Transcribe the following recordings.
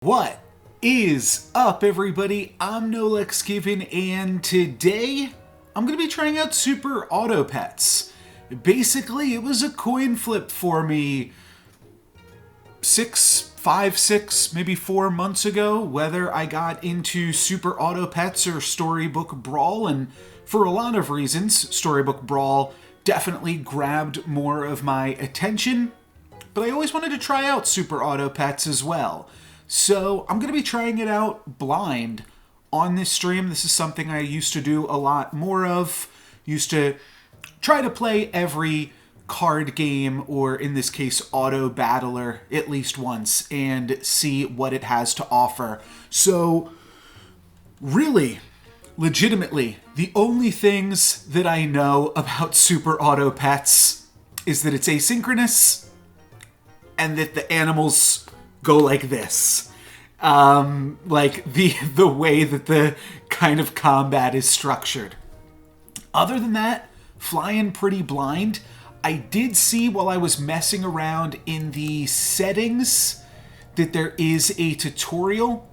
What is up, everybody? I'm NoLucksGiven, and today I'm going to be trying out Super Auto Pets. Basically, it was a coin flip for me 6, maybe 4 months ago, whether I got into Super Auto Pets or Storybook Brawl, and for a lot of reasons, Storybook Brawl definitely grabbed more of my attention, but I always wanted to try out Super Auto Pets as well. So I'm going to be trying it out blind on this stream. This is something I used to do a lot more of. Used to try to play every card game, or in this case, Auto Battler, at least once, and see what it has to offer. So really, legitimately, the only things that I know about Super Auto Pets is that it's asynchronous and that the animals go like this. Like the way that the kind of combat is structured. Other than that, flying pretty blind. I did see while I was messing around in the settings that there is a tutorial.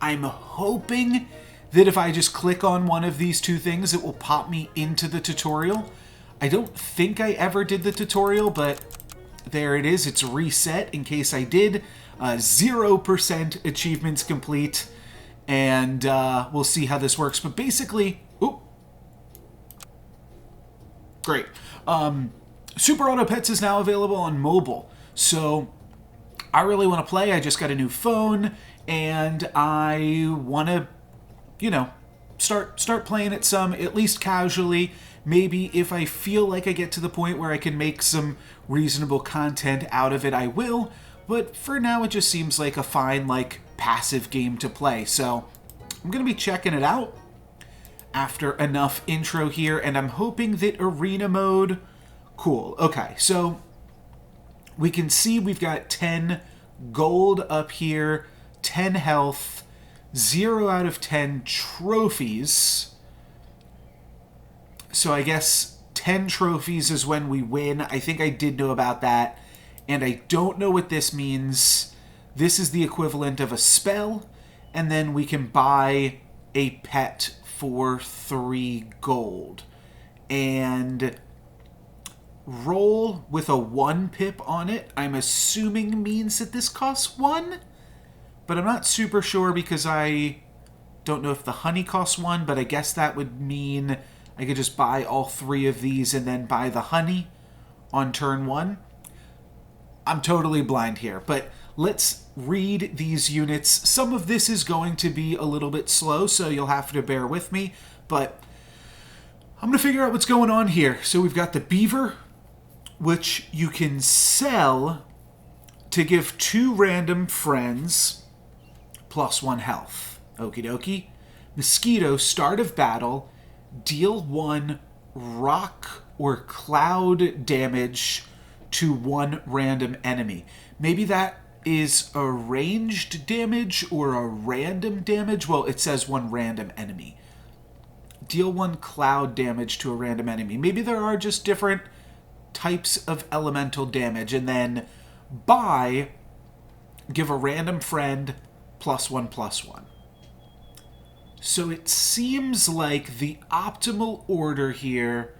I'm hoping that if I just click on one of these two things, it will pop me into the tutorial. I don't think I ever did the tutorial, but there it is. It's reset in case I did. 0% achievements complete, and we'll see how this works. But basically, great. Super Auto Pets is now available on mobile, so I really want to play. I just got a new phone, and I want to, start playing it some, at least casually. Maybe if I feel like I get to the point where I can make some reasonable content out of it, I will. But for now, it just seems like a fine, passive game to play. So I'm going to be checking it out after enough intro here, and I'm hoping that arena mode... Cool. Okay, so we can see we've got 10 gold up here, 10 health, 0 out of 10 trophies. So I guess 10 trophies is when we win. I think I did know about that. And I don't know what this means. This is the equivalent of a spell. And then we can buy a pet for 3 gold. And roll with a 1 pip on it, I'm assuming means that this costs 1. But I'm not super sure because I don't know if the honey costs 1. But I guess that would mean I could just buy all 3 of these and then buy the honey on turn 1. I'm totally blind here, but let's read these units. Some of this is going to be a little bit slow, so you'll have to bear with me, but I'm going to figure out what's going on here. So we've got the beaver, which you can sell to give 2 random friends plus 1 health. Okie dokie. Mosquito, start of battle, deal 1 rock or cloud damage to 1 random enemy. Maybe that is a ranged damage or a random damage. Well, it says 1 random enemy. Deal 1 cloud damage to a random enemy. Maybe there are just different types of elemental damage. And then buy, give a random friend +1/+1. So it seems like the optimal order here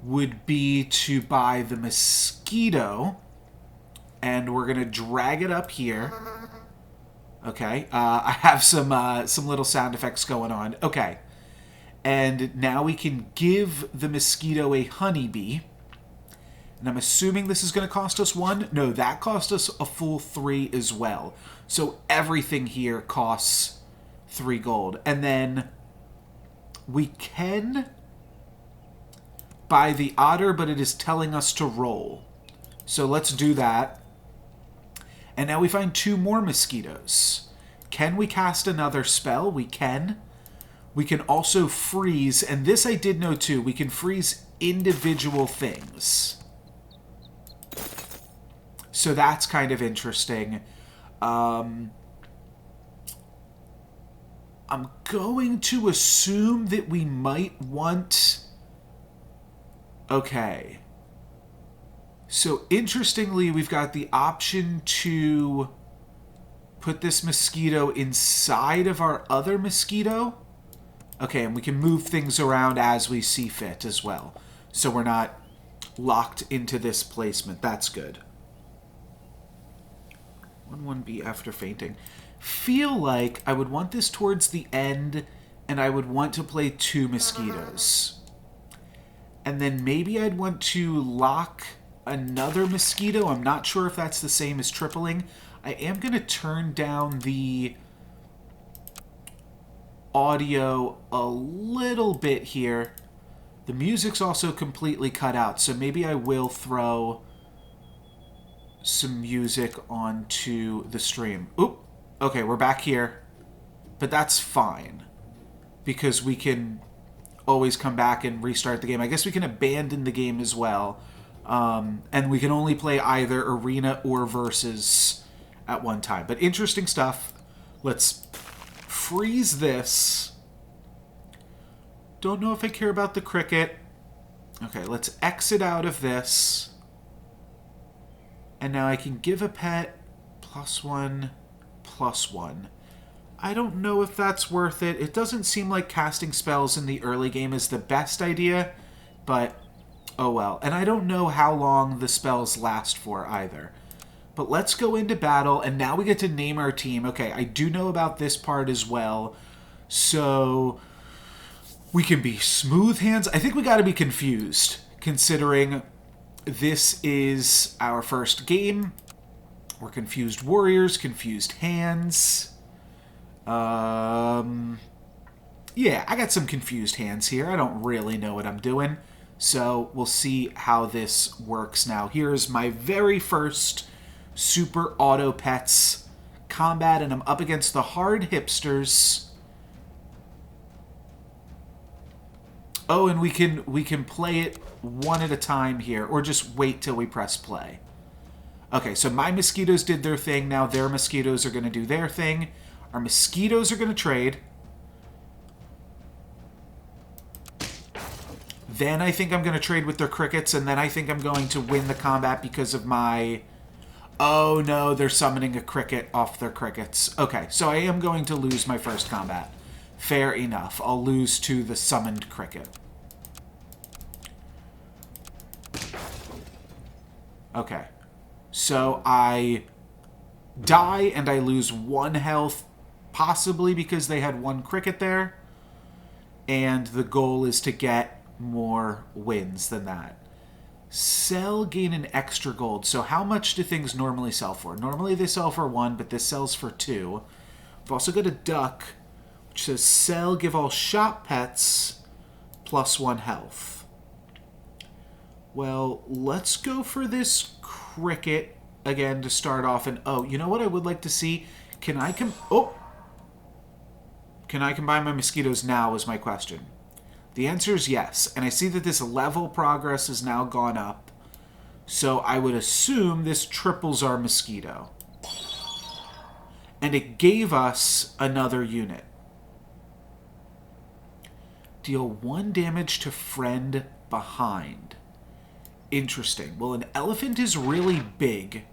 would be to buy the mosquito, and we're gonna drag it up here. Okay, I have some little sound effects going on. Okay, and now we can give the mosquito a honeybee, and I'm assuming this is gonna cost us 1. No, that cost us a full 3 as well. So everything here costs 3 gold, and then we can buy the otter, but it is telling us to roll. So let's do that. And now we find 2 more mosquitoes. Can we cast another spell? We can. We can also freeze, and this I did know too. We can freeze individual things. So that's kind of interesting. I'm going to assume that we might want... Okay. So interestingly, we've got the option to put this mosquito inside of our other mosquito. Okay, and we can move things around as we see fit as well. So we're not locked into this placement. That's good. 1-1B after fainting. Feel like I would want this towards the end, and I would want to play 2 mosquitoes. And then maybe I'd want to lock another mosquito. I'm not sure if that's the same as tripling. I am going to turn down the audio a little bit here. The music's also completely cut out, so maybe I will throw some music onto the stream. Oop! Okay, we're back here. But that's fine, because we can always come back and restart the game. I guess we can abandon the game as well. And we can only play either arena or versus at one time. But interesting stuff. Let's freeze this. Don't know if I care about the cricket. Okay, let's exit out of this. And now I can give a pet +1/+1. I don't know if that's worth it. It doesn't seem like casting spells in the early game is the best idea, but oh well. And I don't know how long the spells last for either. But let's go into battle, and now we get to name our team. Okay, I do know about this part as well. So we can be smooth hands. I think we got to be confused, considering this is our first game. We're confused warriors, confused hands. Yeah, I got some confused hands here. I don't really know what I'm doing. So we'll see how this works now. Here's my very first Super Auto Pets combat, and I'm up against the hard hipsters. Oh, and we can play it one at a time here, or just wait till we press play. Okay, so my mosquitoes did their thing. Now their mosquitoes are going to do their thing. Our mosquitoes are going to trade. Then I think I'm going to trade with their crickets, and then I think I'm going to win the combat because of my... Oh no, they're summoning a cricket off their crickets. Okay, so I am going to lose my first combat. Fair enough. I'll lose to the summoned cricket. Okay. So I die and I lose 1 health, possibly because they had 1 cricket there. And the goal is to get more wins than that. Sell, gain an extra gold. So how much do things normally sell for? Normally they sell for 1, but this sells for 2. We've also got a duck, which says sell, give all shop pets +1 health. Well, let's go for this cricket again to start off. And oh, you know what I would like to see? Can I combine my mosquitoes now is my question. The answer is yes, and I see that this level progress has now gone up, so I would assume this triples our mosquito. And it gave us another unit. Deal 1 damage to friend behind. Interesting. Well, an elephant is really big.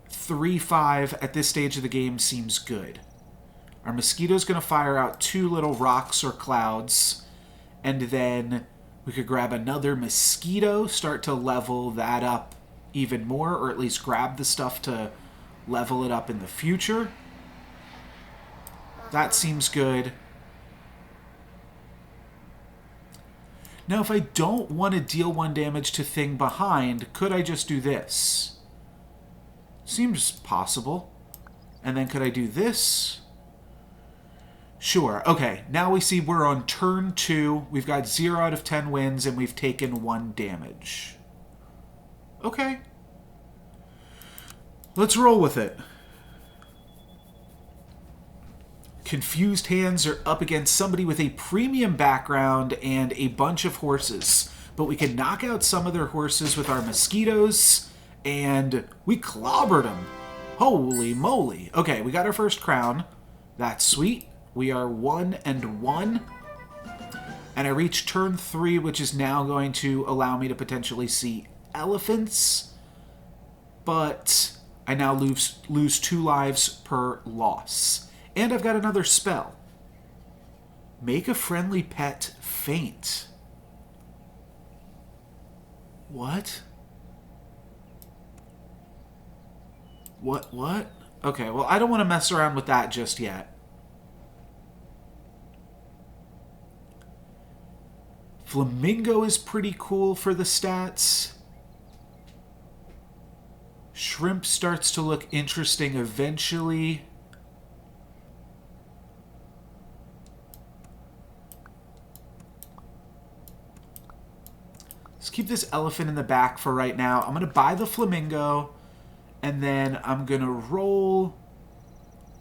3/5 at this stage of the game seems good. Our mosquito's going to fire out 2 little rocks or clouds, and then we could grab another mosquito, start to level that up even more, or at least grab the stuff to level it up in the future. That seems good. Now, if I don't want to deal 1 damage to thing behind, could I just do this? Seems possible. And then could I do this? Sure. Okay, now we see we're on turn 2. We've got 0 out of 10 wins, and we've taken 1 damage. Okay. Let's roll with it. Confused hands are up against somebody with a premium background and a bunch of horses. But we can knock out some of their horses with our mosquitoes, and we clobbered them. Holy moly. Okay, we got our first crown. That's sweet. We are 1-1. And I reach turn 3, which is now going to allow me to potentially see elephants. But I now lose 2 lives per loss. And I've got another spell. Make a friendly pet faint. What? What? Okay, well, I don't want to mess around with that just yet. Flamingo is pretty cool for the stats. Shrimp starts to look interesting eventually. Let's keep this elephant in the back for right now. I'm going to buy the flamingo, and then I'm going to roll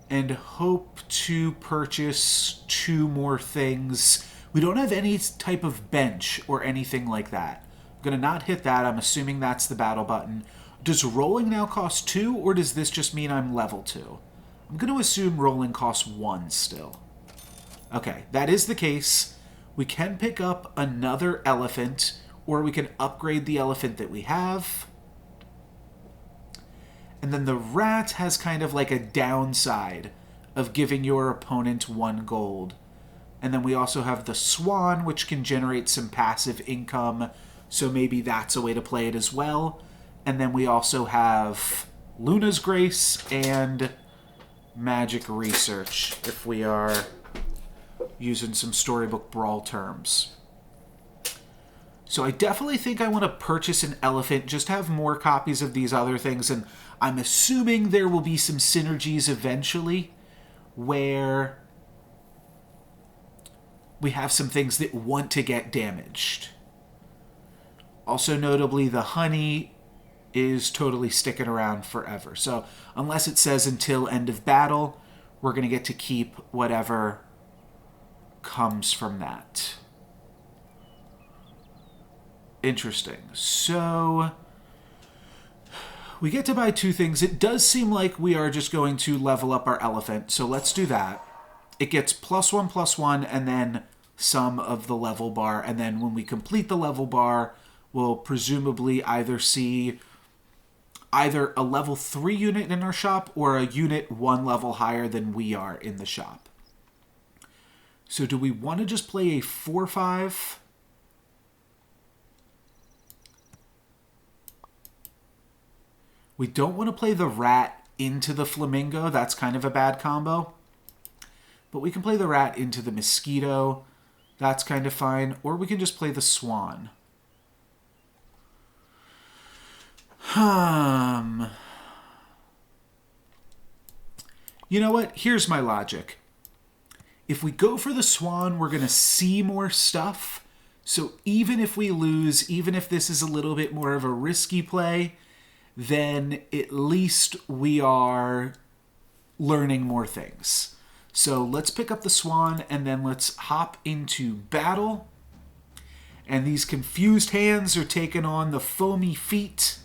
and hope to purchase 2 more things. We don't have any type of bench or anything like that. I'm going to not hit that. I'm assuming that's the battle button. Does rolling now cost 2, or does this just mean I'm level 2? I'm going to assume rolling costs 1 still. Okay, that is the case. We can pick up another elephant, or we can upgrade the elephant that we have. And then the rat has kind of like a downside of giving your opponent 1 gold. And then we also have the swan, which can generate some passive income, so maybe that's a way to play it as well. And then we also have Luna's Grace and Magic Research, if we are using some Storybook Brawl terms. So I definitely think I want to purchase an elephant, just have more copies of these other things, and I'm assuming there will be some synergies eventually where we have some things that want to get damaged. Also notably, the honey is totally sticking around forever. So unless it says until end of battle, we're going to get to keep whatever comes from that. Interesting. So we get to buy 2 things. It does seem like we are just going to level up our elephant, so let's do that. It gets +1/+1 and then some of the level bar, and then when we complete the level bar, we'll presumably either see either a level 3 unit in our shop or a unit 1 level higher than we are in the shop. So do we want to just play a 4/5? We don't want to play the rat into the flamingo. That's kind of a bad combo. But we can play the rat into the mosquito. That's kind of fine. Or we can just play the swan. You know what? Here's my logic. If we go for the swan, we're going to see more stuff. So even if we lose, even if this is a little bit more of a risky play, then at least we are learning more things. So let's pick up the swan, and then let's hop into battle. And these confused hands are taking on the foamy feet.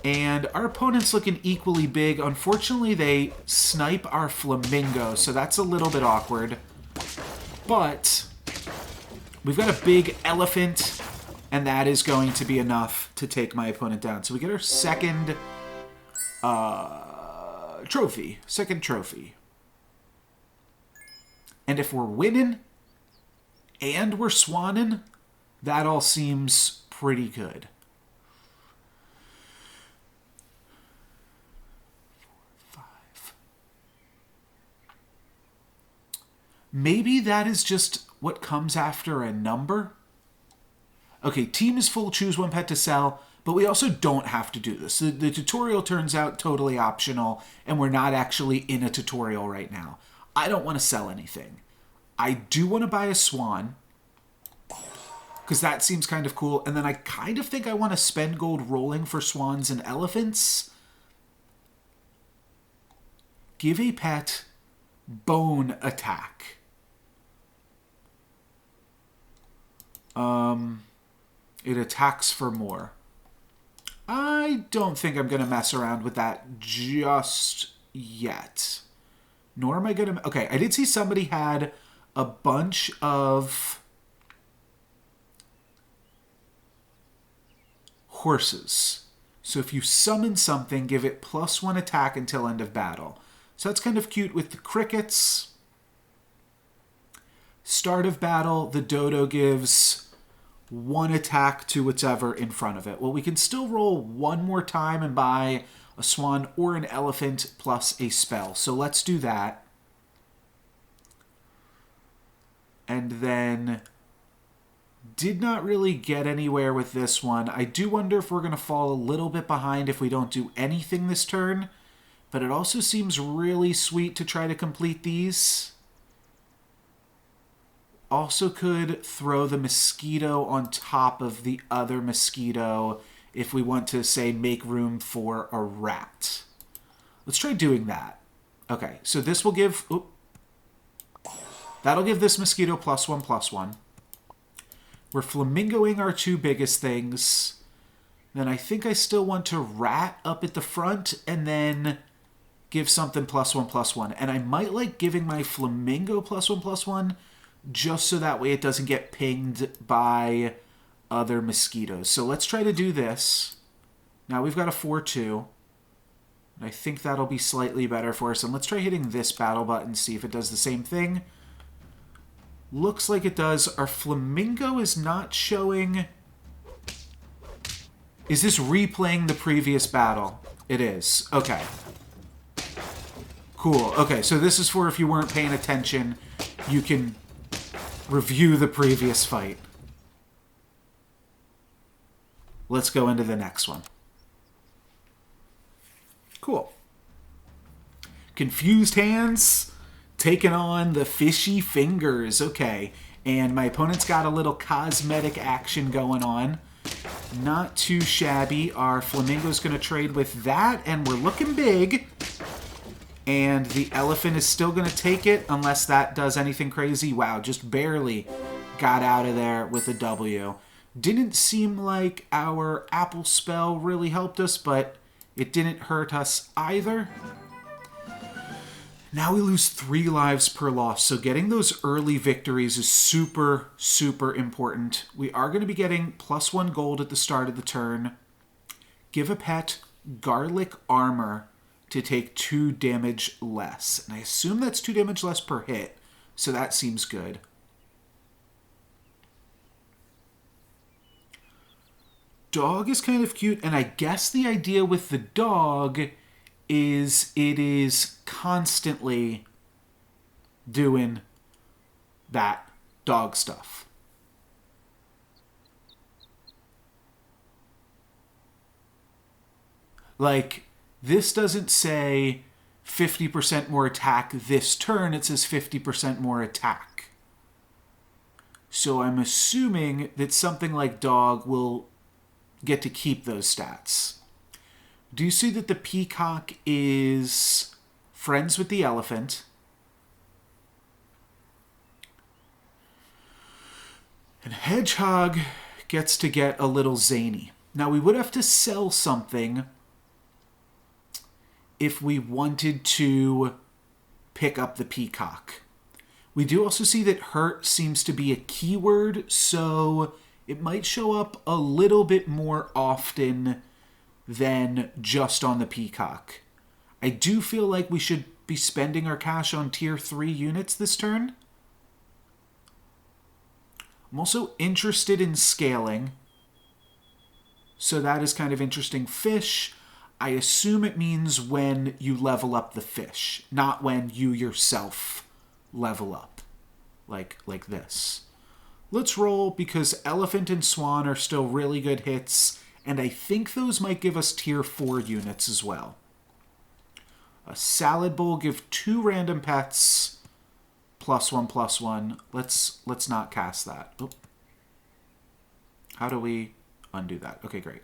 And our opponent's looking equally big. Unfortunately, they snipe our flamingo, so that's a little bit awkward. But we've got a big elephant, and that is going to be enough to take my opponent down. So we get our second trophy. Second trophy. And if we're winning and we're swanning, that all seems pretty good. 4, 5. Maybe that is just what comes after a number. Okay, team is full, choose 1 pet to sell, but we also don't have to do this. The tutorial turns out totally optional, and we're not actually in a tutorial right now. I don't want to sell anything. I do want to buy a swan, because that seems kind of cool, and then I kind of think I want to spend gold rolling for swans and elephants. Give a pet bone attack. It attacks for more. I don't think I'm going to mess around with that just yet. Nor am I going to... Okay, I did see somebody had a bunch of horses. So if you summon something, give it +1 attack until end of battle. So that's kind of cute with the crickets. Start of battle, the dodo gives 1 attack to whatever in front of it. Well, we can still roll 1 more time and buy a swan or an elephant plus a spell. So let's do that. And then did not really get anywhere with this one. I do wonder if we're going to fall a little bit behind if we don't do anything this turn. But it also seems really sweet to try to complete these. Also could throw the mosquito on top of the other mosquito if we want to, say, make room for a rat. Let's try doing that. Okay, so this will give... Oop, that'll give this mosquito +1/+1. We're flamingoing our 2 biggest things. Then I think I still want to rat up at the front and then give something +1/+1. And I might like giving my flamingo +1/+1 just so that way it doesn't get pinged by other mosquitoes. So let's try to do this. Now we've got a 4/2. And I think that'll be slightly better for us. And let's try hitting this battle button, see if it does the same thing. Looks like it does. Our flamingo is not showing... Is this replaying the previous battle? It is. Okay. Cool. Okay, so this is for if you weren't paying attention, you can review the previous fight. Let's go into the next one. Cool. Confused hands taking on the fishy fingers. Okay, and my opponent's got a little cosmetic action going on. Not too shabby. Our flamingo's going to trade with that, and we're looking big. And the elephant is still going to take it unless that does anything crazy. Wow, just barely got out of there with a W. Didn't seem like our apple spell really helped us, but it didn't hurt us either. Now we lose 3 lives per loss, so getting those early victories is super, super important. We are going to be getting +1 gold at the start of the turn. Give a pet garlic armor to take 2 damage less. And I assume that's 2 damage less per hit, so that seems good. Dog is kind of cute, and I guess the idea with the dog is it is constantly doing that dog stuff. Like, this doesn't say 50% more attack this turn, it says 50% more attack. So I'm assuming that something like dog will get to keep those stats. Do you see that the peacock is friends with the elephant? And hedgehog gets to get a little zany. Now we would have to sell something if we wanted to pick up the peacock. We do also see that hurt seems to be a keyword, so it might show up a little bit more often than just on the peacock. I do feel like we should be spending our cash on tier 3 units this turn. I'm also interested in scaling, so that is kind of interesting. Fish, I assume it means when you level up the fish, not when you yourself level up, like this. Let's roll, because elephant and swan are still really good hits, and I think those might give us tier 4 units as well. A salad bowl, give 2 random pets, +1/+1. Let's not cast that. Oop. How do we undo that? Okay, great.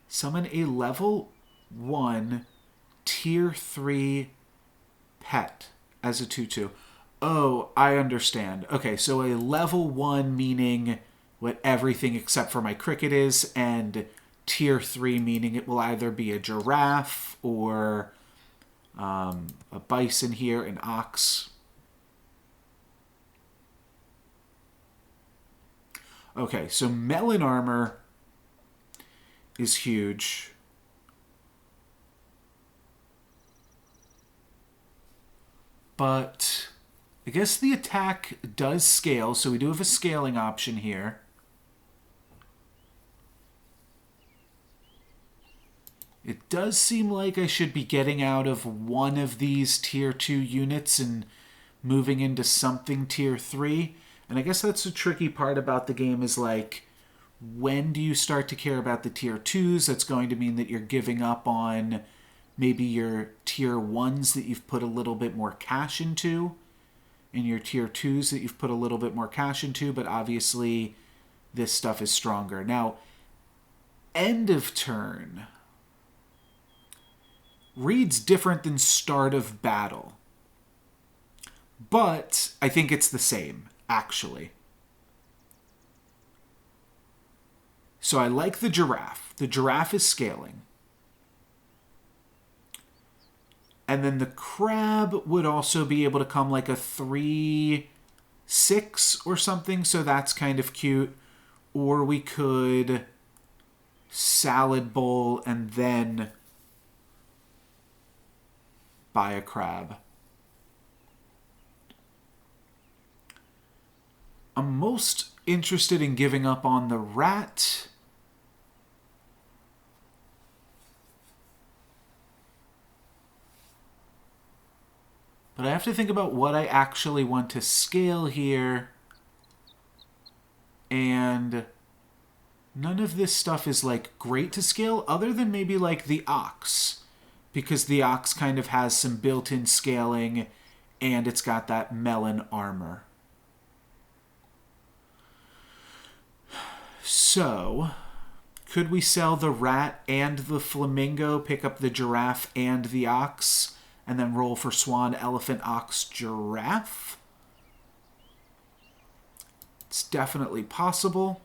Summon a level 1 tier 3 pet as a 2/2. Oh, I understand. Okay, so a level 1 meaning what everything except for my cricket is, and tier 3 meaning it will either be a giraffe or a bison here, an ox. Okay, so melon armor is huge. But I guess the attack does scale, so we do have a scaling option here. It does seem like I should be getting out of one of these tier 2 units and moving into something tier 3. And I guess that's the tricky part about the game is like, when do you start to care about the tier 2s? That's going to mean that you're giving up on maybe your tier 1s that you've put a little bit more cash into, and your tier 2s that you've put a little bit more cash into, but obviously this stuff is stronger. Now, end of turn reads different than start of battle. But I think it's the same, actually. So I like the giraffe. The giraffe is scaling. And then the crab would also be able to come like a 3-6 or something, so that's kind of cute. Or we could salad bowl and then buy a crab. I'm most interested in giving up on the rat. But I have to think about what I actually want to scale here. And none of this stuff is like great to scale other than maybe like the ox. Because the ox kind of has some built-in scaling and it's got that melon armor. So, could we sell the rat and the flamingo, pick up the giraffe and the ox, and then roll for swan, elephant, ox, giraffe? It's definitely possible.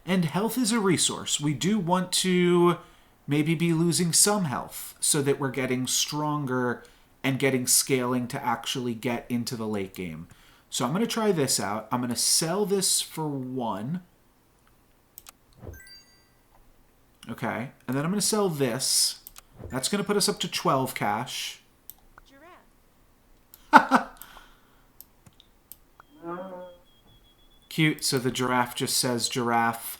And health is a resource. We do want to maybe be losing some health so that we're getting stronger and getting scaling to actually get into the late game. So I'm going to try this out. I'm going to sell this for 1. Okay. And then I'm going to sell this. That's going to put us up to 12 cash. Giraffe. Cute. So the giraffe just says giraffe.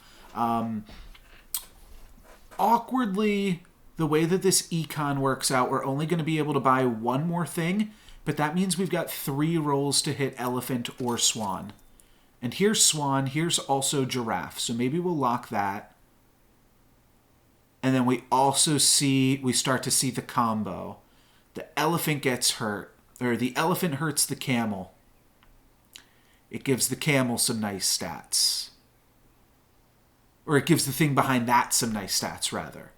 Awkwardly, the way that this econ works out, we're only going to be able to buy one more thing. But that means we've got 3 rolls to hit elephant or swan. And here's swan. Here's also giraffe. So maybe we'll lock that. And then we also start to see the combo. The elephant gets hurt. Or the elephant hurts the camel. It gives the camel some nice stats. Or it gives the thing behind that some nice stats, rather.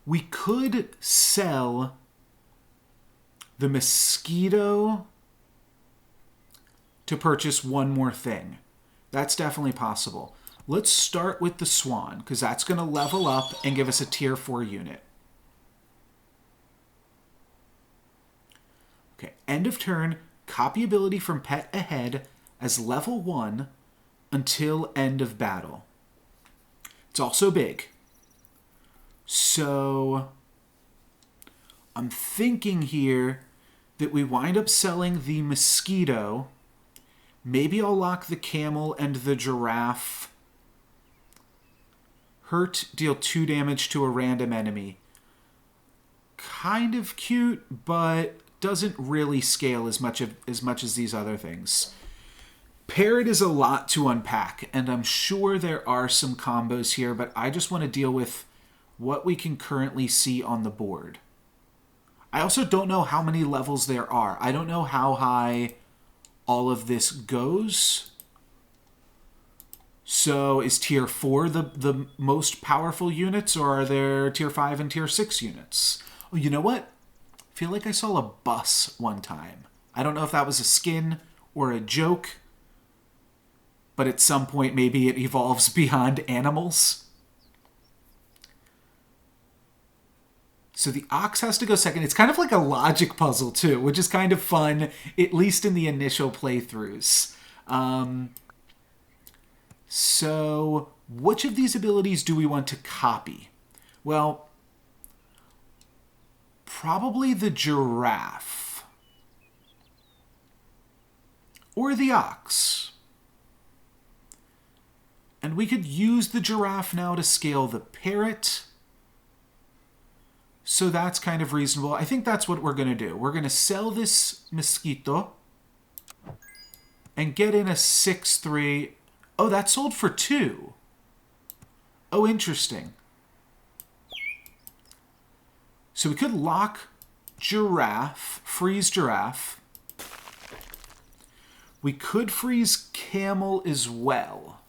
We could sell the mosquito to purchase one more thing. That's definitely possible. Let's start with the swan, because that's going to level up and give us a tier 4 unit. Okay, end of turn, copy ability from pet ahead as level 1 until end of battle. It's also big. So I'm thinking here that we wind up selling the mosquito. Maybe I'll lock the camel and the giraffe. Hurt, deal 2 damage to a random enemy. Kind of cute, but doesn't really scale as much as these other things. Parrot is a lot to unpack, and I'm sure there are some combos here, but I just want to deal with what we can currently see on the board. I also don't know how many levels there are. I don't know how high all of this goes. So is tier 4 the most powerful units, or are there tier 5 and tier 6 units? Oh, you know what? I feel like I saw a bus one time. I don't know if that was a skin or a joke, but at some point maybe it evolves beyond animals. So the ox has to go second. It's kind of like a logic puzzle, too, which is kind of fun, at least in the initial playthroughs. So which of these abilities do we want to copy? Well, probably the giraffe. Or the ox. And we could use the giraffe now to scale the parrot. So that's kind of reasonable. I think that's what we're going to do. We're going to sell this mosquito and get in a 6-3. Oh, that sold for 2. Oh, interesting. So we could lock giraffe, freeze giraffe. We could freeze camel as well.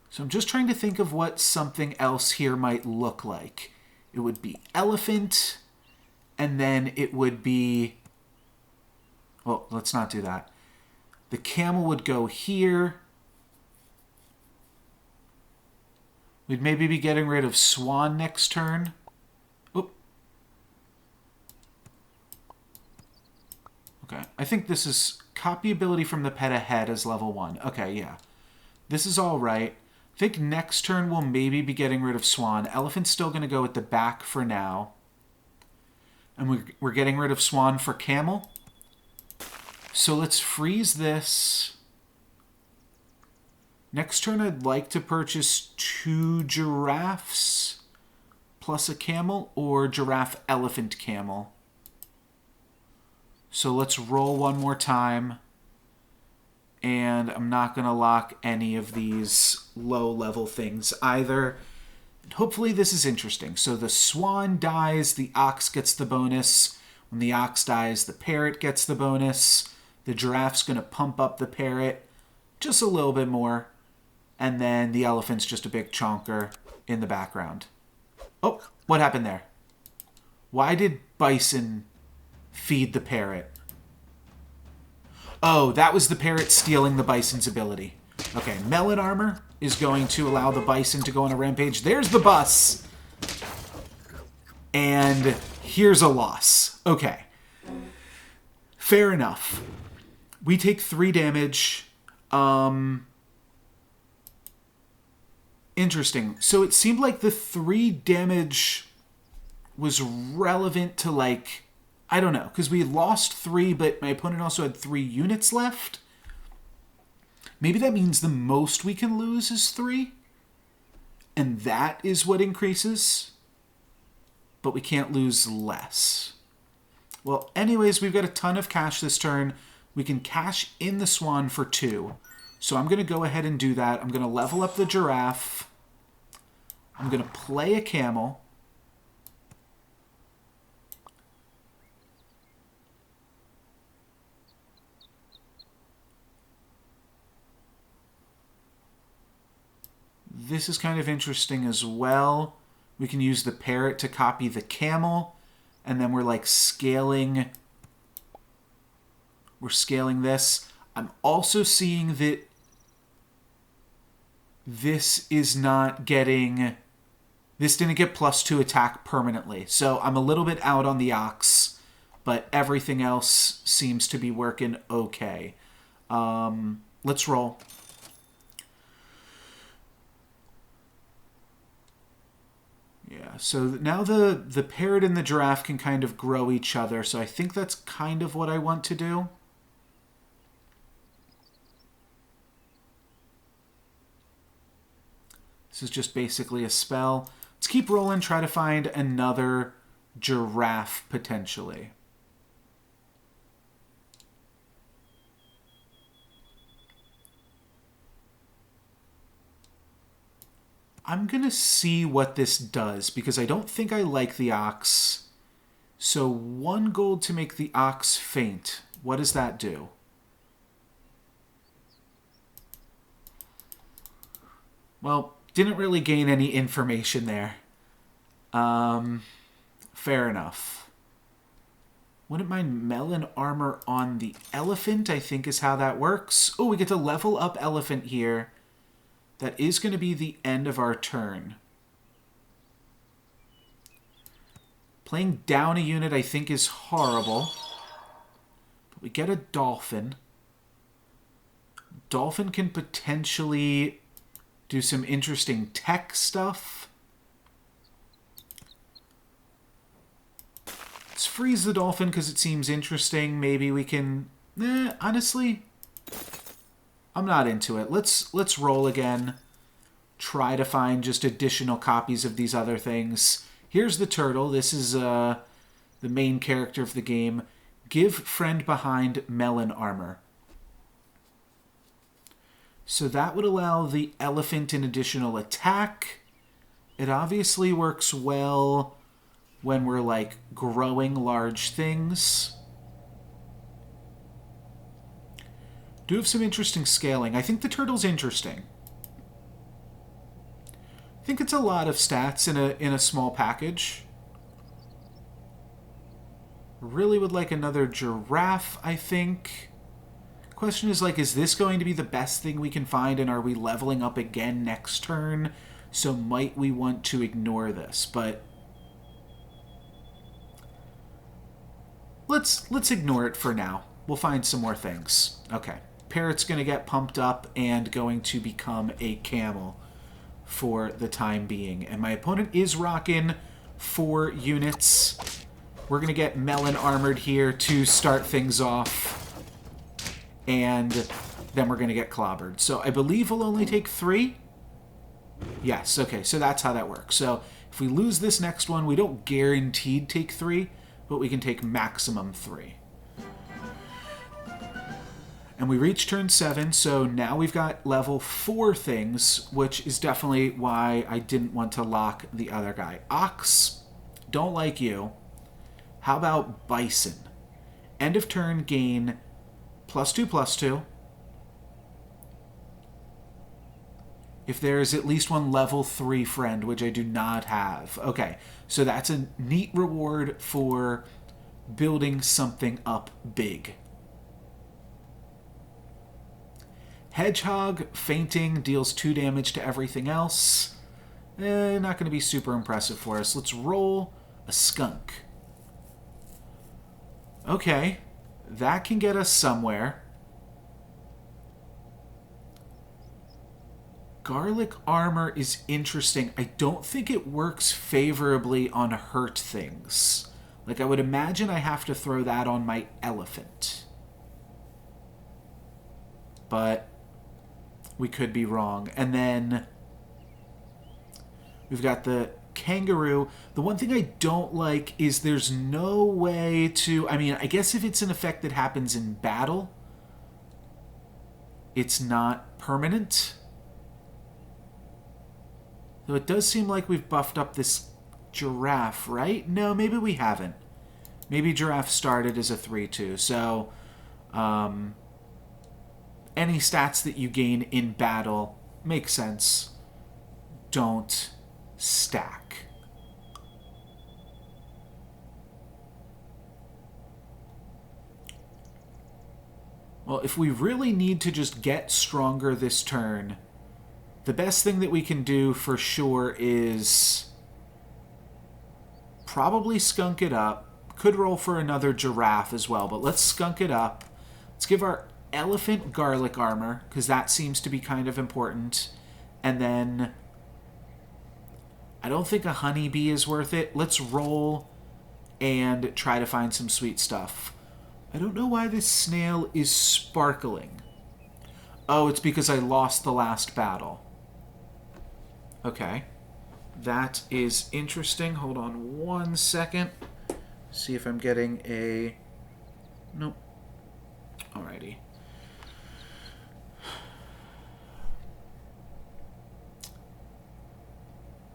So I'm just trying to think of what something else here might look like. It would be elephant, and then it would be... Well, let's not do that. The camel would go here. We'd maybe be getting rid of swan next turn. Oop. Okay, I think this is copy ability from the pet ahead as level 1. Okay, yeah. This is all right. I think next turn we'll maybe be getting rid of swan. Elephant's still going to go at the back for now. And we're getting rid of swan for camel. So let's freeze this. Next turn I'd like to purchase 2 giraffes plus a camel, or giraffe, elephant, camel. So let's roll one more time. And I'm not going to lock any of these low-level things either. And hopefully this is interesting. So the swan dies, the ox gets the bonus. When the ox dies, the parrot gets the bonus. The giraffe's going to pump up the parrot just a little bit more. And then the elephant's just a big chonker in the background. Oh, what happened there? Why did bison feed the parrot? Oh, that was the parrot stealing the bison's ability. Okay, melon armor is going to allow the bison to go on a rampage. There's the bus. And here's a loss. Okay. Fair enough. We take 3 damage. Interesting. So it seemed like the 3 damage was relevant to, like... I don't know, because we lost 3, but my opponent also had 3 units left. Maybe that means the most we can lose is 3. And that is what increases. But we can't lose less. Well, anyways, we've got a ton of cash this turn. We can cash in the swan for 2. So I'm going to go ahead and do that. I'm going to level up the giraffe. I'm going to play a camel. This is kind of interesting as well. We can use the parrot to copy the camel. And then we're like scaling. We're scaling this. I'm also seeing that this is not getting... This didn't get +2 attack permanently. So I'm a little bit out on the ox. But everything else seems to be working okay. Let's roll. Yeah, so now the parrot and the giraffe can kind of grow each other, so I think that's kind of what I want to do. This is just basically a spell. Let's keep rolling, try to find another giraffe, potentially. I'm going to see what this does, because I don't think I like the ox. So 1 gold to make the ox faint. What does that do? Well, didn't really gain any information there. Fair enough. Wouldn't mind melon armor on the elephant, I think is how that works. Oh, we get to level up elephant here. That is going to be the end of our turn. Playing down a unit I think is horrible. But we get a dolphin. Dolphin can potentially do some interesting tech stuff. Let's freeze the dolphin because it seems interesting. Maybe we can... honestly, I'm not into it. Let's roll again. Try to find just additional copies of these other things. Here's the turtle. This is the main character of the game. Give friend behind melon armor. So that would allow the elephant an additional attack. It obviously works well when we're, like, growing large things. Do have some interesting scaling. I think the turtle's interesting. I think it's a lot of stats in a small package. Really would like another giraffe, I think. Question is, like, is this going to be the best thing we can find, and are we leveling up again next turn? So might we want to ignore this? But let's ignore it for now. We'll find some more things. Okay. Parrot's going to get pumped up and going to become a camel for the time being. And my opponent is rocking 4 units. We're going to get melon armored here to start things off. And then we're going to get clobbered. So I believe we'll only take 3. Yes, okay, so that's how that works. So if we lose this next one, we don't guaranteed take 3, but we can take maximum 3. And we reach turn 7, so now we've got level 4 things, which is definitely why I didn't want to lock the other guy. Ox, don't like you. How about bison? End of turn, gain +2/+2. If there is at least one level 3 friend, which I do not have. Okay, so that's a neat reward for building something up big. Hedgehog, fainting, deals 2 damage to everything else. Not going to be super impressive for us. Let's roll a skunk. Okay, that can get us somewhere. Garlic armor is interesting. I don't think it works favorably on hurt things. Like, I would imagine I have to throw that on my elephant. But we could be wrong. And then we've got the kangaroo. The one thing I don't like is there's no way to... I mean, I guess if it's an effect that happens in battle, it's not permanent. Though it does seem like we've buffed up this giraffe, right? No, maybe we haven't. Maybe giraffe started as a 3/2. So, any stats that you gain in battle make sense. Don't stack. Well, if we really need to just get stronger this turn, the best thing that we can do for sure is probably skunk it up. Could roll for another giraffe as well, but let's skunk it up. Let's give our elephant garlic armor, because that seems to be kind of important. And then I don't think a honeybee is worth it. Let's roll and try to find some sweet stuff. I don't know why this snail is sparkling. Oh, it's because I lost the last battle. Okay. That is interesting. Hold on 1 second. See if I'm getting a... Nope. Alrighty.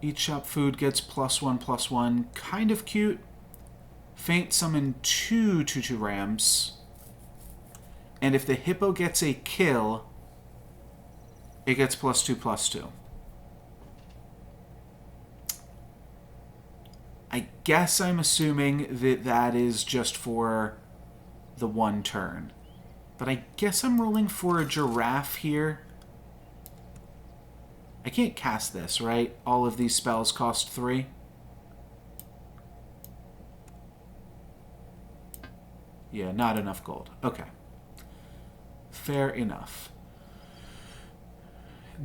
Eat shop food gets +1/+1. Kind of cute. Faint summon 2 2/2 rams. And if the hippo gets a kill, it gets +2/+2. I guess I'm assuming that that is just for the 1 turn. But I guess I'm rolling for a giraffe here. I can't cast this, right? All of these spells cost 3. Yeah, not enough gold. Okay. Fair enough.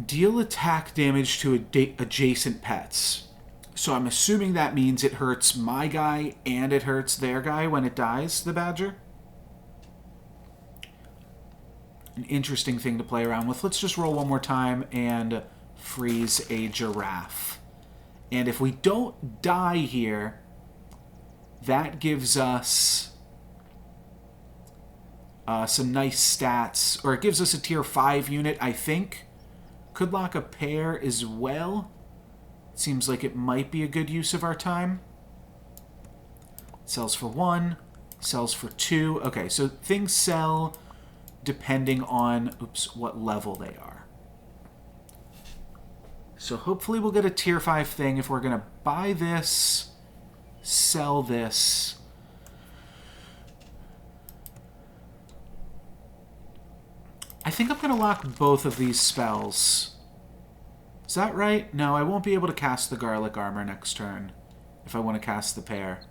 Deal attack damage to adjacent pets. So I'm assuming that means it hurts my guy and it hurts their guy when it dies, the badger. An interesting thing to play around with. Let's just roll one more time and freeze a giraffe. And if we don't die here, that gives us some nice stats. Or it gives us a tier 5 unit, I think. Could lock a pair as well. Seems like it might be a good use of our time. Sells for 1. Sells for 2. Okay, so things sell depending on, what level they are. So hopefully we'll get a tier 5 thing if we're going to buy this, sell this. I think I'm going to lock both of these spells. Is that right? No, I won't be able to cast the garlic armor next turn if I want to cast the pair.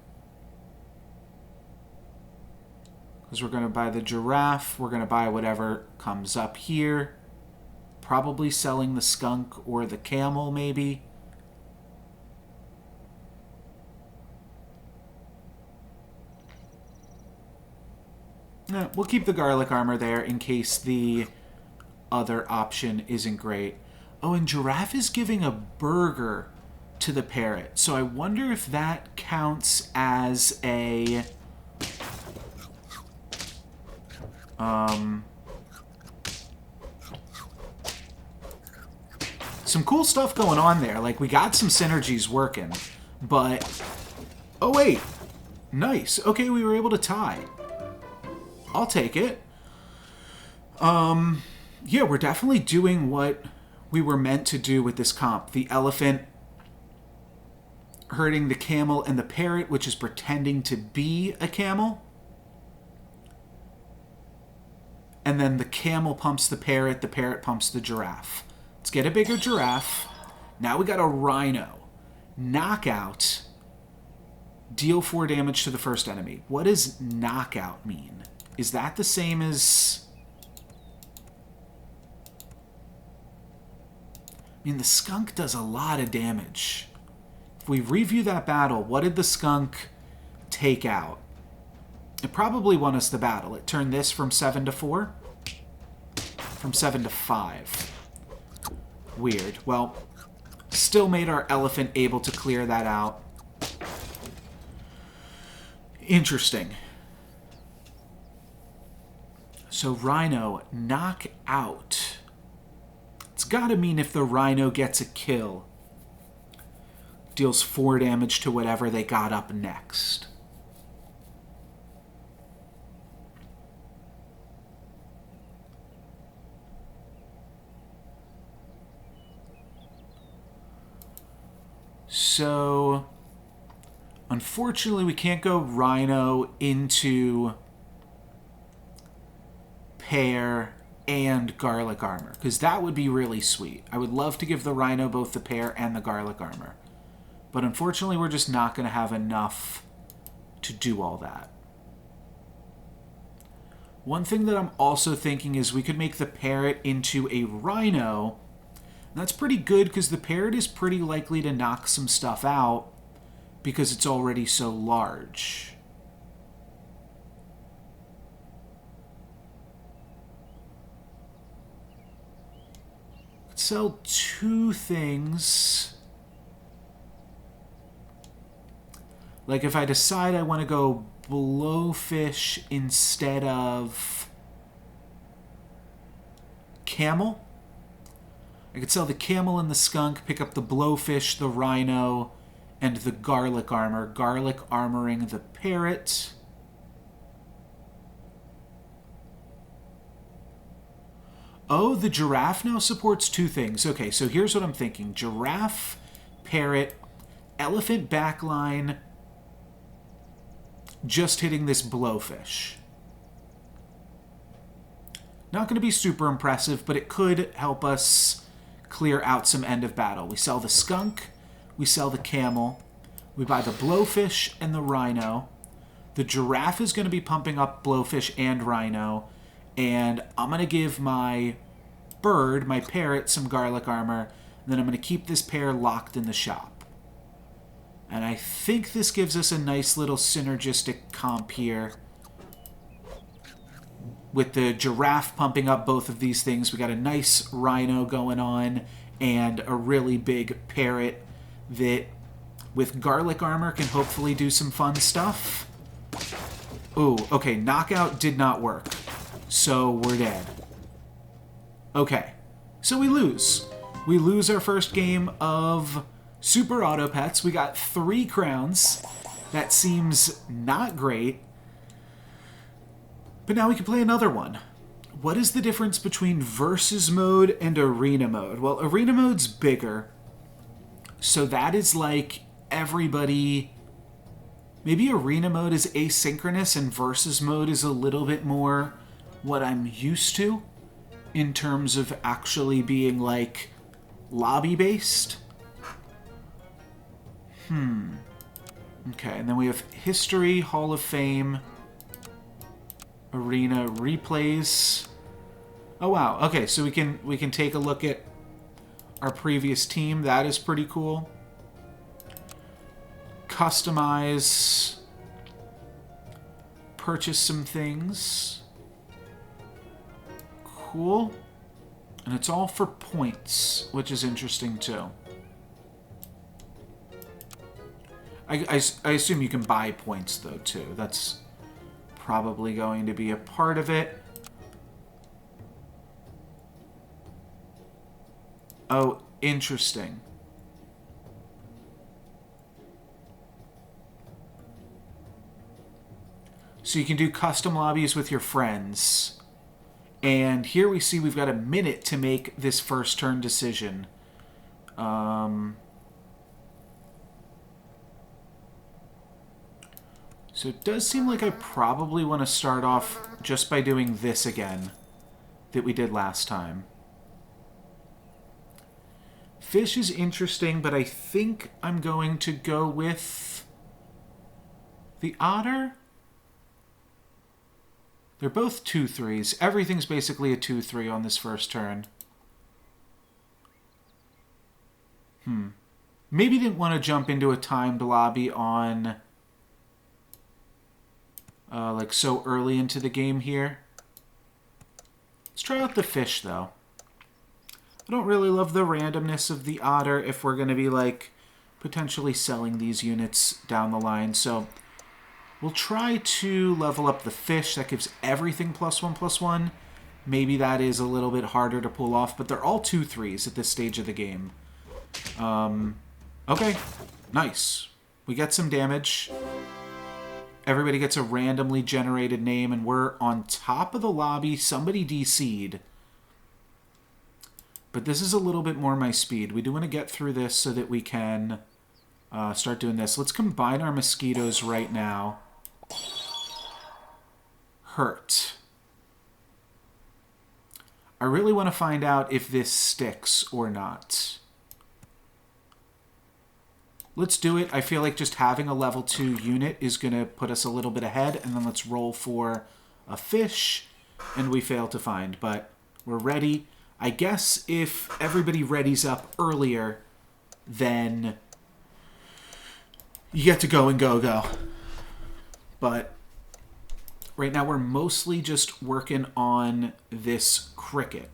Because we're going to buy the giraffe. We're going to buy whatever comes up here. Probably selling the skunk or the camel, maybe. We'll keep the garlic armor there in case the other option isn't great. Oh, and giraffe is giving a burger to the parrot. So I wonder if that counts as a... some cool stuff going on there. Like, we got some synergies working, but... Oh, wait. Nice. Okay, we were able to tie. I'll take it. Yeah, we're definitely doing what we were meant to do with this comp. The elephant hurting the camel and the parrot, which is pretending to be a camel. And then the camel pumps the parrot pumps the giraffe. Let's get a bigger giraffe. Now we got a rhino. Knockout. Deal 4 damage to the first enemy. What does knockout mean? Is that the same as... I mean, the skunk does a lot of damage. If we review that battle, what did the skunk take out? It probably won us the battle. It turned this from 7 to 4? From 7 to 5. Weird. Well, still made our elephant able to clear that out. Interesting. So rhino, knock out. It's gotta mean if the rhino gets a kill, deals 4 damage to whatever they got up next. So, unfortunately, we can't go rhino into pear and garlic armor, because that would be really sweet. I would love to give the rhino both the pear and the garlic armor. But unfortunately, we're just not going to have enough to do all that. One thing that I'm also thinking is we could make the parrot into a rhino. And that's pretty good because the parrot is pretty likely to knock some stuff out because it's already so large. Sell 2 things. Like if I decide I want to go blowfish instead of camel, I could sell the camel and the skunk, pick up the blowfish, the rhino, and the garlic armor. Garlic armoring the parrot. Oh, the giraffe now supports 2 things. Okay, so here's what I'm thinking. Giraffe, parrot, elephant backline, just hitting this blowfish. Not going to be super impressive, but it could help us clear out some end of battle. We sell the skunk, we sell the camel, we buy the blowfish and the rhino. The giraffe is going to be pumping up blowfish and rhino. And I'm going to give my bird, my parrot, some garlic armor. And then I'm going to keep this pair locked in the shop. And I think this gives us a nice little synergistic comp here. With the giraffe pumping up both of these things, we got a nice rhino going on and a really big parrot that, with garlic armor, can hopefully do some fun stuff. Ooh, okay, knockout did not work. So we're dead. Okay, so we lose. We lose our first game of Super Auto Pets. We got 3 crowns. That seems not great. But now we can play another one. What is the difference between versus mode and arena mode? Well, arena mode's bigger. So that is like everybody... Maybe arena mode is asynchronous and versus mode is a little bit more what I'm used to in terms of actually being like lobby-based. Okay, and then we have History, Hall of Fame, Arena, Replays. Oh wow, okay, so we can take a look at our previous team. That is pretty cool. Customize. Purchase some things. Cool. And it's all for points, which is interesting too. I assume you can buy points though too. That's probably going to be a part of it. Oh, interesting. So you can do custom lobbies with your friends. And here we see we've got a minute to make this first turn decision. So it does seem like I probably want to start off just by doing this again that we did last time. Fish is interesting, but I think I'm going to go with the otter. They're both 2/3s. Everything's basically a 2/3 on this first turn. Maybe didn't want to jump into a timed lobby on like so early into the game here. Let's try out the fish though. I don't really love the randomness of the otter if we're going to be like potentially selling these units down the line. So we'll try to level up the fish. That gives everything +1/+1. Maybe that is a little bit harder to pull off, but they're all 2/3s at this stage of the game. Okay, nice. We get some damage. Everybody gets a randomly generated name, and we're on top of the lobby. Somebody DC'd. But this is a little bit more my speed. We do want to get through this so that we can start doing this. Let's combine our mosquitoes right now. Hurt. I really want to find out if this sticks or not. Let's do it. I feel like just having a level 2 unit is going to put us a little bit ahead. And then let's roll for a fish. And we fail to find. But we're ready. I guess if everybody readies up earlier, then you get to go and go. But right now we're mostly just working on this cricket.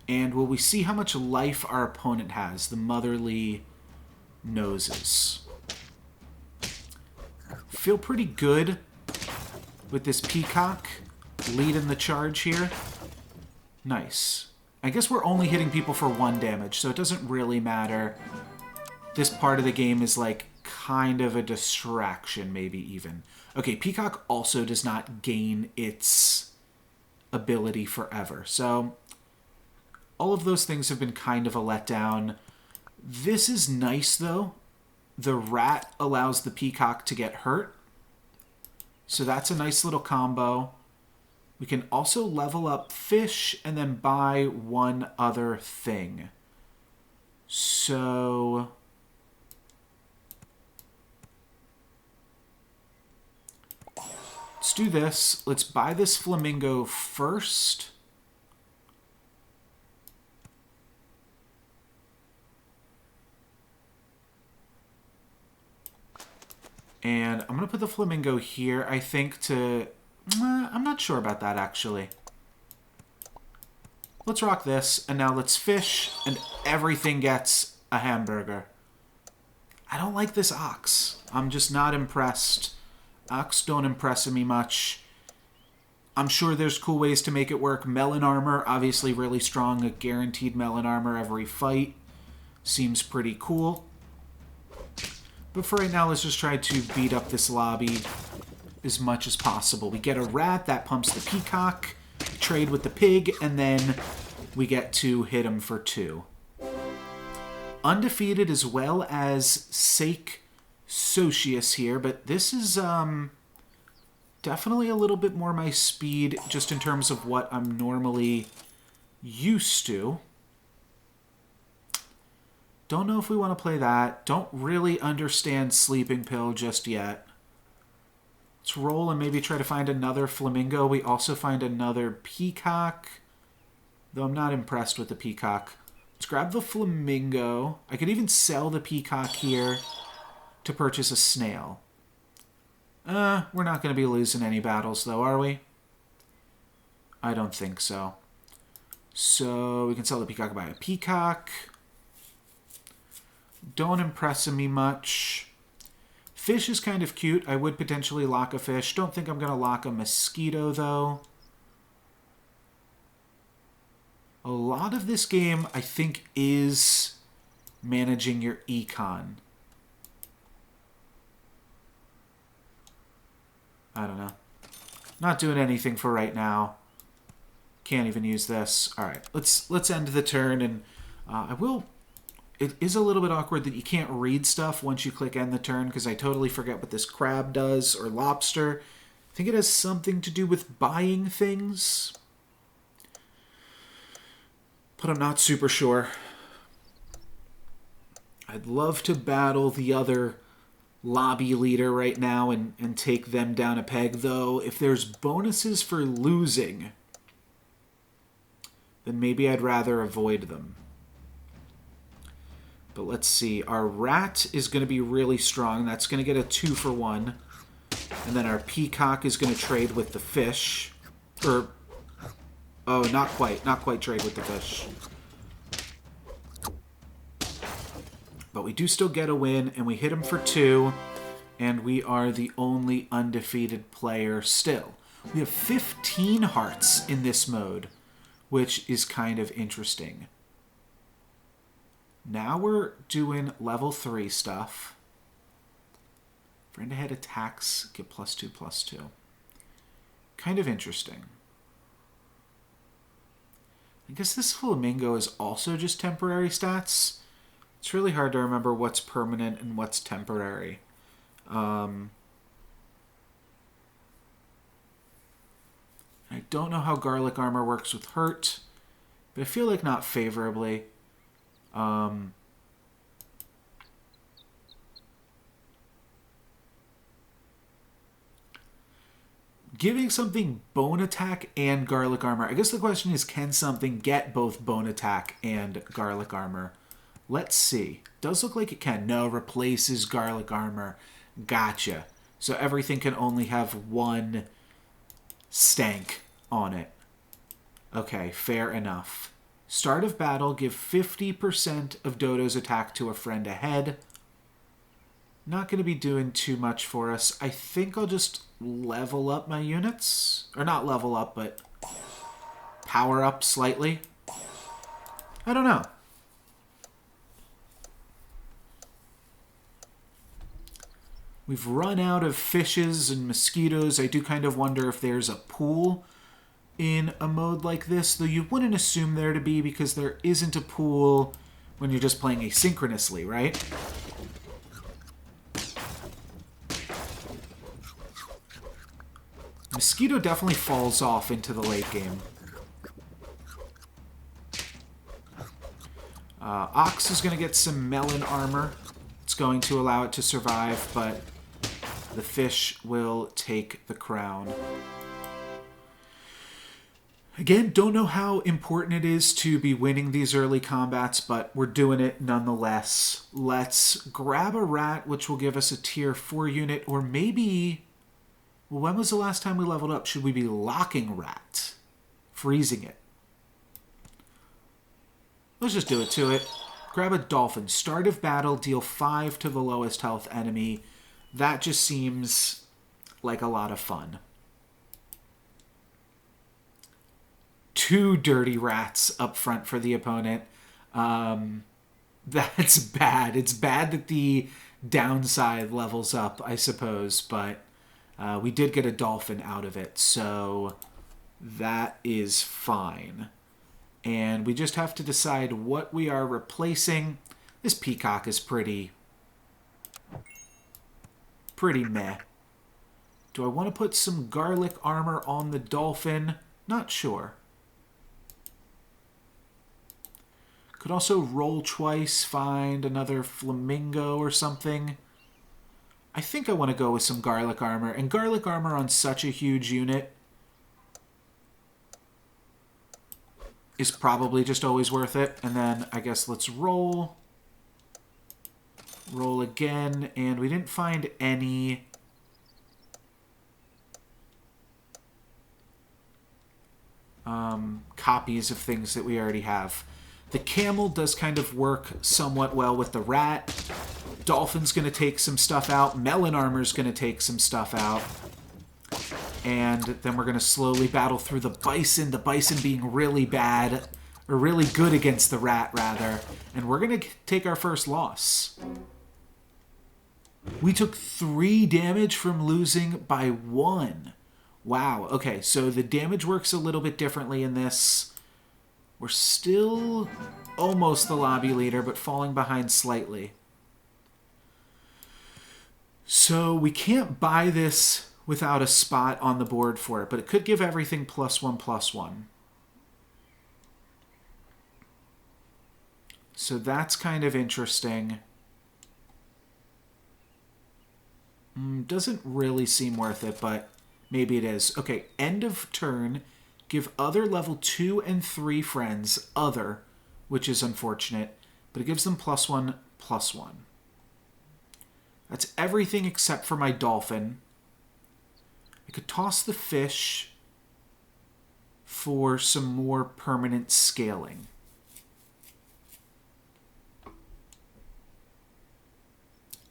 And will we see how much life our opponent has? The motherly noses. Feel pretty good with this peacock leading the charge here. Nice. I guess we're only hitting people for 1 damage, so it doesn't really matter. This part of the game is like kind of a distraction, maybe even. Okay, peacock also does not gain its ability forever. So all of those things have been kind of a letdown. This is nice, though. The rat allows the peacock to get hurt. So that's a nice little combo. We can also level up fish and then buy one other thing. So Let's do this. Let's buy this flamingo first. And I'm going to put the flamingo here, I think, to... I'm not sure about that, actually. Let's rock this, and now let's fish, and everything gets a hamburger. I don't like this ox. I'm just not impressed. Ox don't impress me much. I'm sure there's cool ways to make it work. Melon armor, obviously really strong. A guaranteed melon armor every fight. Seems pretty cool. But for right now, let's just try to beat up this lobby as much as possible. We get a rat, that pumps the peacock, trade with the pig, and then we get to hit him for 2. Undefeated as well as Sake Socius here, but this is definitely a little bit more my speed just in terms of what I'm normally used to. Don't know if we want to play that. Don't really understand Sleeping Pill just yet. Let's roll and maybe try to find another flamingo. We also find another peacock, though I'm not impressed with the peacock. Let's grab the flamingo. I could even sell the peacock here to purchase a snail. We're not going to be losing any battles, though, are we? I don't think so. So we can sell the peacock and buy a peacock. Don't impress me much. Fish is kind of cute. I would potentially lock a fish. Don't think I'm going to lock a mosquito, though. A lot of this game, I think, is managing your econ. I don't know. Not doing anything for right now. Can't even use this. All right, let's end the turn, and I will... It is a little bit awkward that you can't read stuff once you click end the turn, because I totally forget what this crab does, or lobster. I think it has something to do with buying things. But I'm not super sure. I'd love to battle the other lobby leader right now and take them down a peg, though. If there's bonuses for losing, then maybe I'd rather avoid them. But let's see. Our rat is going to be really strong. That's going to get a 2 for 1. And then our peacock is going to trade with the fish. Or, oh, not quite. Not quite trade with the fish. But we do still get a win, and we hit him for 2. And we are the only undefeated player still. We have 15 hearts in this mode, which is kind of interesting. Now we're doing level 3 stuff. Friend ahead attacks, get +2/+2. Kind of interesting. I guess this flamingo is also just temporary stats. It's really hard to remember what's permanent and what's temporary. I don't know how garlic armor works with hurt, but I feel like not favorably. Giving something bone attack and garlic armor. I guess the question is, can something get both bone attack and garlic armor? Let's see. Does look like it can. No, replaces garlic armor. Gotcha. So everything can only have 1 stank on it. Okay, fair enough. Start of battle, give 50% of Dodo's attack to a friend ahead. Not going to be doing too much for us. I think I'll just level up my units. Or not level up, but power up slightly. I don't know. We've run out of fishes and mosquitoes. I do kind of wonder if there's a pool in a mode like this, though you wouldn't assume there to be because there isn't a pool when you're just playing asynchronously, right? Mosquito definitely falls off into the late game. Ox is going to get some melon armor. It's going to allow it to survive, but The fish will take the crown. Again, don't know how important it is to be winning these early combats, but we're doing it nonetheless. Let's grab a rat, which will give us a tier 4 unit, or maybe... Well, when was the last time we leveled up? Should we be locking rat? Freezing it. Let's just do it to it. Grab a dolphin. Start of battle, deal 5 to the lowest health enemy. That just seems like a lot of fun. 2 dirty rats up front for the opponent. That's bad. It's bad that the downside levels up, I suppose, but we did get a dolphin out of it, so that is fine. And we just have to decide what we are replacing. This peacock is pretty meh. Do I want to put some garlic armor on the dolphin? Not sure. Could also roll twice, find another flamingo or something. I think I want to go with some garlic armor. And garlic armor on such a huge unit is probably just always worth it. And then I guess let's roll. Roll again. And we didn't find any... copies of things that we already have. The camel does kind of work somewhat well with the rat. Dolphin's going to take some stuff out. Melon armor's going to take some stuff out. And then we're going to slowly battle through the bison. The bison being really bad, or really good against the rat, rather. And we're going to take our first loss. We took 3 damage from losing by 1. Wow, okay, so the damage works a little bit differently in this. We're still almost the lobby leader, but falling behind slightly. So we can't buy this without a spot on the board for it, but it could give everything +1/+1. So that's kind of interesting. Doesn't really seem worth it, but maybe it is. Okay, end of turn. Give other level 2 and 3 friends other, which is unfortunate, but it gives them +1/+1. That's everything except for my dolphin. I could toss the fish for some more permanent scaling.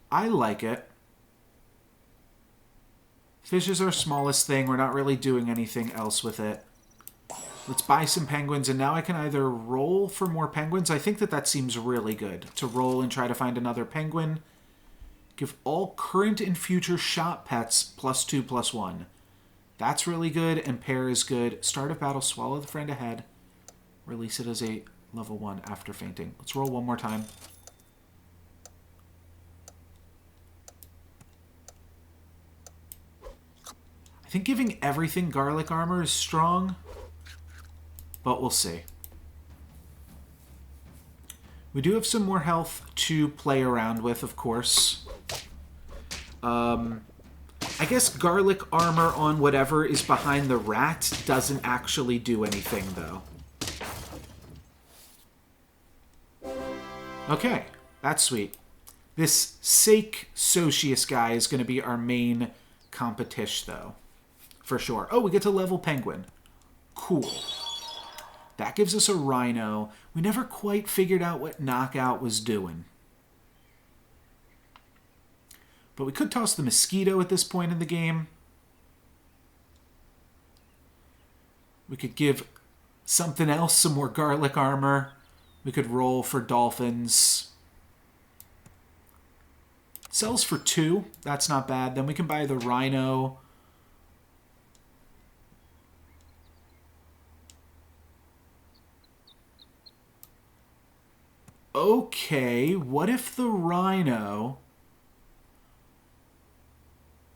I like it. Fish is our smallest thing. We're not really doing anything else with it. Let's buy some penguins, and now I can either roll for more penguins. I think that seems really good, to roll and try to find another penguin. Give all current and future shop pets +2/+1. That's really good, and pair is good. Start of battle, swallow the friend ahead. Release it as a level 1 after fainting. Let's roll one more time. I think giving everything garlic armor is strong, but we'll see. We do have some more health to play around with, of course. I guess garlic armor on whatever is behind the rat doesn't actually do anything, though. Okay, that's sweet. This Sake Socius guy is going to be our main competition, though. For sure. Oh, we get to level penguin. Cool. That gives us a rhino. We never quite figured out what knockout was doing. But we could toss the mosquito at this point in the game. We could give something else some more garlic armor. We could roll for dolphins. Sells for 2. That's not bad. Then we can buy the rhino. Okay, what if the rhino...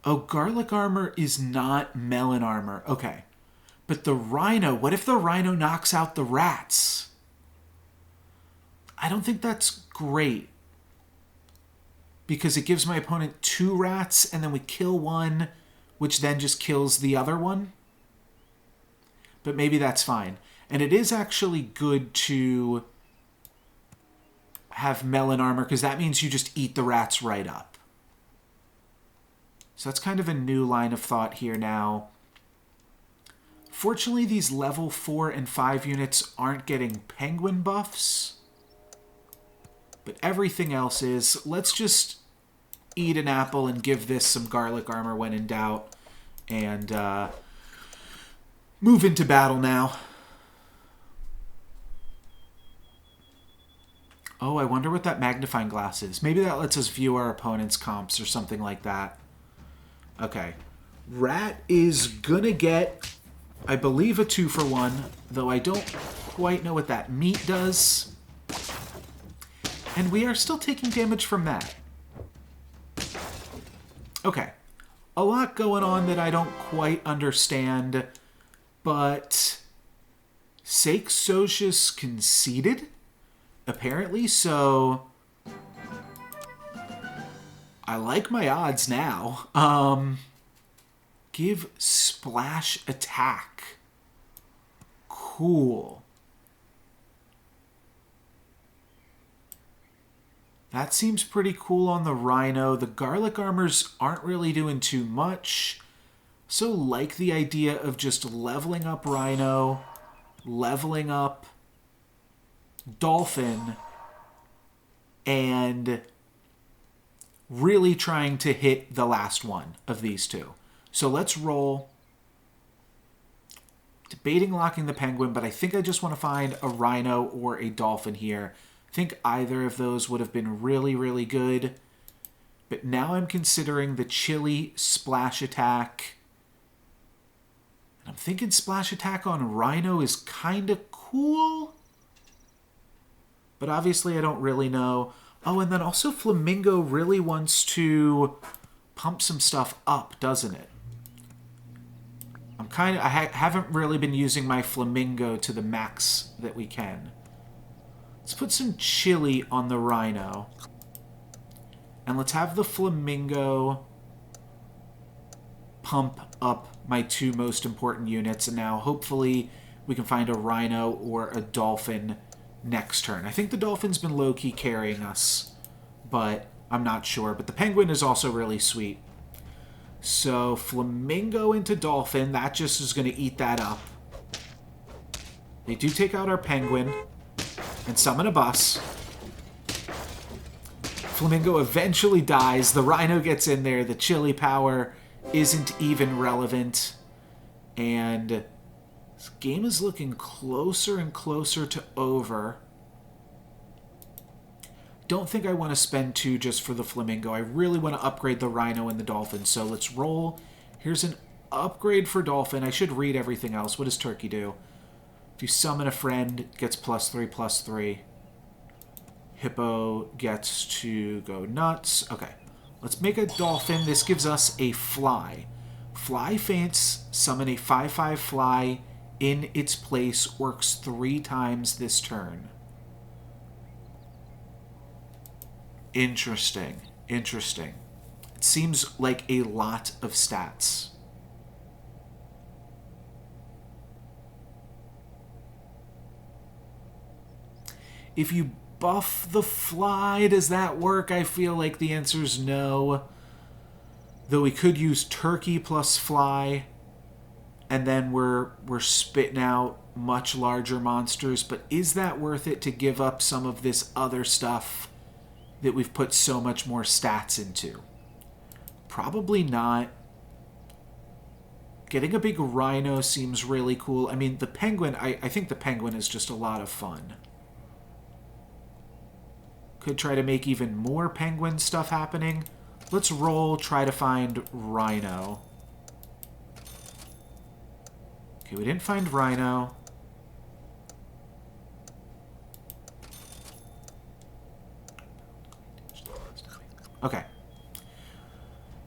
Oh, garlic armor is not melon armor. Okay. But the rhino, what if the rhino knocks out the rats? I don't think that's great. because it gives my opponent 2 rats, and then we kill one, which then just kills the other one. But maybe that's fine. And it is actually good to have melon armor, because that means you just eat the rats right up. So that's kind of a new line of thought here now. Fortunately, these level 4 and 5 units aren't getting penguin buffs. But everything else is. Let's just eat an apple and give this some garlic armor when in doubt. And move into battle now. Oh, I wonder what that magnifying glass is. Maybe that lets us view our opponent's comps or something like that. Okay. Rat is gonna get, I believe, a 2-for-1, though I don't quite know what that meat does. And we are still taking damage from that. Okay. A lot going on that I don't quite understand, but Sake Socius conceded, apparently, so I like my odds now. Give splash attack. Cool. That seems pretty cool on the Rhino. The garlic armors aren't really doing too much. So like the idea of just leveling up Rhino, leveling up Dolphin, and really trying to hit the last one of these two. So let's roll. Debating locking the penguin, but I think I just want to find a Rhino or a Dolphin here. I think either of those would have been really, really good. But now I'm considering the chili splash attack. And I'm thinking splash attack on Rhino is kind of cool. But obviously I don't really know. Oh, and then also Flamingo really wants to pump some stuff up, doesn't it? I haven't really been using my Flamingo to the max that we can. Let's put some chili on the Rhino. And let's have the Flamingo pump up my 2 most important units. And now hopefully we can find a Rhino or a Dolphin next turn. I think the Dolphin's been low-key carrying us, but I'm not sure. But the Penguin is also really sweet. So Flamingo into Dolphin. That just is going to eat that up. They do take out our Penguin and summon a bus. Flamingo eventually dies. The Rhino gets in there. The chili power isn't even relevant. And this game is looking closer and closer to over. Don't think I want to spend 2 just for the Flamingo. I really want to upgrade the Rhino and the Dolphin. So let's roll. Here's an upgrade for Dolphin. I should read everything else. What does Turkey do? If you summon a friend, it gets +3/+3. Hippo gets to go nuts. Okay, let's make a Dolphin. This gives us a Fly. Fly faints, summon a 5/5 Fly in its place, works 3 times this turn. Interesting. Interesting. It seems like a lot of stats. If you buff the Fly, does that work? I feel like the answer is no. Though we could use Turkey plus Fly, and then we're spitting out much larger monsters. But is that worth it to give up some of this other stuff that we've put so much more stats into? Probably not. Getting a big Rhino seems really cool. I mean, the Penguin, I think the Penguin is just a lot of fun. Could try to make even more Penguin stuff happening. Let's roll, try to find Rhino. Okay, we didn't find Rhino. Okay.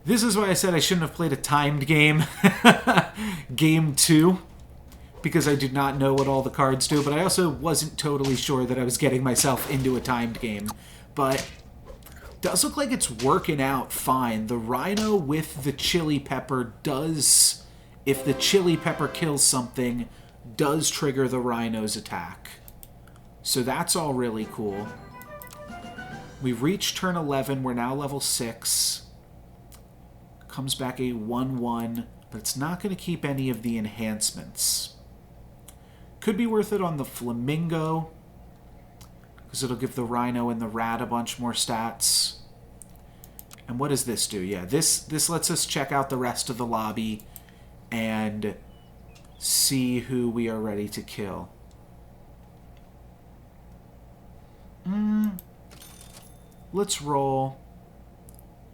This is why I said I shouldn't have played a timed game. Game 2. Because I did not know what all the cards do. But I also wasn't totally sure that I was getting myself into a timed game. But Does look like it's working out fine. The rhino with the chili pepper does, if the chili pepper kills something, does trigger the rhino's attack. So that's all really cool. We've reached turn 11. We're now level 6. Comes back a 1-1, but it's not going to keep any of the enhancements. Could be worth it on the flamingo, because it'll give the rhino and the rat a bunch more stats. And what does this do? Yeah, this lets us check out the rest of the lobby and see who we are ready to kill. Let's roll.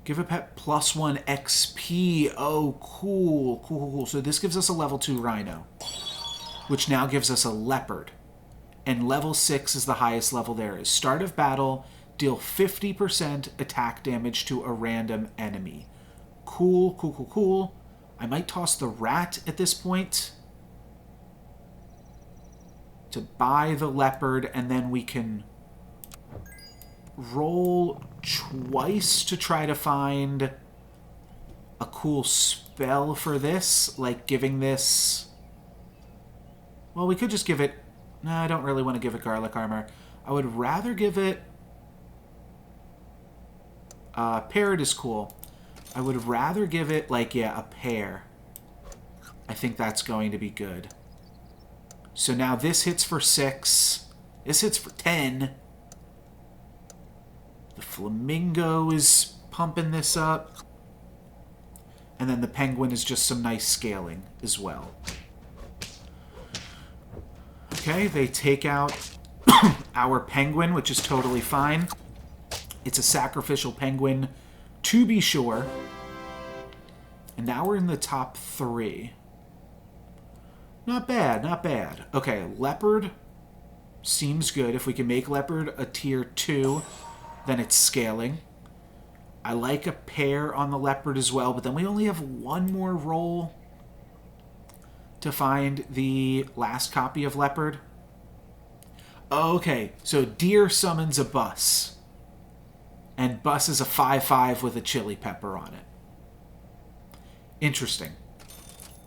Give a pet +1 XP. Oh, cool. Cool. So this gives us a level 2 rhino, which now gives us a leopard. And level 6 is the highest level there is. Start of battle, deal 50% attack damage to a random enemy. Cool, cool, cool, cool. I might toss the rat at this point to buy the leopard, and then we can roll twice to try to find a cool spell for this, like giving this... Well, we could just give it... No, I don't really want to give it garlic armor. I would rather give it... Parrot is cool. I would rather give it, like, yeah, a pear. I think that's going to be good. So now this hits for 6. This hits for 10. The flamingo is pumping this up. And then the penguin is just some nice scaling as well. Okay, they take out our penguin, which is totally fine. It's a sacrificial penguin, to be sure. And now we're in the top 3. Not bad, not bad. Okay, leopard seems good. If we can make leopard a tier 2, then it's scaling. I like a pear on the leopard as well, but then we only have one more roll to find the last copy of leopard. Okay, so deer summons a bus. And bus is a 5/5 with a chili pepper on it. Interesting.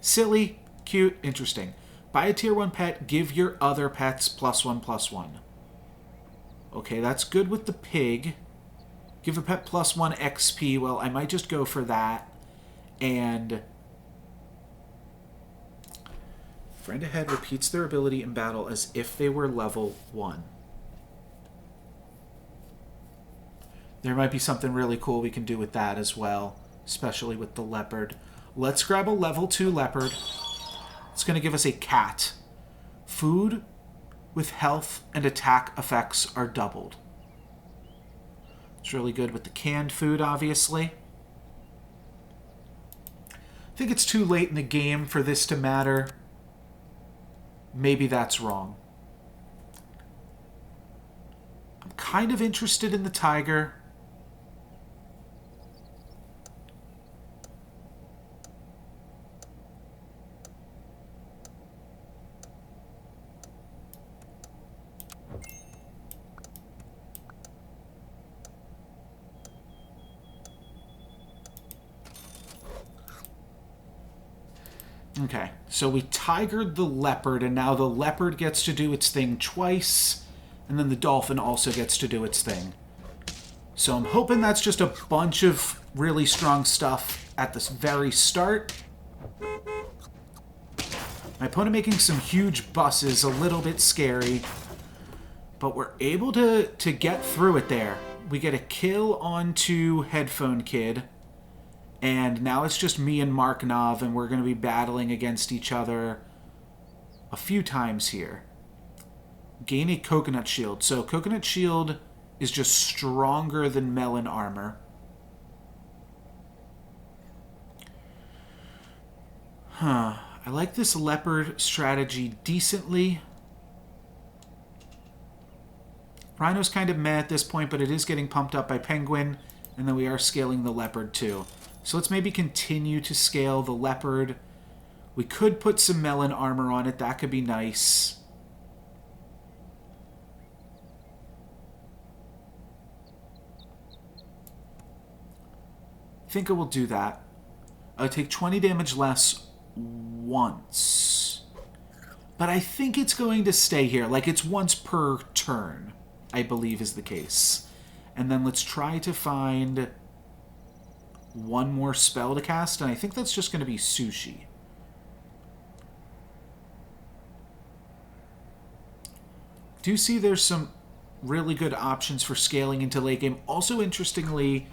Silly, cute, interesting. Buy a tier 1 pet, give your other pets +1/+1. Okay, that's good with the pig. Give a pet +1 XP. Well, I might just go for that. And friend ahead repeats their ability in battle as if they were level 1. There might be something really cool we can do with that as well, especially with the leopard. Let's grab a level 2 leopard. It's going to give us a cat. Food with health and attack effects are doubled. It's really good with the canned food, obviously. I think it's too late in the game for this to matter. Maybe that's wrong. I'm kind of interested in the tiger. Okay, so we tigered the leopard, and now the leopard gets to do its thing twice, and then the dolphin also gets to do its thing. So I'm hoping that's just a bunch of really strong stuff at the very start. My opponent making some huge buses, a little bit scary, but we're able to get through it there. We get a kill onto Headphone Kid. And now it's just me and Mark Nov, and we're going to be battling against each other a few times here. Gain a Coconut Shield. So Coconut Shield is just stronger than Melon Armor. Huh. I like this leopard strategy decently. Rhino's kind of meh at this point, but it is getting pumped up by Penguin, and then we are scaling the leopard too. So let's maybe continue to scale the leopard. We could put some melon armor on it. That could be nice. think I will do that. I'll take 20 damage less once. But I think it's going to stay here. Like, it's once per turn, I believe is the case. And then let's try to find one more spell to cast, and I think that's just going to be Sushi. Do see there's some really good options for scaling into late game. Also, interestingly,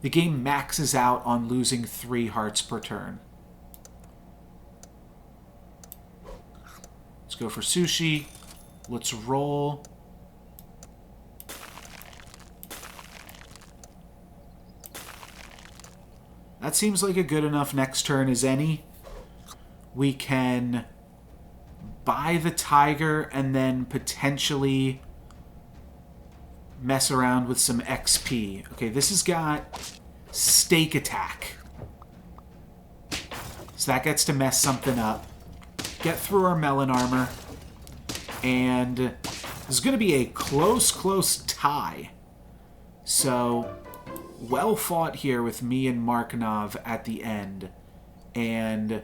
the game maxes out on losing 3 hearts per turn. Let's go for Sushi. Let's roll. That seems like a good enough next turn as any. We can buy the tiger and then potentially mess around with some XP. Okay, this has got stake attack. So that gets to mess something up. Get through our melon armor. And this is going to be a close tie. So, well fought here with me and Marknov at the end. And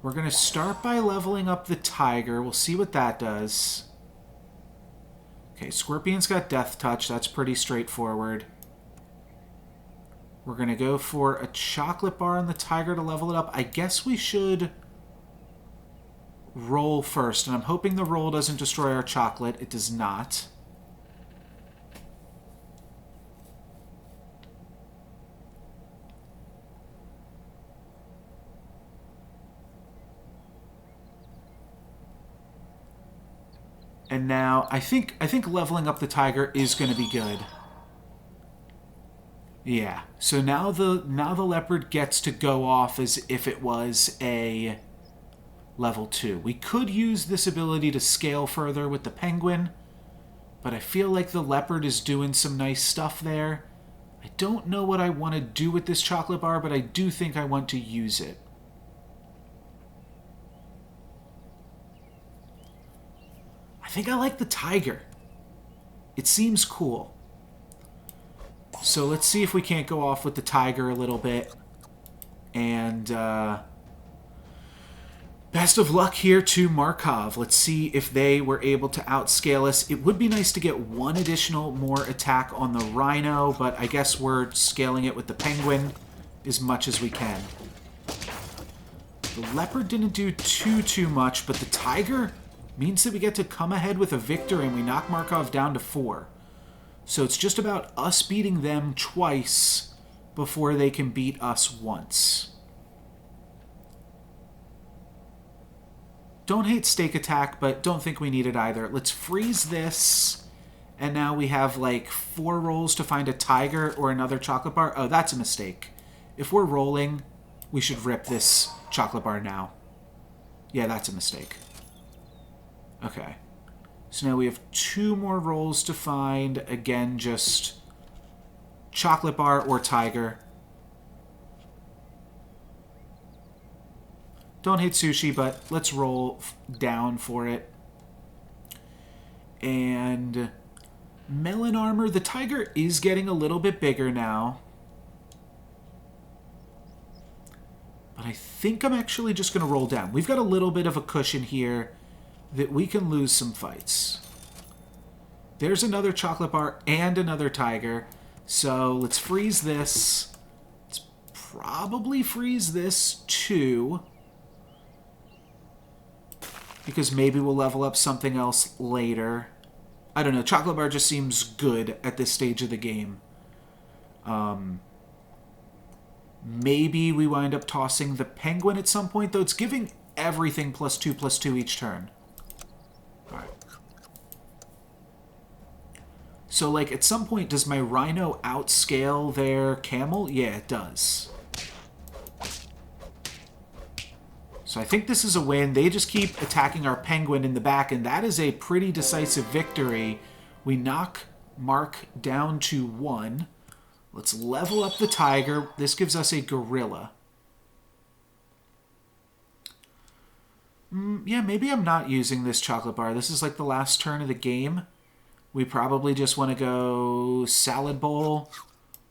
we're going to start by leveling up the tiger. We'll see what that does. Okay, Scorpion's got Death Touch. That's pretty straightforward. We're going to go for a chocolate bar on the tiger to level it up. I guess we should roll first. And I'm hoping the roll doesn't destroy our chocolate. It does not. And now, I think leveling up the tiger is going to be good. Yeah. So now the leopard gets to go off as if it was a level 2. We could use this ability to scale further with the penguin, but I feel like the leopard is doing some nice stuff there. I don't know what I want to do with this chocolate bar, but I do think I want to use it. I think I like the tiger. It seems cool. So let's see if we can't go off with the tiger a little bit. And best of luck here to Markov. Let's see if they were able to outscale us. It would be nice to get one additional more attack on the rhino, but I guess we're scaling it with the penguin as much as we can. The leopard didn't do too much, but the tiger means that we get to come ahead with a victory and we knock Markov down to 4. So it's just about us beating them twice before they can beat us once. Don't hate stake attack, but don't think we need it either. Let's freeze this, and now we have like 4 rolls to find a tiger or another chocolate bar. Oh, that's a mistake. If we're rolling, we should rip this chocolate bar now. Yeah, that's a mistake. Okay. So now we have 2 more rolls to find. Again, just chocolate bar or tiger. Don't hate sushi, but let's roll down for it. And melon armor. The tiger is getting a little bit bigger now. But I think I'm actually just going to roll down. We've got a little bit of a cushion here that we can lose some fights. There's another chocolate bar and another tiger. So let's freeze this. Let's probably freeze this too, because maybe we'll level up something else later. I don't know. Chocolate bar just seems good at this stage of the game. Maybe we wind up tossing the penguin at some point, though it's giving everything +2/+2 each turn. Alright. So, like, at some point, does my rhino outscale their camel? Yeah, it does. So I think this is a win. They just keep attacking our penguin in the back, and that is a pretty decisive victory. We knock Mark down to 1. Let's level up the tiger. This gives us a gorilla. Yeah, maybe I'm not using this chocolate bar. This is like the last turn of the game. We probably just want to go salad bowl,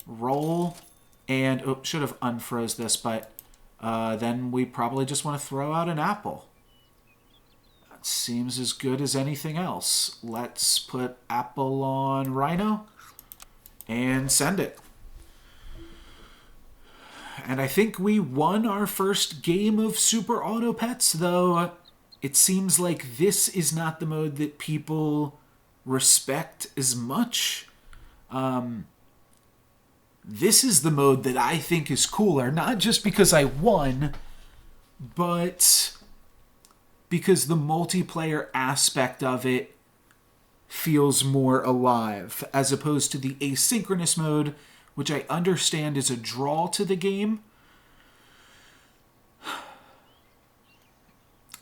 roll, And, oh, should have unfroze this, but then we probably just want to throw out an apple. That seems as good as anything else. Let's put apple on Rhino and send it. And I think we won our first game of Super Auto Pets, though it seems like this is not the mode that people respect as much. This is the mode that I think is cooler, not just because I won, but because the multiplayer aspect of it feels more alive, as opposed to the asynchronous mode, which I understand is a draw to the game.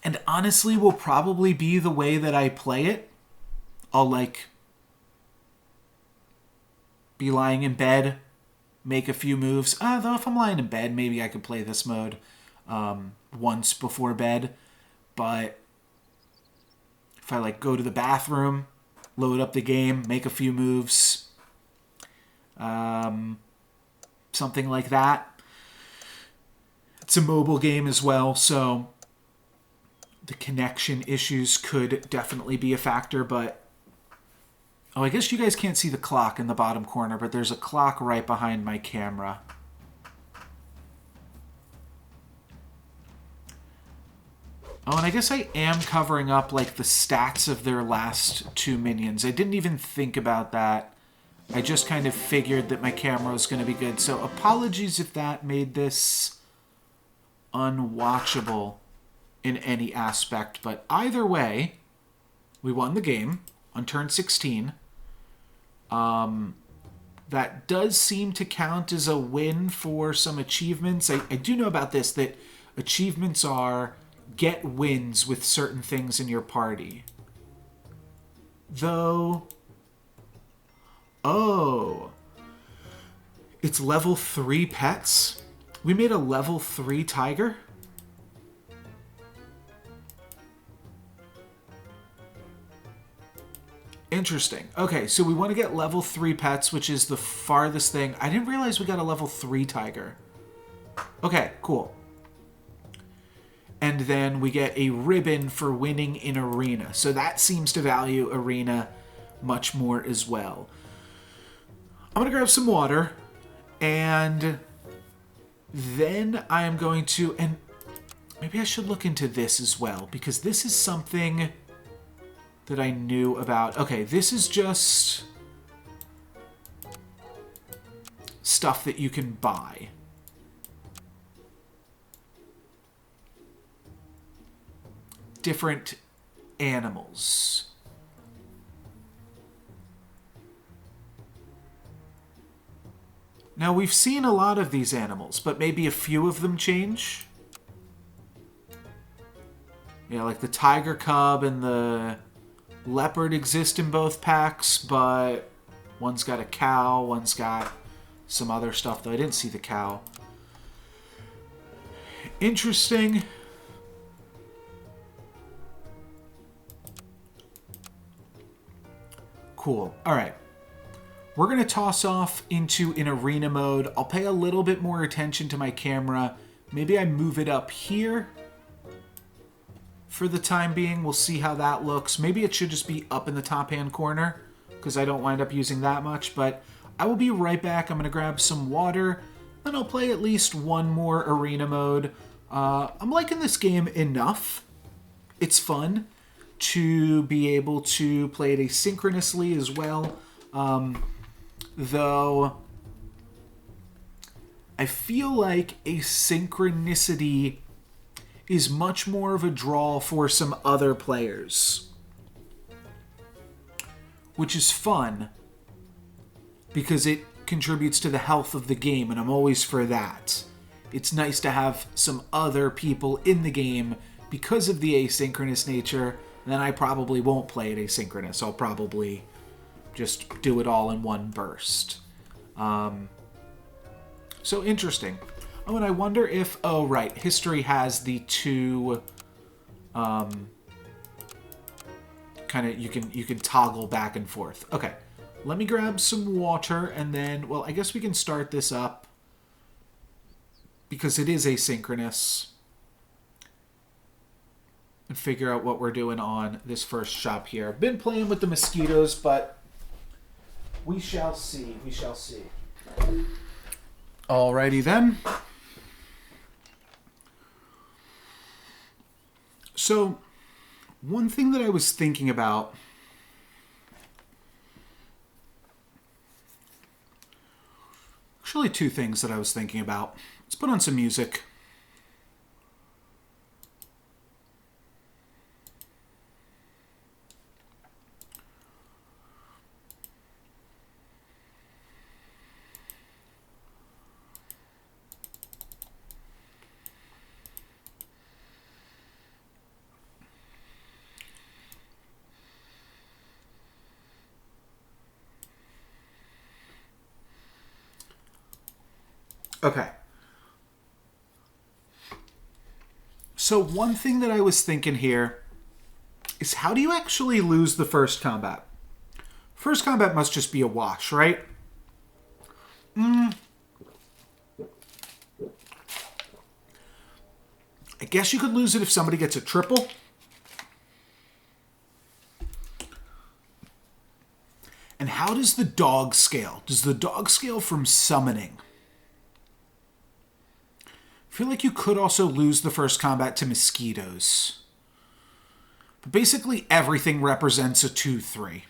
And honestly will probably be the way that I play it. I'll be lying in bed, make a few moves. Though if I'm lying in bed, maybe I could play this mode once before bed. But if I go to the bathroom, load up the game, make a few moves, something like that. It's a mobile game as well, so the connection issues could definitely be a factor, but oh, I guess you guys can't see the clock in the bottom corner, but there's a clock right behind my camera. Oh, and I guess I am covering up, the stats of their last two minions. I didn't even think about that. I just kind of figured that my camera was going to be good. So apologies if that made this unwatchable in any aspect. But either way, we won the game on turn 16. That does seem to count as a win for some achievements. I do know about this, that achievements are get wins with certain things in your party. Though, oh, it's level 3 pets? We made a level 3 tiger? Interesting. Okay, so we want to get level 3 pets, which is the farthest thing. I didn't realize we got a level 3 tiger. Okay, cool. And then we get a ribbon for winning in arena. So that seems to value arena much more as well. I'm going to grab some water. And then I am going to... And maybe I should look into this as well, because this is something that I knew about. Okay, this is just stuff that you can buy. Different animals. Now, we've seen a lot of these animals, but maybe a few of them change. Yeah, like the tiger cub and the leopard exist in both packs, but one's got a cow, one's got some other stuff, though I didn't see the cow. Interesting. Cool. All right. We're going to toss off into an arena mode. I'll pay a little bit more attention to my camera. Maybe I move it up here for the time being. We'll see how that looks. Maybe it should just be up in the top hand corner because I don't wind up using that much. But I will be right back. I'm going to grab some water. Then I'll play at least one more arena mode. I'm liking this game enough. It's fun to be able to play it asynchronously as well. Though I feel like asynchronicity is much more of a draw for some other players, which is fun because it contributes to the health of the game, and I'm always for that. It's nice to have some other people in the game because of the asynchronous nature. Then I probably won't play it asynchronous. I'll probably just do it all in one burst. So interesting. Oh, and I wonder if... Oh, right. History has the two... kind of... You can toggle back and forth. Okay. Let me grab some water and then... Well, I guess we can start this up. because it is asynchronous, and figure out what we're doing on this first shop here. I've been playing with the mosquitoes, but we shall see. We shall see. Alrighty then. So, one thing that I was thinking about, actually two things that I was thinking about. Let's put on some music. Okay. So one thing that I was thinking here is, how do you actually lose the first combat? First combat must just be a wash, right? I guess you could lose it if somebody gets a triple. And how does the dog scale? Does the dog scale from summoning? I feel like you could also lose the first combat to mosquitoes. But basically everything represents a 2-3.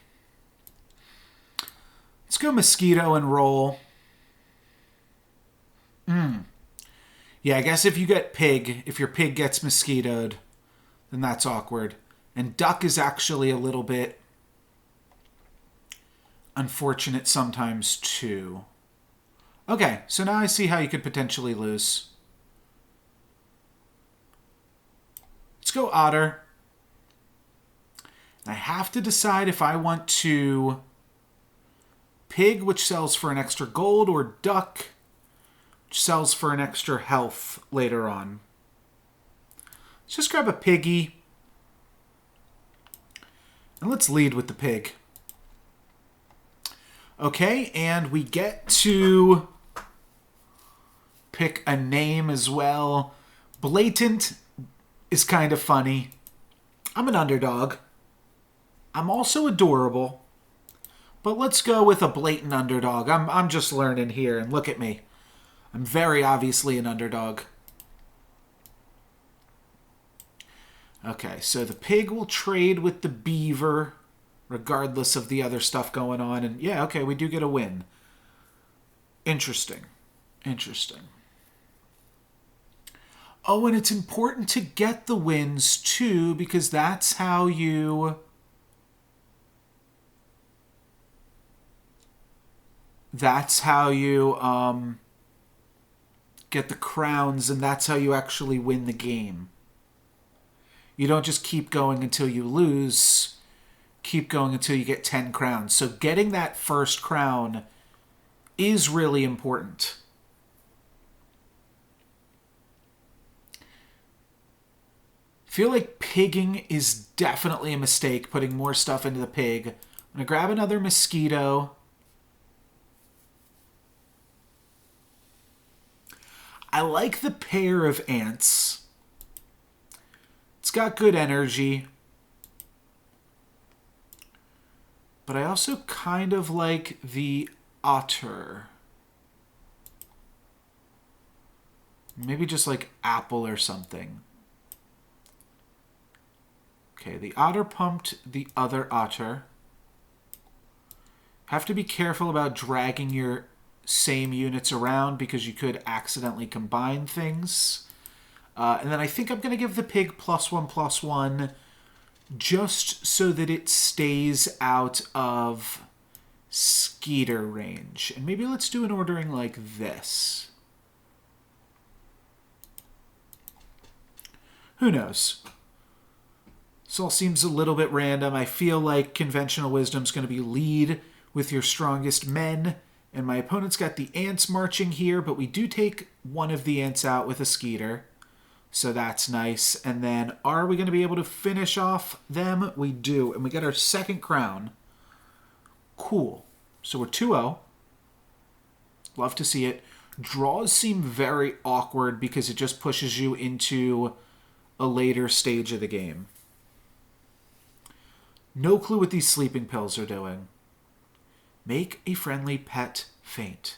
Let's go mosquito and roll. Yeah, I guess if you get pig, if your pig gets mosquitoed, then that's awkward. And duck is actually a little bit unfortunate sometimes too. Okay, so now I see how you could potentially lose. Let's go otter. I have to decide if I want to pig, which sells for an extra gold, or duck, which sells for an extra health later on. Let's just grab a piggy. And let's lead with the pig. Okay, and we get to pick a name as well. Blatant is kind of funny. I'm an underdog. I'm also adorable. But let's go with a blatant underdog. I'm just learning here, and look at me. I'm very obviously an underdog. Okay, so the pig will trade with the beaver, regardless of the other stuff going on. And yeah, okay, we do get a win. Interesting. Interesting. Oh, and it's important to get the wins, too, because that's how you... That's how you get the crowns, and that's how you actually win the game. You don't just keep going until you lose. Keep going until you get 10 crowns. So getting that first crown is really important. I feel like pigging is definitely a mistake, putting more stuff into the pig. I'm going to grab another mosquito. I like the pair of ants. It's got good energy. But I also kind of like the otter. Maybe just like apple or something. Okay, the otter pumped the other otter. Have to be careful about dragging your same units around because you could accidentally combine things. And then I think I'm going to give the pig +1/+1 just so that it stays out of skeeter range. And maybe let's do an ordering like this. Who knows? This all seems a little bit random. I feel like conventional wisdom is going to be lead with your strongest men. And my opponent's got the ants marching here, but we do take one of the ants out with a skeeter. So that's nice. And then are we going to be able to finish off them? We do. And we get our second crown. Cool. So we're 2-0. Love to see it. Draws seem very awkward because it just pushes you into a later stage of the game. No clue what these sleeping pills are doing. Make a friendly pet faint.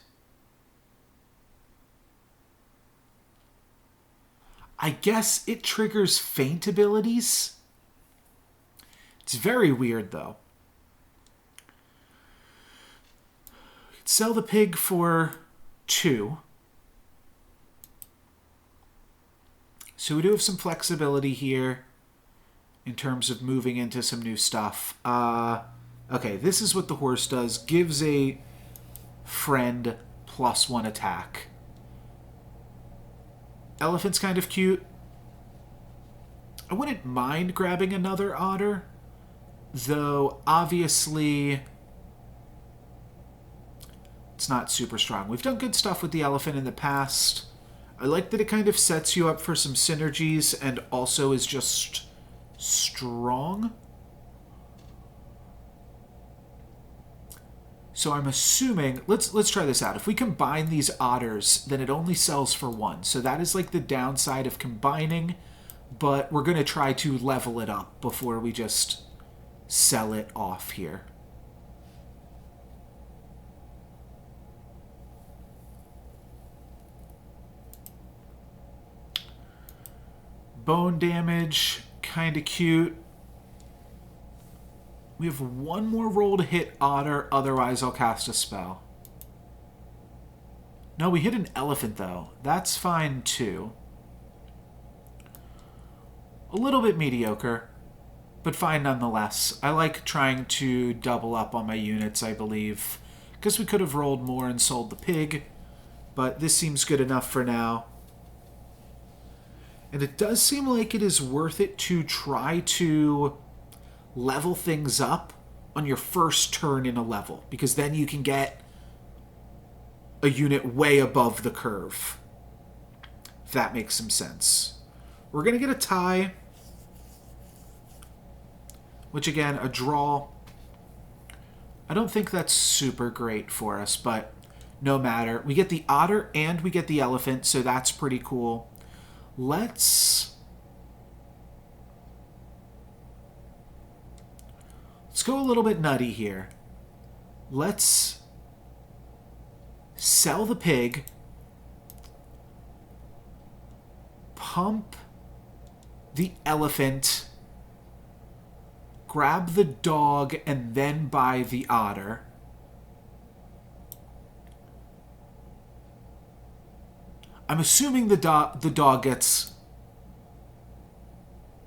I guess it triggers faint abilities. It's very weird, though. Sell the pig for 2. So we do have some flexibility here in terms of moving into some new stuff. Okay, this is what the horse does. Gives a friend +1 attack. Elephant's kind of cute. I wouldn't mind grabbing another otter, though obviously it's not super strong. We've done good stuff with the elephant in the past. I like that it kind of sets you up for some synergies and also is just strong. So I'm assuming, let's try this out. If we combine these otters, then it only sells for 1. So that is like the downside of combining, but we're going to try to level it up before we just sell it off here. Bone damage, kind of cute. We have 1 more roll to hit otter, otherwise I'll cast a spell. No, we hit an elephant, though. That's fine, too. A little bit mediocre, but fine nonetheless. I like trying to double up on my units, I believe, because we could have rolled more and sold the pig, but this seems good enough for now. And it does seem like it is worth it to try to level things up on your first turn in a level, because then you can get a unit way above the curve, if that makes some sense. We're going to get a tie, which again, a draw. I don't think that's super great for us, but no matter. We get the otter and we get the elephant, so that's pretty cool. Let's go a little bit nutty here. Let's sell the pig, pump the elephant, grab the dog, and then buy the otter. I'm assuming the dog gets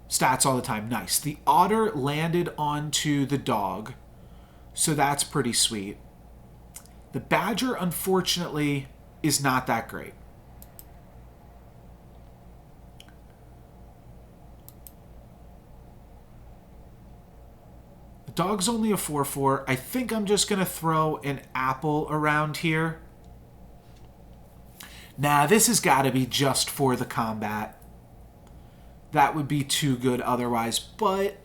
stats all the time. Nice. The otter landed onto the dog, so that's pretty sweet. The badger, unfortunately, is not that great. The dog's only a 4/4. I think I'm just going to throw an apple around here. Nah, this has got to be just for the combat. That would be too good otherwise, but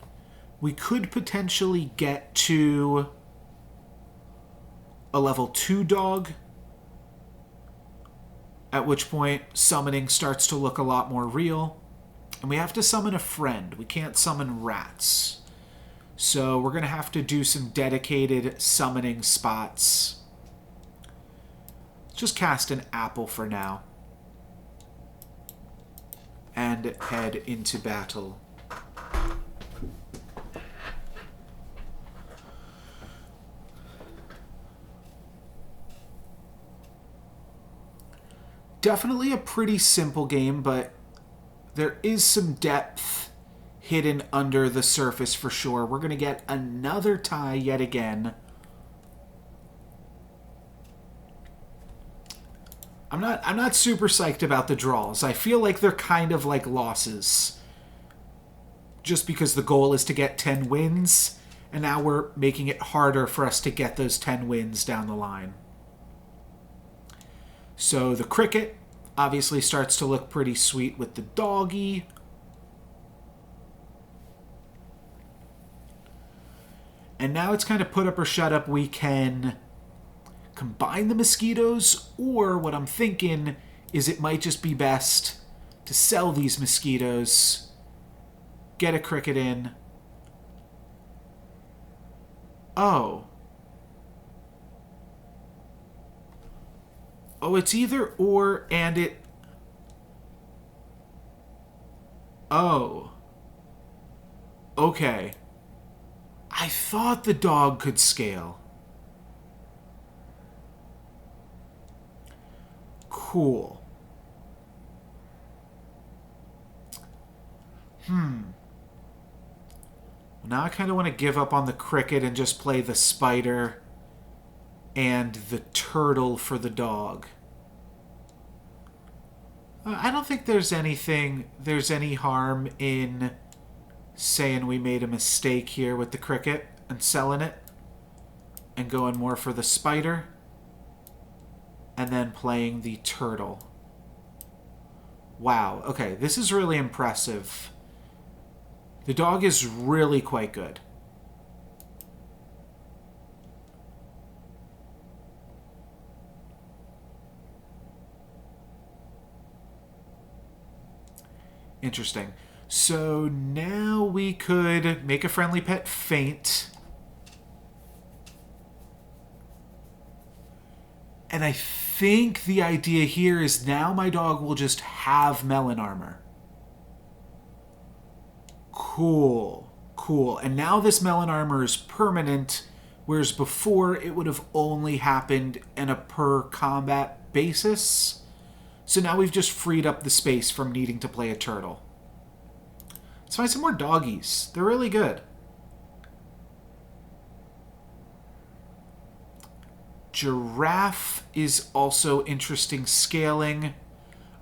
we could potentially get to a level 2 dog, at which point summoning starts to look a lot more real. And we have to summon a friend. We can't summon rats. So we're going to have to do some dedicated summoning spots. Just cast an apple for now. And head into battle. Definitely a pretty simple game, but there is some depth hidden under the surface for sure. We're going to get another tie yet again. I'm not super psyched about the draws. I feel like they're kind of like losses. Just because the goal is to get 10 wins, and now we're making it harder for us to get those 10 wins down the line. So the cricket obviously starts to look pretty sweet with the doggy. And now it's kind of put up or shut up. We can combine the mosquitoes, or what I'm thinking is it might just be best to sell these mosquitoes, get a cricket in. Oh. Oh, it's either or, and it... Oh. Okay. I thought the dog could scale. Cool. Now I kind of want to give up on the cricket and just play the spider and the turtle for the dog. I don't think there's any harm in saying we made a mistake here with the cricket and selling it and going more for the spider and then playing the turtle. Wow, okay, this is really impressive. The dog is really quite good. Interesting. So now we could make a friendly pet faint. And I think the idea here is now my dog will just have melon armor. Cool. Cool. And now this melon armor is permanent, whereas before it would have only happened in a per combat basis. So now we've just freed up the space from needing to play a turtle. Let's find some more doggies. They're really good. Giraffe is also interesting scaling.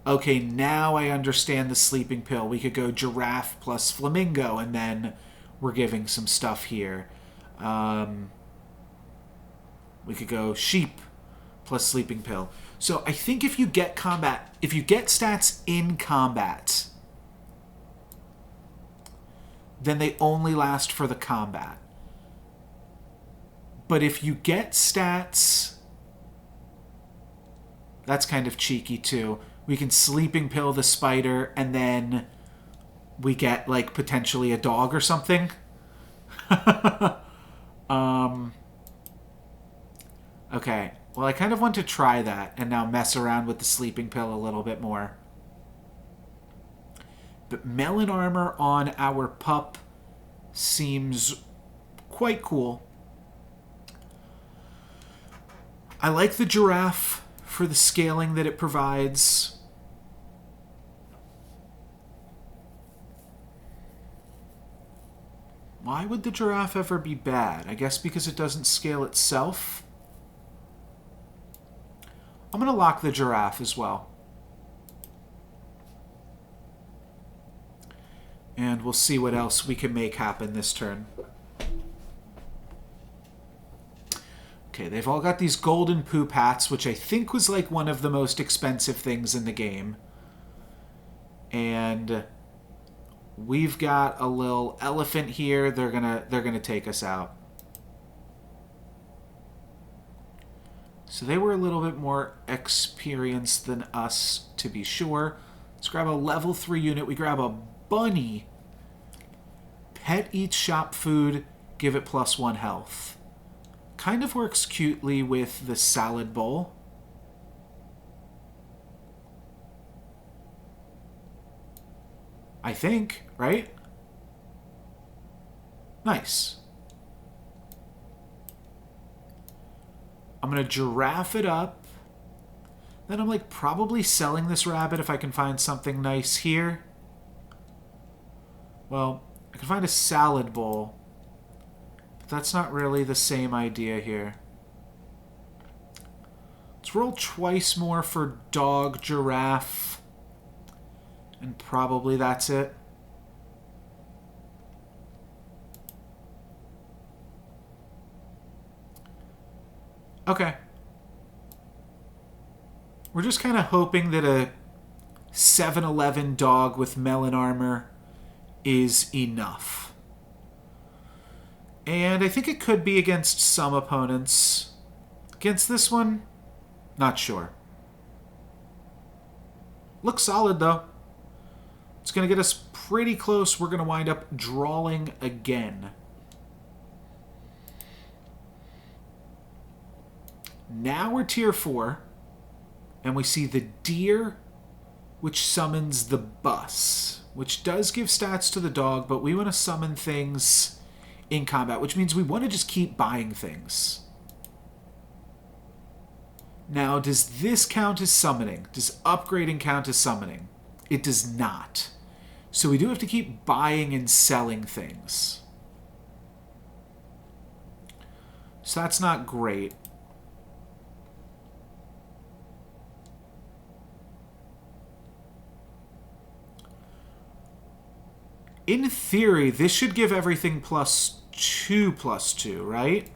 Okay, now I understand the sleeping pill. We could go giraffe plus flamingo, and then we're giving some stuff here. We could go sheep plus sleeping pill. So I think if you get stats in combat, then they only last for the combat. But if you get stats, that's kind of cheeky too. We can sleeping pill the spider, and then we get, like, potentially a dog or something. Okay. Well, I kind of want to try that and now mess around with the sleeping pill a little bit more. But melon armor on our pup seems quite cool. I like the giraffe for the scaling that it provides. Why would the giraffe ever be bad? I guess because it doesn't scale itself. I'm going to lock the giraffe as well. And we'll see what else we can make happen this turn. Okay, they've all got these golden poop hats, which I think was like one of the most expensive things in the game. And we've got a little elephant here. They're gonna take us out. So they were a little bit more experienced than us, to be sure. Let's grab a level 3 unit. We grab a bunny. Pet eats shop food. Give it +1 health. Kind of works cutely with the salad bowl. I think, right? Nice. I'm going to giraffe it up. Then I'm like probably selling this rabbit if I can find something nice here. Well, I can find a salad bowl. But that's not really the same idea here. Let's roll twice more for dog, giraffe. And probably that's it. Okay. We're just kind of hoping that a 7-11 dog with melon armor is enough. And I think it could be against some opponents. Against this one, not sure. Looks solid, though. It's going to get us pretty close. We're going to wind up drawing again. Now we're tier 4, and we see the deer, which summons the bus, which does give stats to the dog, but we want to summon things in combat, which means we want to just keep buying things. Now, does this count as summoning? Does upgrading count as summoning? It does not. So we do have to keep buying and selling things. So that's not great. In theory, this should give everything +2/+2, right?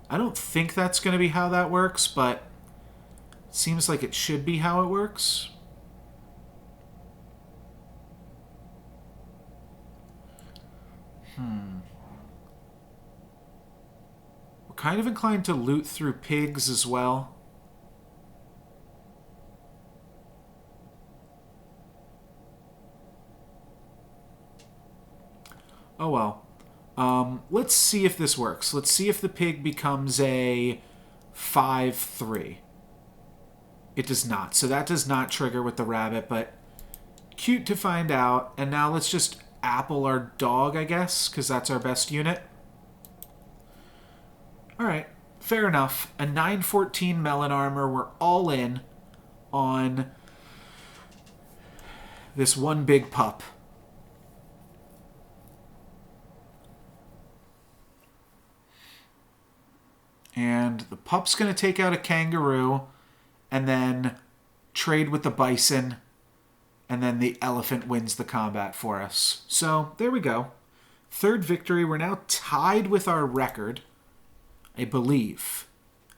I don't think that's going to be how that works, but it seems like it should be how it works. We're kind of inclined to loot through pigs as well. Oh well. Let's see if this works. Let's see if the pig becomes a 5/3. It does not. So that does not trigger with the rabbit, but cute to find out. And now let's just apple our dog, I guess, because that's our best unit. Alright, fair enough. A 9/14 melon armor. We're all in on this one big pup. And the pup's going to take out a kangaroo and then trade with the bison, and then the elephant wins the combat for us. So there we go. Third victory. We're now tied with our record, I believe.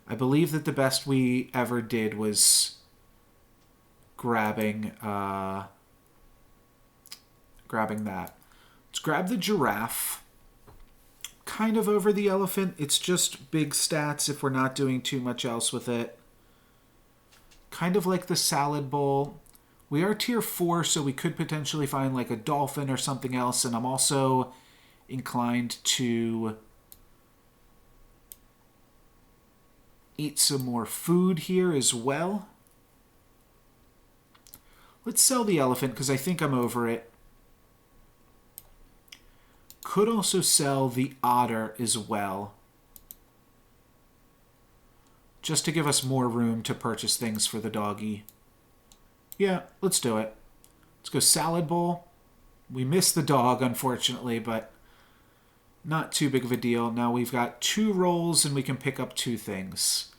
I believe that the best we ever did was grabbing that. Let's grab the giraffe. Kind of over the elephant. It's just big stats if we're not doing too much else with it. Kind of like the salad bowl. We are tier 4, so we could potentially find like a dolphin or something else, and I'm also inclined to eat some more food here as well. Let's sell the elephant because I think I'm over it. Could also sell the otter as well, just to give us more room to purchase things for the doggy. Yeah, let's do it. Let's go salad bowl. We missed the dog, unfortunately, but not too big of a deal. Now we've got 2 rolls and we can pick up 2 things.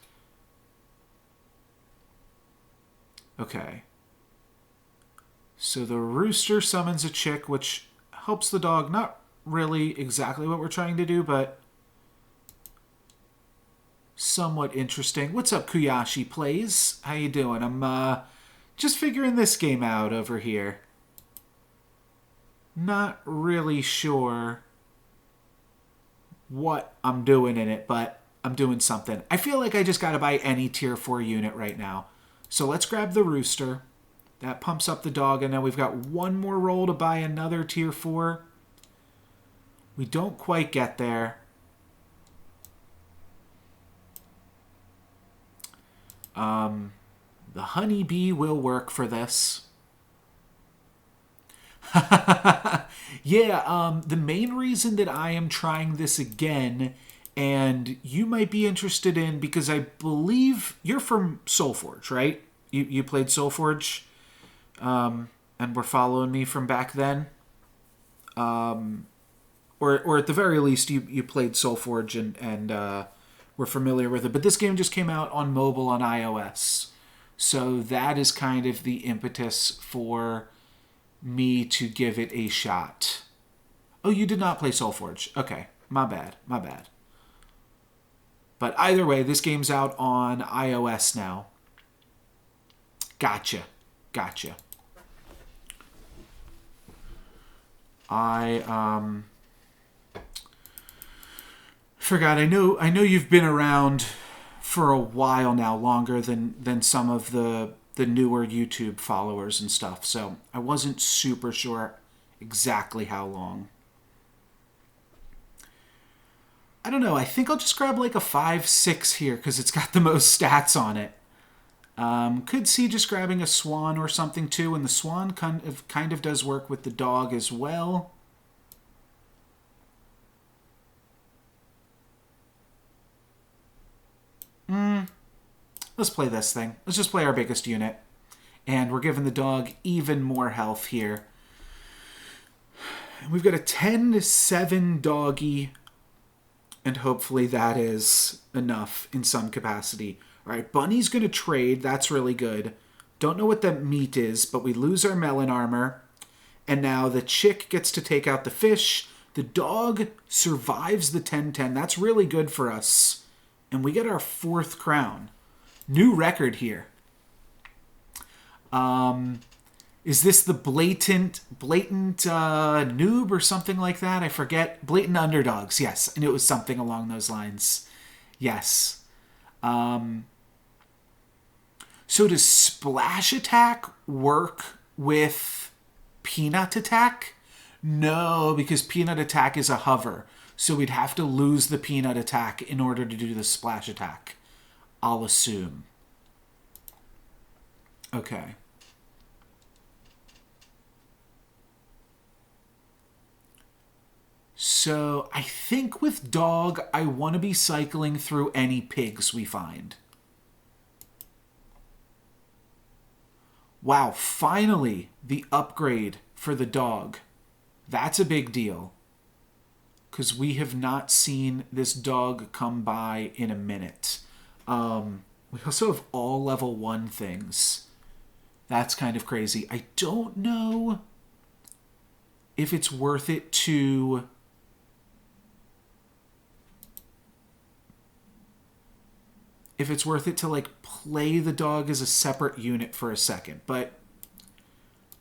Okay. So the rooster summons a chick, which helps the dog. Not really exactly what we're trying to do, but somewhat interesting. What's up, Kuyashi Plays? How you doing? I'm just figuring this game out over here. Not really sure what I'm doing in it, but I'm doing something. I feel like I just gotta buy any tier 4 unit right now. So let's grab the rooster. That pumps up the dog, and now we've got 1 more roll to buy another tier 4. We don't quite get there. The honeybee will work for this. Yeah, the main reason that I am trying this again, and you might be interested in, because I believe you're from Soulforge, right? You played Soulforge, and were following me from back then. Or at the very least, you played Soulforge and were familiar with it. But this game just came out on mobile on iOS. So that is kind of the impetus for me to give it a shot. Oh, you did not play Soulforge. Okay, my bad. But either way, this game's out on iOS now. Gotcha. I Forgot. I know you've been around for a while now, longer than some of the newer YouTube followers and stuff. So I wasn't super sure exactly how long. I don't know. I think I'll just grab like a 5-6 here because it's got the most stats on it. Could see just grabbing a swan or something too, and the swan kind of does work with the dog as well. Let's play this thing. Let's just play our biggest unit. And we're giving the dog even more health here. We've got a 10-7 doggy, and hopefully that is enough in some capacity. All right, Bunny's going to trade. That's really good. Don't know what that meat is, but we lose our melon armor. And now the chick gets to take out the fish. The dog survives the 10-10. That's really good for us. And we get our 4th crown. New record here. Is this the blatant noob or something like that? I forget. Blatant underdogs. Yes, I knew it was something along those lines. Yes. So does splash attack work with peanut attack? No, because peanut attack is a hover. So we'd have to lose the peanut attack in order to do the splash attack. I'll assume. Okay. So I think with dog, I want to be cycling through any pigs we find. Wow, finally the upgrade for the dog. That's a big deal. Because we have not seen this dog come by in a minute. We also have all level 1 things. That's kind of crazy. I don't know if it's worth it to... like play the dog as a separate unit for a second, but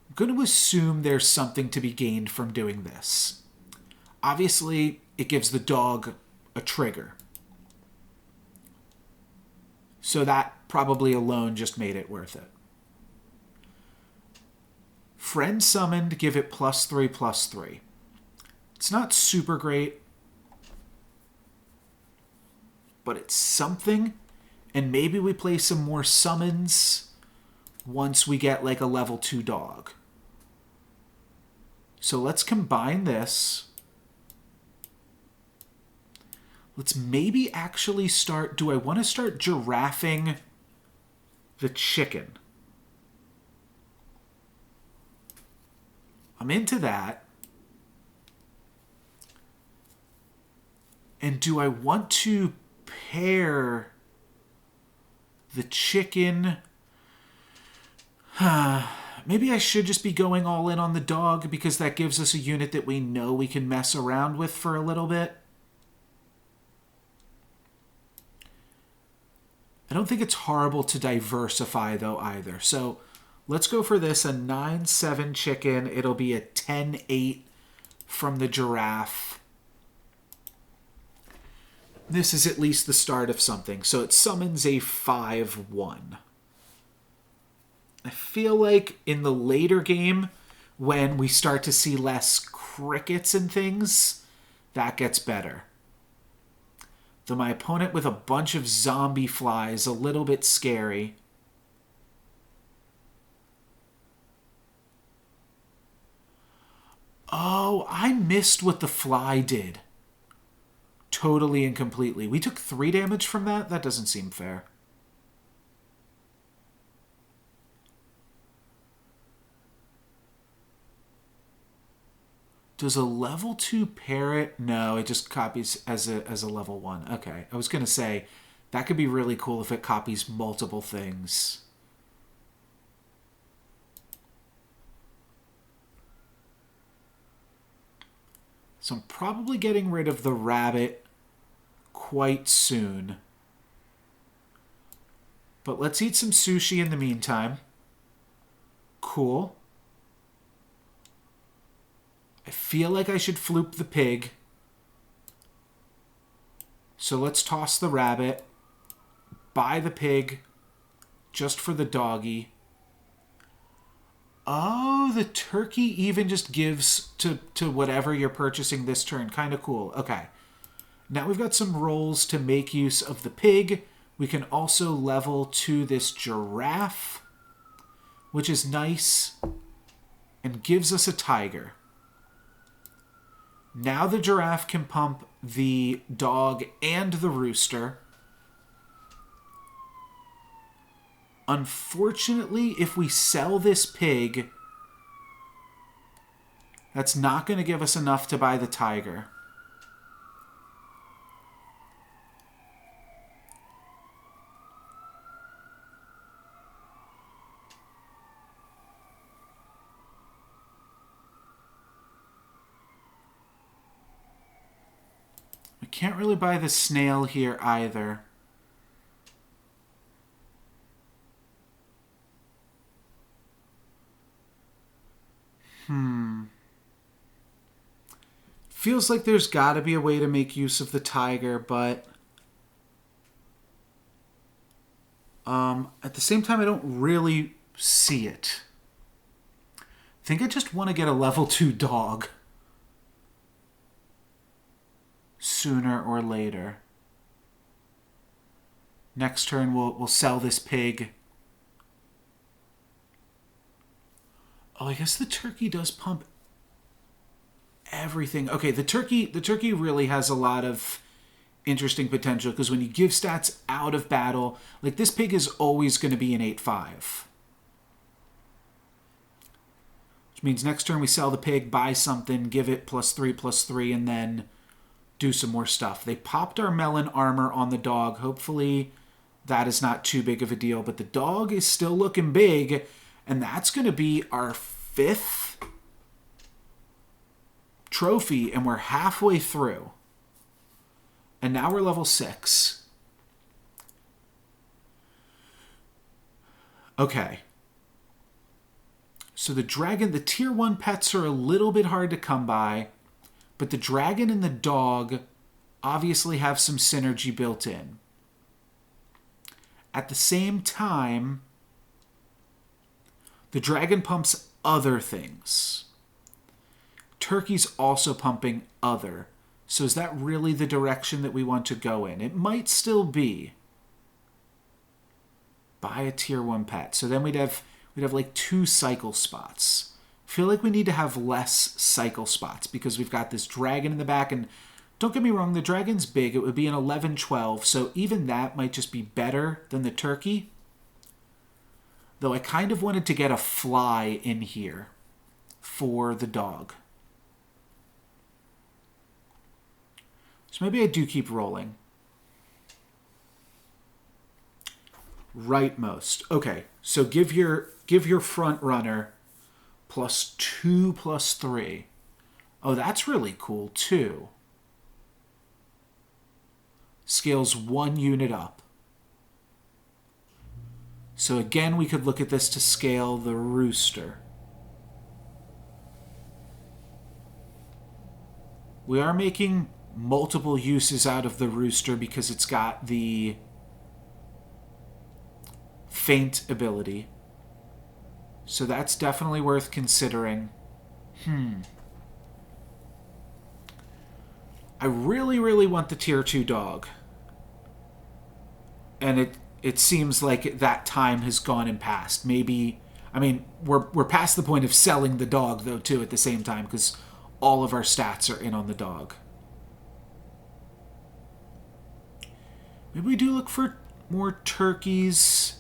I'm going to assume there's something to be gained from doing this. Obviously, it gives the dog a trigger. So that probably alone just made it worth it. Friend summoned, give it +3/+3. It's not super great, but it's something. And maybe we play some more summons once we get like a level 2 dog. So let's combine this. Let's maybe actually start... Do I want to start giraffing the chicken? I'm into that. And do I want to pair the chicken? Maybe I should just be going all in on the dog because that gives us a unit that we know we can mess around with for a little bit. I don't think it's horrible to diversify, though, either. So let's go for this, a 9-7 chicken. It'll be a 10-8 from the giraffe. This is at least the start of something. So it summons a 5-1. I feel like in the later game, when we start to see less crickets and things, that gets better. Though my opponent with a bunch of zombie flies, a little bit scary. Oh, I missed what the fly did. Totally and completely. We took 3 damage from that? That doesn't seem fair. Does a level 2 parrot? No, it just copies as a level 1. Okay, I was going to say, that could be really cool if it copies multiple things. So I'm probably getting rid of the rabbit quite soon. But let's eat some sushi in the meantime. Cool. I feel like I should floop the pig. So let's toss the rabbit, buy the pig, just for the doggy. Oh, the turkey even just gives to whatever you're purchasing this turn. Kind of cool. Okay. Now we've got some rolls to make use of the pig. We can also level to this giraffe, which is nice, and gives us a tiger. Now the giraffe can pump the dog and the rooster. Unfortunately, if we sell this pig, that's not going to give us enough to buy the tiger. We can't really buy the snail here either. Feels like there's got to be a way to make use of the tiger, but at the same time, I don't really see it. I think I just want to get a level 2 dog sooner or later. Next turn, we'll sell this pig. Oh, I guess the turkey does pump everything. Okay, the turkey really has a lot of interesting potential because when you give stats out of battle, like this pig is always going to be an 8/5. Which means next turn we sell the pig, buy something, give it +3/+3, and then do some more stuff. They popped our melon armor on the dog. Hopefully that is not too big of a deal, but the dog is still looking big, and that's going to be our 5th trophy, and we're halfway through. And now we're level 6. Okay. So the dragon, the tier 1 pets are a little bit hard to come by, but the dragon and the dog obviously have some synergy built in. At the same time, the dragon pumps other things. Turkey's also pumping other. So is that really the direction that we want to go in? It might still be. Buy a tier 1 pet. So then we'd have like 2 cycle spots. I feel like we need to have less cycle spots because we've got this dragon in the back, and don't get me wrong, the dragon's big. It would be an 11/12, so even that might just be better than the turkey. Though I kind of wanted to get a fly in here for the dog. So maybe I do keep rolling. Rightmost. Okay, so give your front runner +2/+3. Oh, that's really cool too. Scales 1 unit up. So again, we could look at this to scale the rooster. We are making multiple uses out of the rooster because it's got the faint ability. So that's definitely worth considering. I really, really want the tier 2 dog. And it seems like that time has gone and passed. Maybe, I mean, we're past the point of selling the dog, though, too, at the same time, because all of our stats are in on the dog. Maybe we do look for more turkeys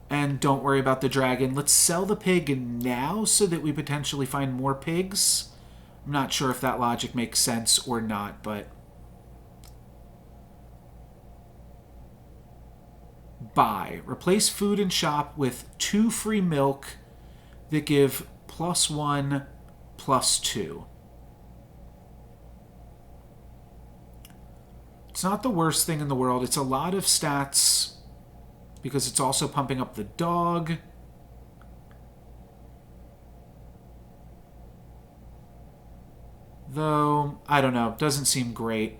and don't worry about the dragon. Let's sell the pig now so that we potentially find more pigs. I'm not sure if that logic makes sense or not, but buy. Replace food and shop with 2 free milk that give +1/+2. It's not the worst thing in the world. It's a lot of stats because it's also pumping up the dog. Though, I don't know. Doesn't seem great.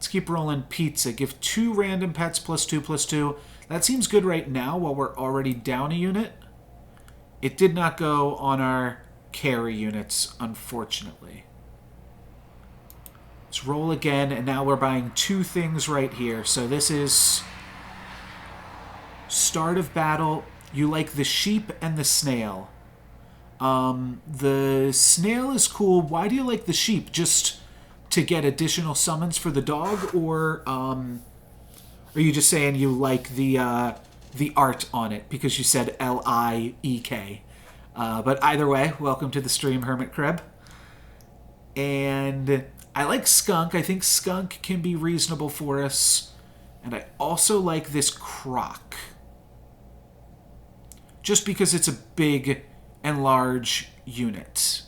Let's keep rolling pizza. Give 2 random pets +2/+2. That seems good right now while we're already down a unit. It did not go on our carry units, unfortunately. Let's roll again, and now we're buying 2 things right here. So this is start of battle. You like the sheep and the snail. The snail is cool. Why do you like the sheep? Just to get additional summons for the dog, or are you just saying you like the art on it because you said L-I-E-K? But either way, welcome to the stream, Hermit Creb. And I like skunk. I think skunk can be reasonable for us. And I also like this croc. Just because it's a big and large unit.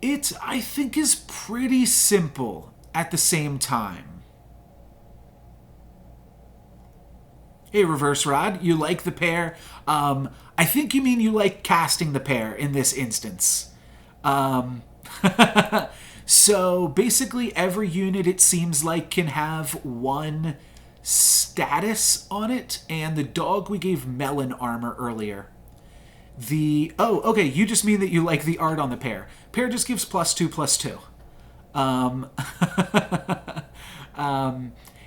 It, I think, is pretty simple at the same time. Hey, Reverse Rod, you like the pair? I think you mean you like casting the pair in this instance. So basically every unit, it seems like, can have 1 status on it, and the dog we gave melon armor earlier. Oh, okay, you just mean that you like the art on the pair. Pair just gives +2/+2.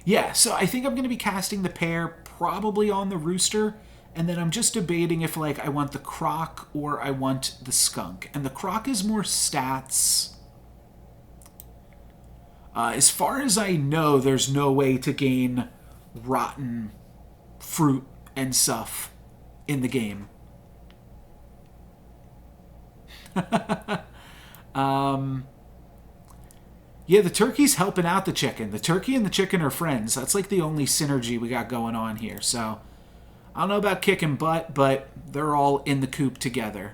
Yeah, so I think I'm going to be casting the pair probably on the rooster, and then I'm just debating if, like, I want the croc or I want the skunk. And the croc is more stats. As far as I know, there's no way to gain rotten fruit and stuff in the game. Yeah, the turkey's helping out the chicken. The turkey and the chicken are friends. That's like the only synergy we got going on here. So, I don't know about kicking butt, but they're all in the coop together.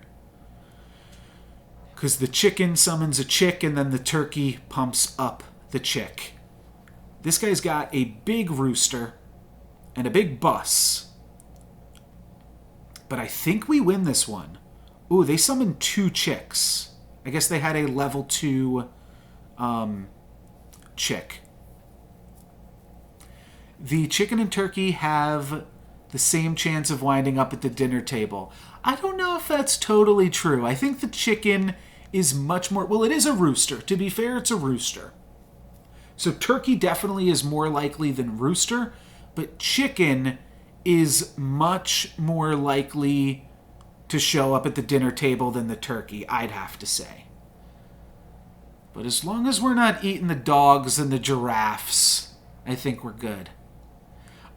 Because the chicken summons a chick, and then the turkey pumps up the chick. This guy's got a big rooster and a big bus. But I think we win this one. Ooh, they summoned 2 chicks. I guess they had a level 2 chick. The chicken and turkey have the same chance of winding up at the dinner table. I don't know if that's totally true. I think the chicken is much more... Well, it is a rooster. To be fair, it's a rooster. So turkey definitely is more likely than rooster, but chicken is much more likely to show up at the dinner table than the turkey, I'd have to say. But as long as we're not eating the dogs and the giraffes, I think we're good.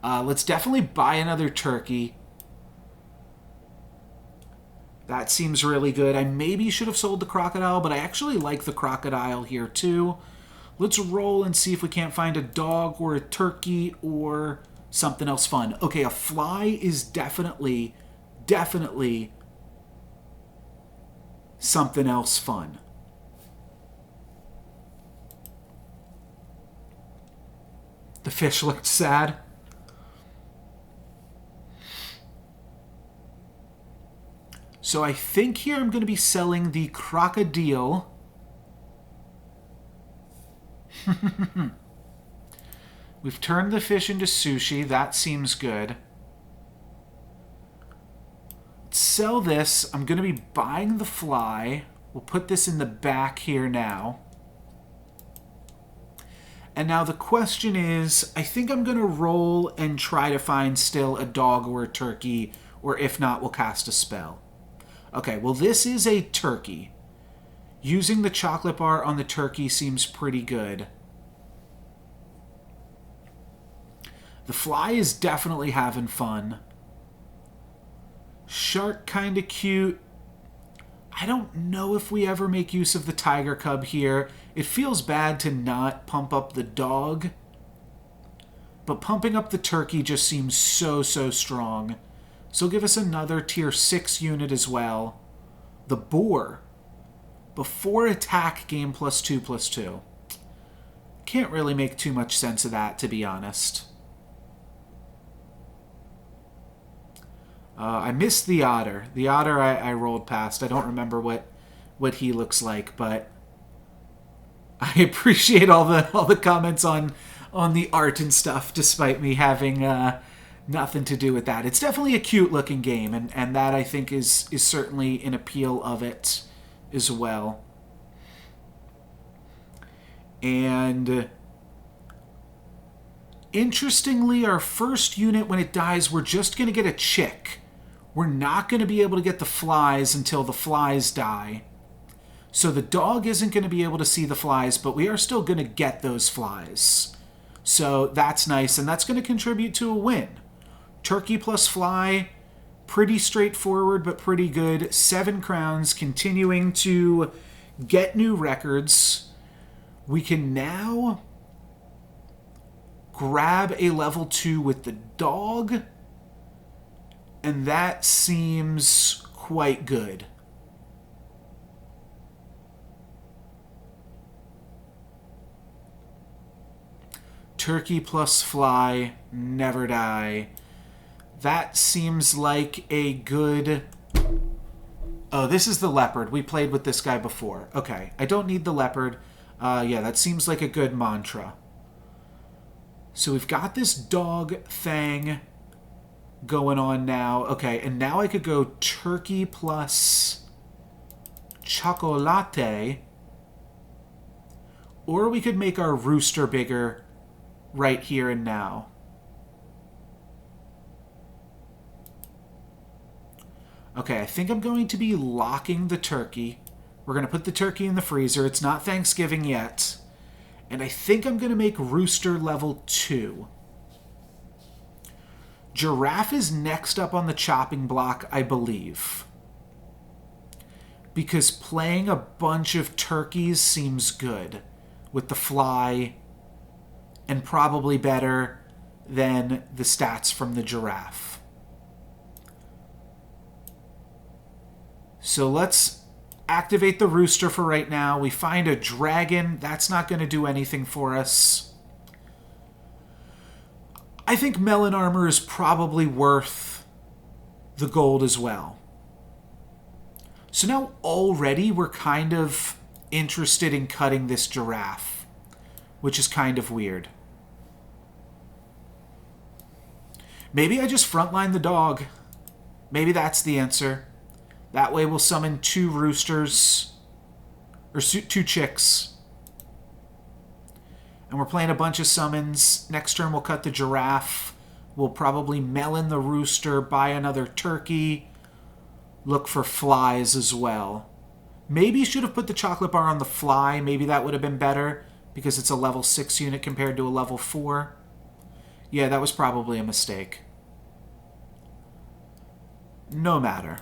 Let's definitely buy another turkey. That seems really good. I maybe should have sold the crocodile, but I actually like the crocodile here too. Let's roll and see if we can't find a dog or a turkey or something else fun. Okay, a fly is definitely something else fun. The fish looked sad. So I think here I'm going to be selling the crocodile. We've turned the fish into sushi. That seems good. Let's sell this. I'm going to be buying the fly. We'll put this in the back here now. And now the question is, I think I'm going to roll and try to find still a dog or a turkey, or if not, we'll cast a spell. Okay, well this is a turkey. Using the chocolate bar on the turkey seems pretty good. The fly is definitely having fun. Shark kind of cute. I don't know if we ever make use of the tiger cub here. It feels bad to not pump up the dog. But pumping up the turkey just seems so strong. So give us another tier 6 unit as well. The boar. Before attack, gain +2/+2. Can't really make too much sense of that, to be honest. I missed the otter. The otter I rolled past. I don't remember what he looks like, but I appreciate all the comments on the art and stuff, despite me having nothing to do with that. It's definitely a cute looking game, and that I think is certainly an appeal of it as well. And interestingly, our first unit, when it dies, we're just going to get a chick. We're not going to be able to get the flies until the flies die. So the dog isn't going to be able to see the flies, but we are still going to get those flies. So that's nice, and that's going to contribute to a win. Turkey plus fly, pretty straightforward, but pretty good. 7 crowns, continuing to get new records. We can now grab a level 2 with the dog, and that seems quite good. Turkey plus fly, never die. That seems like a good... Oh, this is the leopard. We played with this guy before. Okay, I don't need the leopard. Yeah, that seems like a good mantra. So we've got this dog thing going on now. Okay, and now I could go turkey plus chocolate. Or we could make our rooster bigger right here and now. Okay, I think I'm going to be locking the turkey. We're going to put the turkey in the freezer. It's not Thanksgiving yet. And I think I'm going to make rooster level 2. Giraffe is next up on the chopping block, I believe. Because playing a bunch of turkeys seems good with the fly, and probably better than the stats from the giraffe. So let's activate the rooster for right now. We find a dragon. That's not going to do anything for us. I think melon armor is probably worth the gold as well. So now already we're kind of interested in cutting this giraffe, which is kind of weird. Maybe I just frontline the dog. Maybe that's the answer. That way we'll summon 2 roosters, or 2 chicks. And we're playing a bunch of summons. Next turn we'll cut the giraffe. We'll probably melon the rooster, buy another turkey, look for flies as well. Maybe you should have put the chocolate bar on the fly. Maybe that would have been better, because it's a level 6 unit compared to a level 4. Yeah, that was probably a mistake. No matter.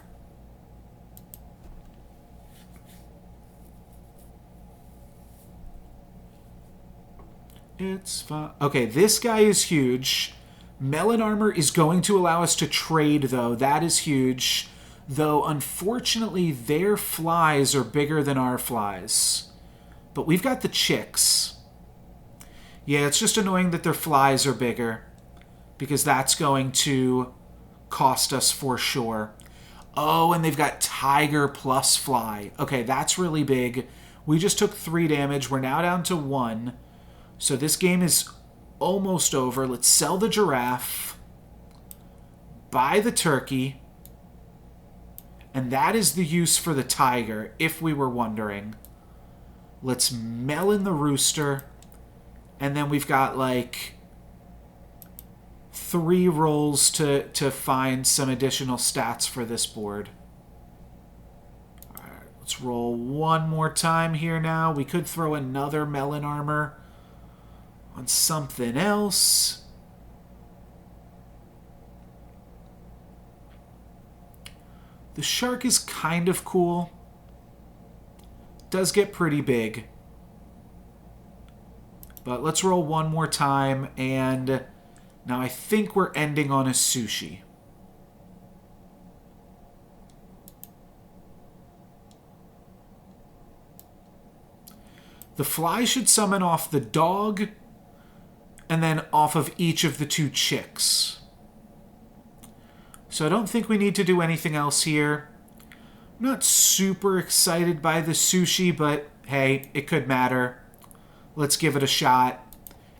It's fine. Okay, this guy is huge. Melon armor is going to allow us to trade, though. That is huge. Though, unfortunately, their flies are bigger than our flies. But we've got the chicks. Yeah, it's just annoying that their flies are bigger, because that's going to cost us for sure. Oh, and they've got tiger plus fly. Okay, that's really big. We just took 3 damage. We're now down to 1. So this game is almost over. Let's sell the giraffe, buy the turkey, and that is the use for the tiger, if we were wondering. Let's melon the rooster, and then we've got like 3 rolls to find some additional stats for this board. All right, let's roll one more time here now. We could throw another melon armor on something else. The shark is kind of cool. Does get pretty big. But let's roll one more time, and now I think we're ending on a sushi. The fly should summon off the dog, and then off of each of the 2 chicks. So I don't think we need to do anything else here. I'm not super excited by the sushi, but hey, it could matter. Let's give it a shot.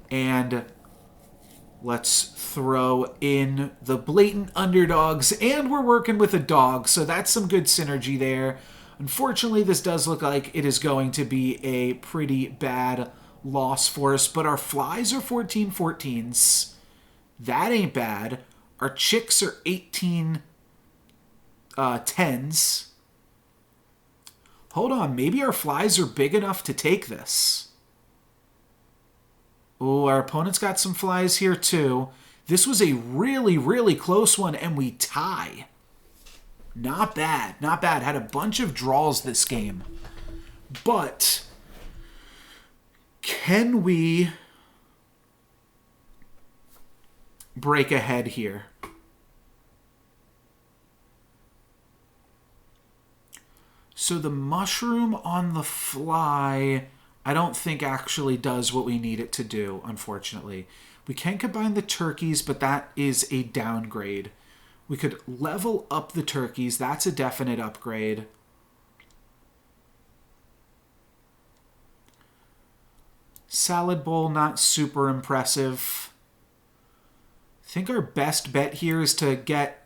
And let's throw in the blatant underdogs. And we're working with a dog, so that's some good synergy there. Unfortunately, this does look like it is going to be a pretty bad loss for us, but our flies are 14 14s. That ain't bad. Our chicks are 18 10s. Hold on, maybe our flies are big enough to take this. Oh, our opponent's got some flies here too. This was a really, really close one, and we tie. Not bad, not bad. Had a bunch of draws this game. But can we break ahead here? So the mushroom on the fly, I don't think actually does what we need it to do, unfortunately. We can combine the turkeys, but that is a downgrade. We could level up the turkeys. That's a definite upgrade. Salad bowl, not super impressive. I think our best bet here is to get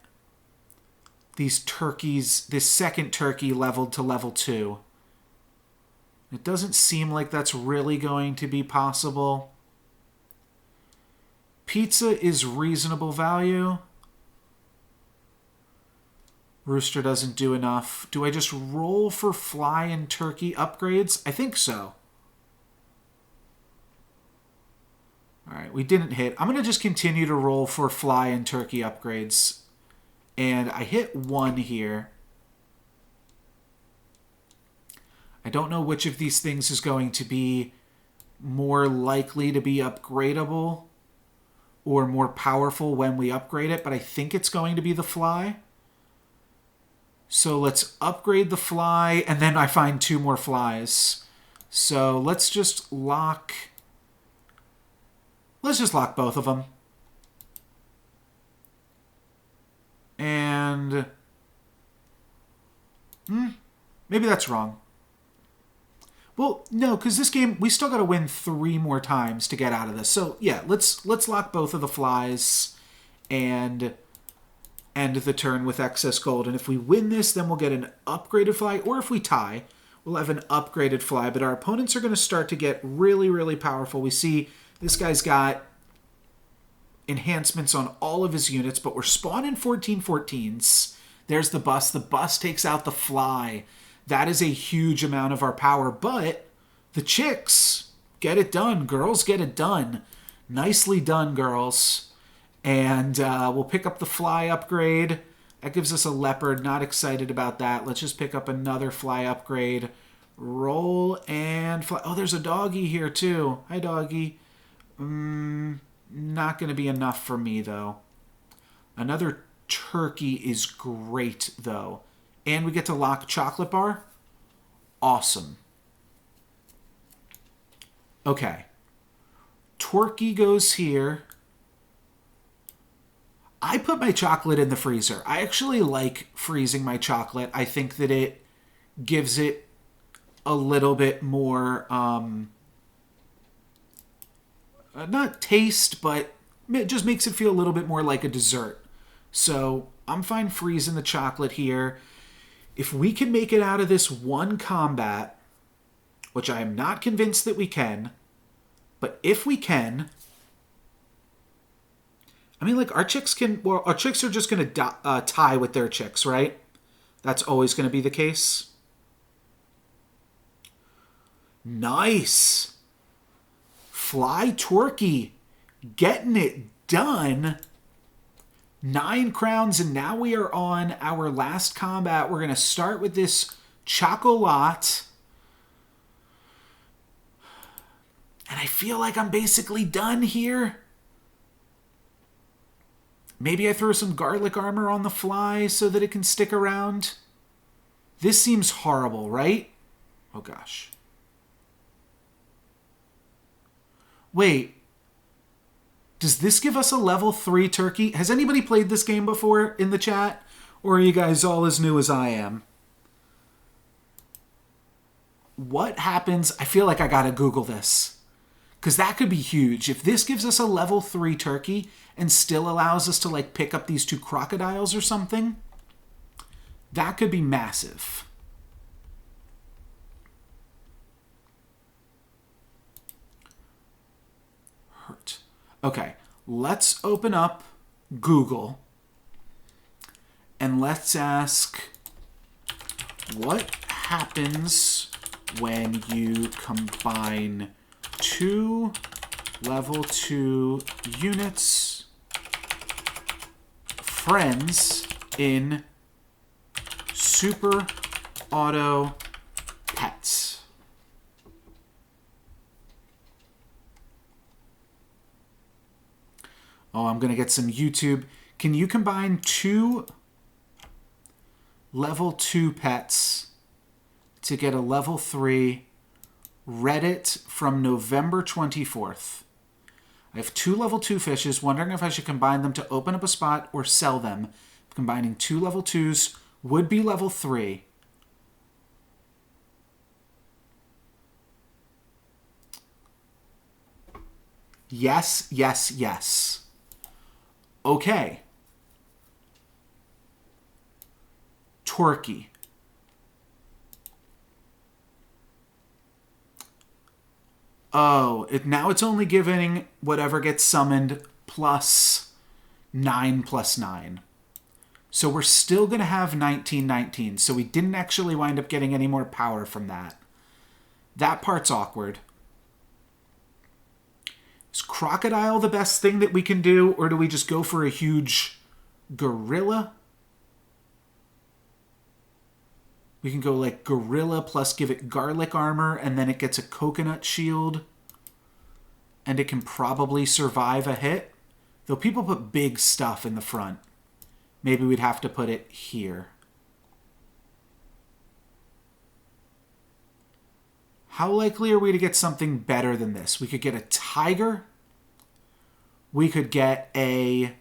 these turkeys, this second turkey leveled to level 2. It doesn't seem like that's really going to be possible. Pizza is reasonable value. Rooster doesn't do enough. Do I just roll for fly and turkey upgrades? I think so. All right, we didn't hit. I'm going to just continue to roll for fly and turkey upgrades. And I hit 1 here. I don't know which of these things is going to be more likely to be upgradable or more powerful when we upgrade it, but I think it's going to be the fly. So let's upgrade the fly, and then I find 2 more flies. So let's just lock... Let's just lock both of them. And... maybe that's wrong. Well, no, because this game, we still got to win 3 more times to get out of this. So, yeah, let's lock both of the flies and end the turn with excess gold. And if we win this, then we'll get an upgraded fly. Or if we tie, we'll have an upgraded fly. But our opponents are going to start to get really, really powerful. We see this guy's got enhancements on all of his units, but we're spawning 14 14s. There's the bus. The bus takes out the fly. That is a huge amount of our power, but the chicks get it done. Girls get it done. Nicely done, girls. And we'll pick up the fly upgrade. That gives us a leopard. Not excited about that. Let's just pick up another fly upgrade. Roll and fly. Oh, there's a doggy here too. Hi, doggy. Not going to be enough for me, though. Another turkey is great, though. And we get to lock chocolate bar. Awesome. Okay. Turkey goes here. I put my chocolate in the freezer. I actually like freezing my chocolate. I think that it gives it a little bit more, not taste, but it just makes it feel a little bit more like a dessert. So I'm fine freezing the chocolate here. If we can make it out of this one combat, which I am not convinced that we can, but if we can, I mean, like, our chicks are just going to tie with their chicks, right? That's always going to be the case. Nice. Fly turkey. Getting it done. 9 crowns, and now we are on our last combat. We're going to start with this chocolat. And I feel like I'm basically done here. Maybe I throw some garlic armor on the fly so that it can stick around. This seems horrible, right? Oh, gosh. Wait. Does this give us a level 3 turkey? Has anybody played this game before in the chat? Or are you guys all as new as I am? What happens? I feel like I gotta Google this. Because that could be huge. If this gives us a level 3 turkey and still allows us to like pick up these 2 crocodiles or something, that could be massive. Hurt. Okay, let's open up Google and let's ask, what happens when you combine 2 level 2 units friends in Super Auto Pets? Oh, I'm going to get some YouTube. Can you combine 2 level 2 pets to get a level 3? Reddit from November 24th. I have 2 level 2 fishes, wondering if I should combine them to open up a spot or sell them. Combining 2 level 2s would be level 3. Yes, yes, yes. Okay. Turkey. Oh, now it's only giving whatever gets summoned plus 9 plus 9. So we're still going to have 1919. So we didn't actually wind up getting any more power from that. That part's awkward. Is crocodile the best thing that we can do, or do we just go for a huge gorilla? We can go like gorilla plus give it garlic armor, and then it gets a coconut shield. And it can probably survive a hit. Though people put big stuff in the front. Maybe we'd have to put it here. How likely are we to get something better than this? We could get a tiger. We could get another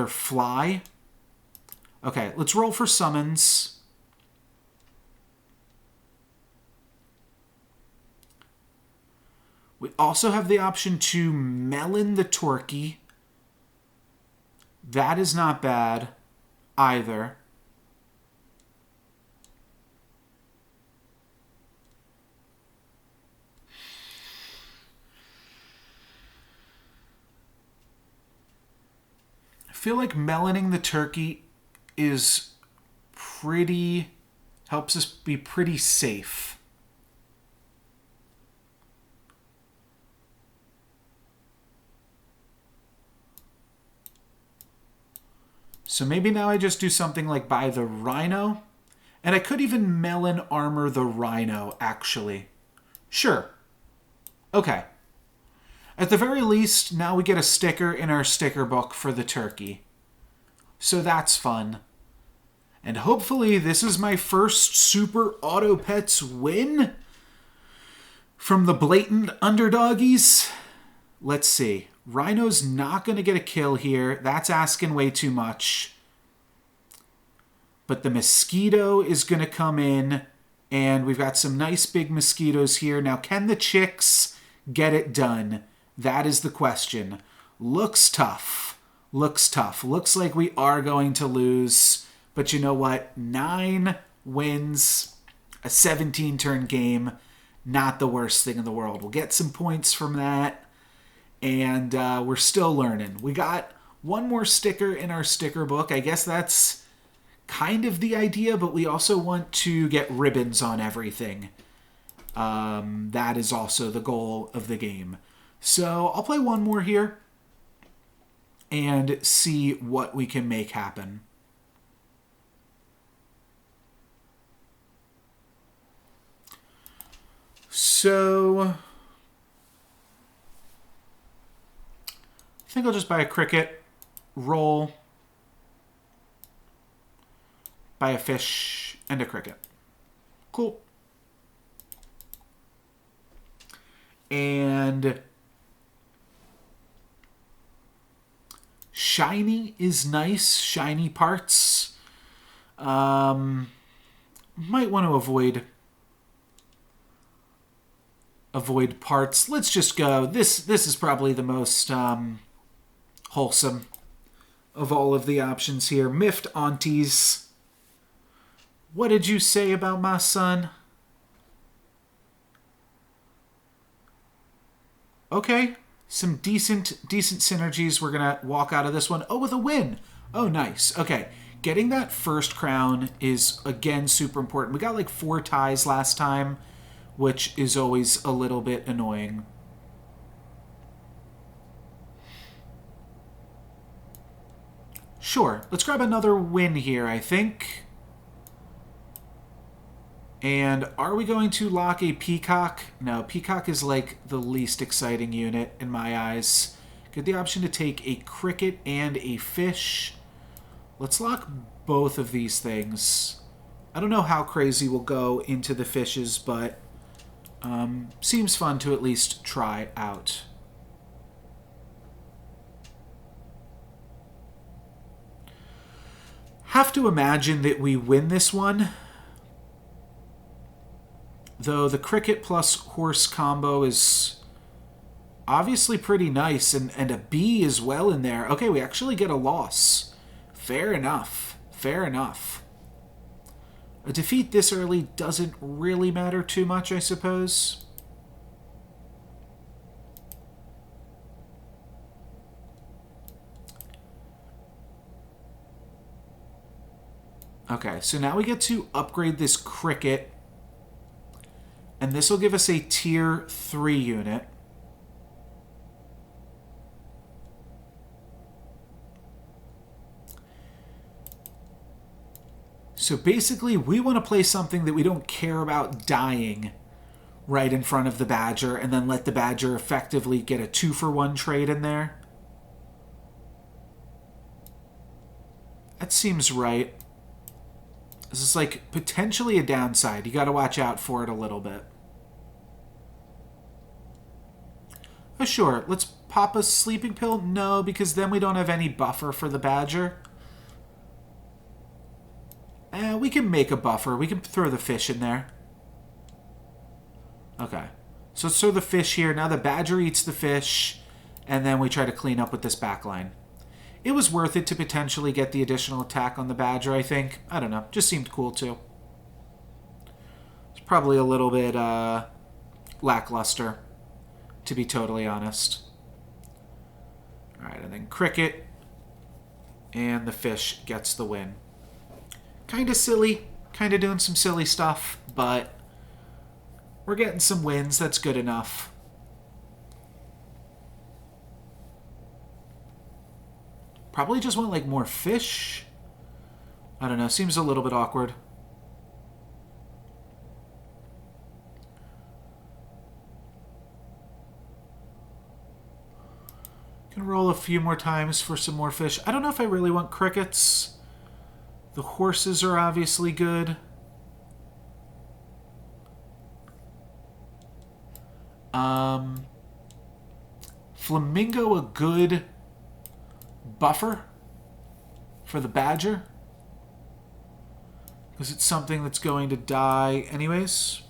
fly. Okay, let's roll for summons. We also have the option to melon the turkey. That is not bad either. I feel like meloning the turkey is helps us be pretty safe. So maybe now I just do something like buy the rhino. And I could even melon armor the rhino, actually. Sure. Okay. At the very least, now we get a sticker in our sticker book for the turkey. So that's fun. And hopefully this is my first Super Auto Pets win from the blatant underdoggies. Let's see. Rhino's not going to get a kill here. That's asking way too much. But the mosquito is going to come in. And we've got some nice big mosquitoes here. Now, can the chicks get it done? That is the question. Looks tough. Looks tough. Looks like we are going to lose. But you know what? 9 wins, a 17-turn game. Not the worst thing in the world. We'll get some points from that. And we're still learning. We got one more sticker in our sticker book. I guess that's kind of the idea, but we also want to get ribbons on everything. That is also the goal of the game. So I'll play one more here and see what we can make happen. So I think I'll just buy a cricket, roll, buy a fish, and a cricket. Cool. And shiny is nice. Shiny parts. Might want to avoid avoid parts. Let's just go. This is probably the most wholesome of all of the options here. Miffed aunties. What did you say about my son? Okay, some decent synergies. We're gonna walk out of this one. Oh, with a win. Oh, nice. Okay, getting that first crown is, again, super important. We got like 4 ties last time, which is always a little bit annoying. Sure, let's grab another win here, I think. And are we going to lock a peacock? No, peacock is like the least exciting unit in my eyes. Get the option to take a cricket and a fish. Let's lock both of these things. I don't know how crazy we'll go into the fishes, but seems fun to at least try out. Have to imagine that we win this one. Though the cricket plus horse combo is obviously pretty nice, and a bee as well in there. Okay, we actually get a loss. Fair enough. Fair enough. A defeat this early doesn't really matter too much, I suppose. Okay, so now we get to upgrade this cricket. And this will give us a tier 3 unit. So basically, we want to play something that we don't care about dying right in front of the Badger, and then let the Badger effectively get a 2-for-1 trade in there. That seems right. This is like potentially a downside. You got to watch out for it a little bit. Oh, sure. Let's pop a sleeping pill. No, because then we don't have any buffer for the Badger. We can make a buffer. We can throw the fish in there. Okay. So let's throw the fish here. Now the Badger eats the fish, and then we try to clean up with this backline. It was worth it to potentially get the additional attack on the Badger, I think. I don't know. Just seemed cool, too. It's probably a little bit lackluster, to be totally honest. Alright, and then cricket. And the fish gets the win. Kind of silly. Kind of doing some silly stuff, but we're getting some wins. That's good enough. Probably just want, like, more fish. I don't know. Seems a little bit awkward. Can roll a few more times for some more fish. I don't know if I really want crickets. The horses are obviously good. Flamingo a good buffer for the Badger, because it's something that's going to die anyways.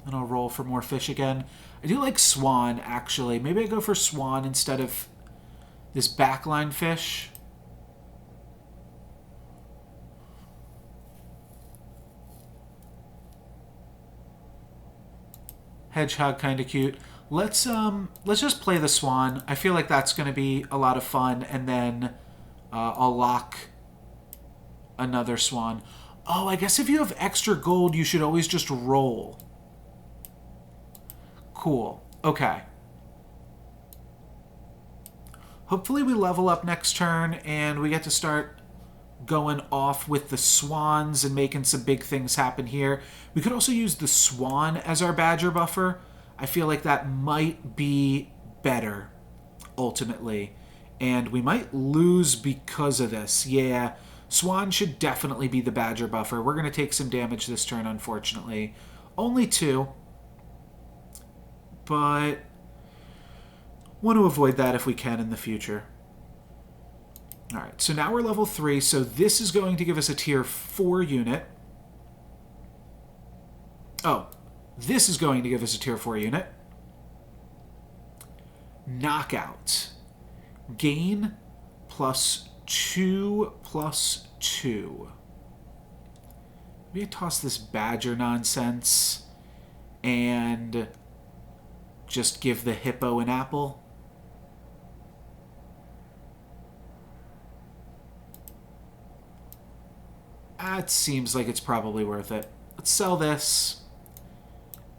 And I'll roll for more fish again. I do like swan, actually. Maybe I go for swan instead of this backline fish. Hedgehog kind of cute. Let's just play the swan. I feel like that's going to be a lot of fun, and then I'll lock another swan. Oh, I guess if you have extra gold, you should always just roll. Cool. Okay. Hopefully we level up next turn, and we get to start going off with the swans and making some big things happen here. We could also use the swan as our Badger buffer. I feel like that might be better, ultimately. And we might lose because of this. Yeah, swan should definitely be the Badger buffer. We're going to take some damage this turn, unfortunately. Only 2. But want to avoid that if we can in the future. Alright, so now we're level 3, so this is going to give us a tier 4 unit. Oh, This is going to give us a tier 4 unit. Knockout. Gain +2/+2. Maybe I toss this badger nonsense and just give the hippo an apple. That seems like it's probably worth it. Let's sell this.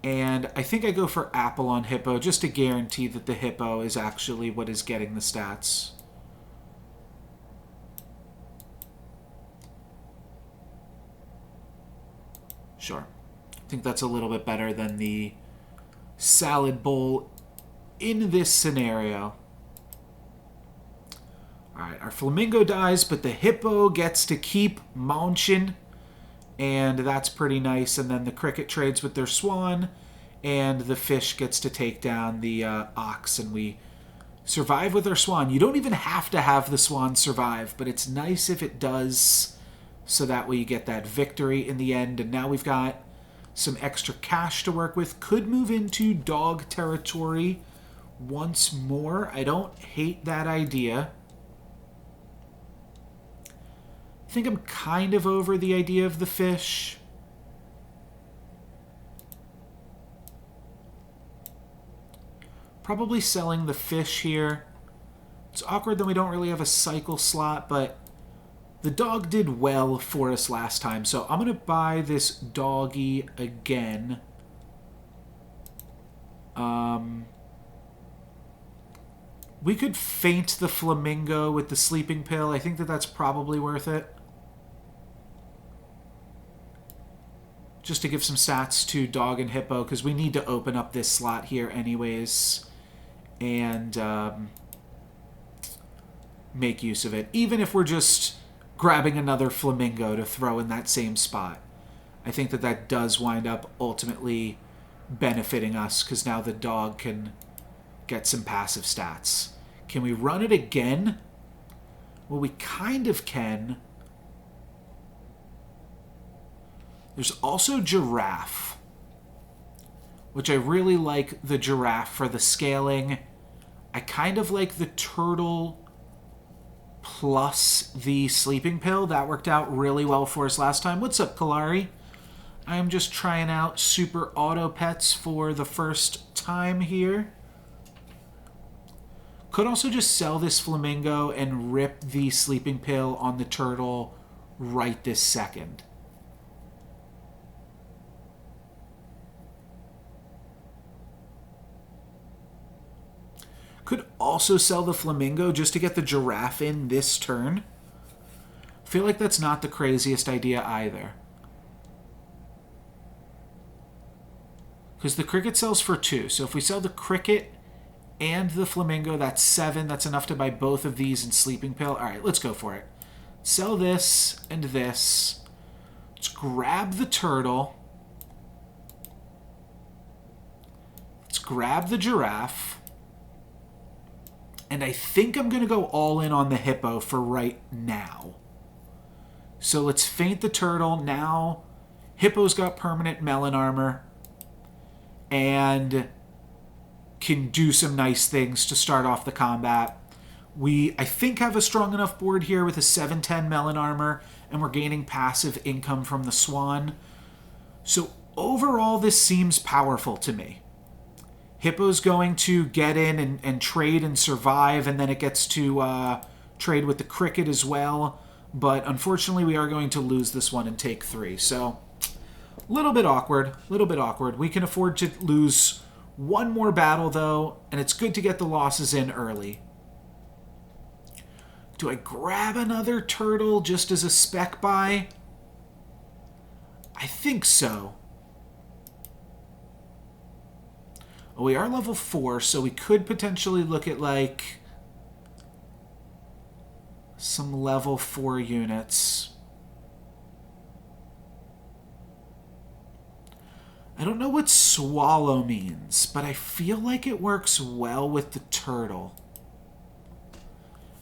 And I think I go for apple on hippo just to guarantee that the hippo is actually what is getting the stats. Sure. I think that's a little bit better than the salad bowl in this scenario. Alright, our flamingo dies, but the hippo gets to keep munching, and that's pretty nice. And then the cricket trades with their swan, and the fish gets to take down the ox, and we survive with our swan. You don't even have to have the swan survive, but it's nice if it does, so that way you get that victory in the end. And now we've got some extra cash to work with. Could move into dog territory once more. I don't hate that idea. I think I'm kind of over the idea of the fish. Probably selling the fish here. It's awkward that we don't really have a cycle slot, but the dog did well for us last time, so I'm going to buy this doggy again. We could feint the flamingo with the sleeping pill. I think that that's probably worth it. Just to give some stats to dog and hippo, because we need to open up this slot here anyways. And make use of it. Even if we're just grabbing another flamingo to throw in that same spot. I think that that does wind up ultimately benefiting us, because now the dog can get some passive stats. Can we run it again? Well, we kind of can. There's also giraffe, which I really like the giraffe for the scaling. I kind of like the turtle plus the sleeping pill. That worked out really well for us last time. What's up, Kalari? I'm just trying out super auto pets for the first time here. Could also just sell this flamingo and rip the sleeping pill on the turtle right this second. Could also sell the flamingo just to get the giraffe in this turn. I feel like that's not the craziest idea either. Because the cricket sells for 2. So if we sell the cricket and the flamingo, that's 7. That's enough to buy both of these in sleeping pill. All right, let's go for it. Sell this and this. Let's grab the turtle. Let's grab the giraffe. And I think I'm going to go all in on the hippo for right now. So let's feint the turtle. Now, hippo's got permanent melon armor. And can do some nice things to start off the combat. We, I think, have a strong enough board here with a 7/10 melon armor. And we're gaining passive income from the swan. So overall, this seems powerful to me. Hippo's going to get in and trade and survive, and then it gets to trade with the cricket as well. But unfortunately, we are going to lose this one and take 3. So, a little bit awkward, We can afford to lose one more battle, though, and it's good to get the losses in early. Do I grab another turtle just as a spec buy? I think so. We are level 4, so we could potentially look at, like, some level 4 units. I don't know what swallow means, but I feel like it works well with the turtle.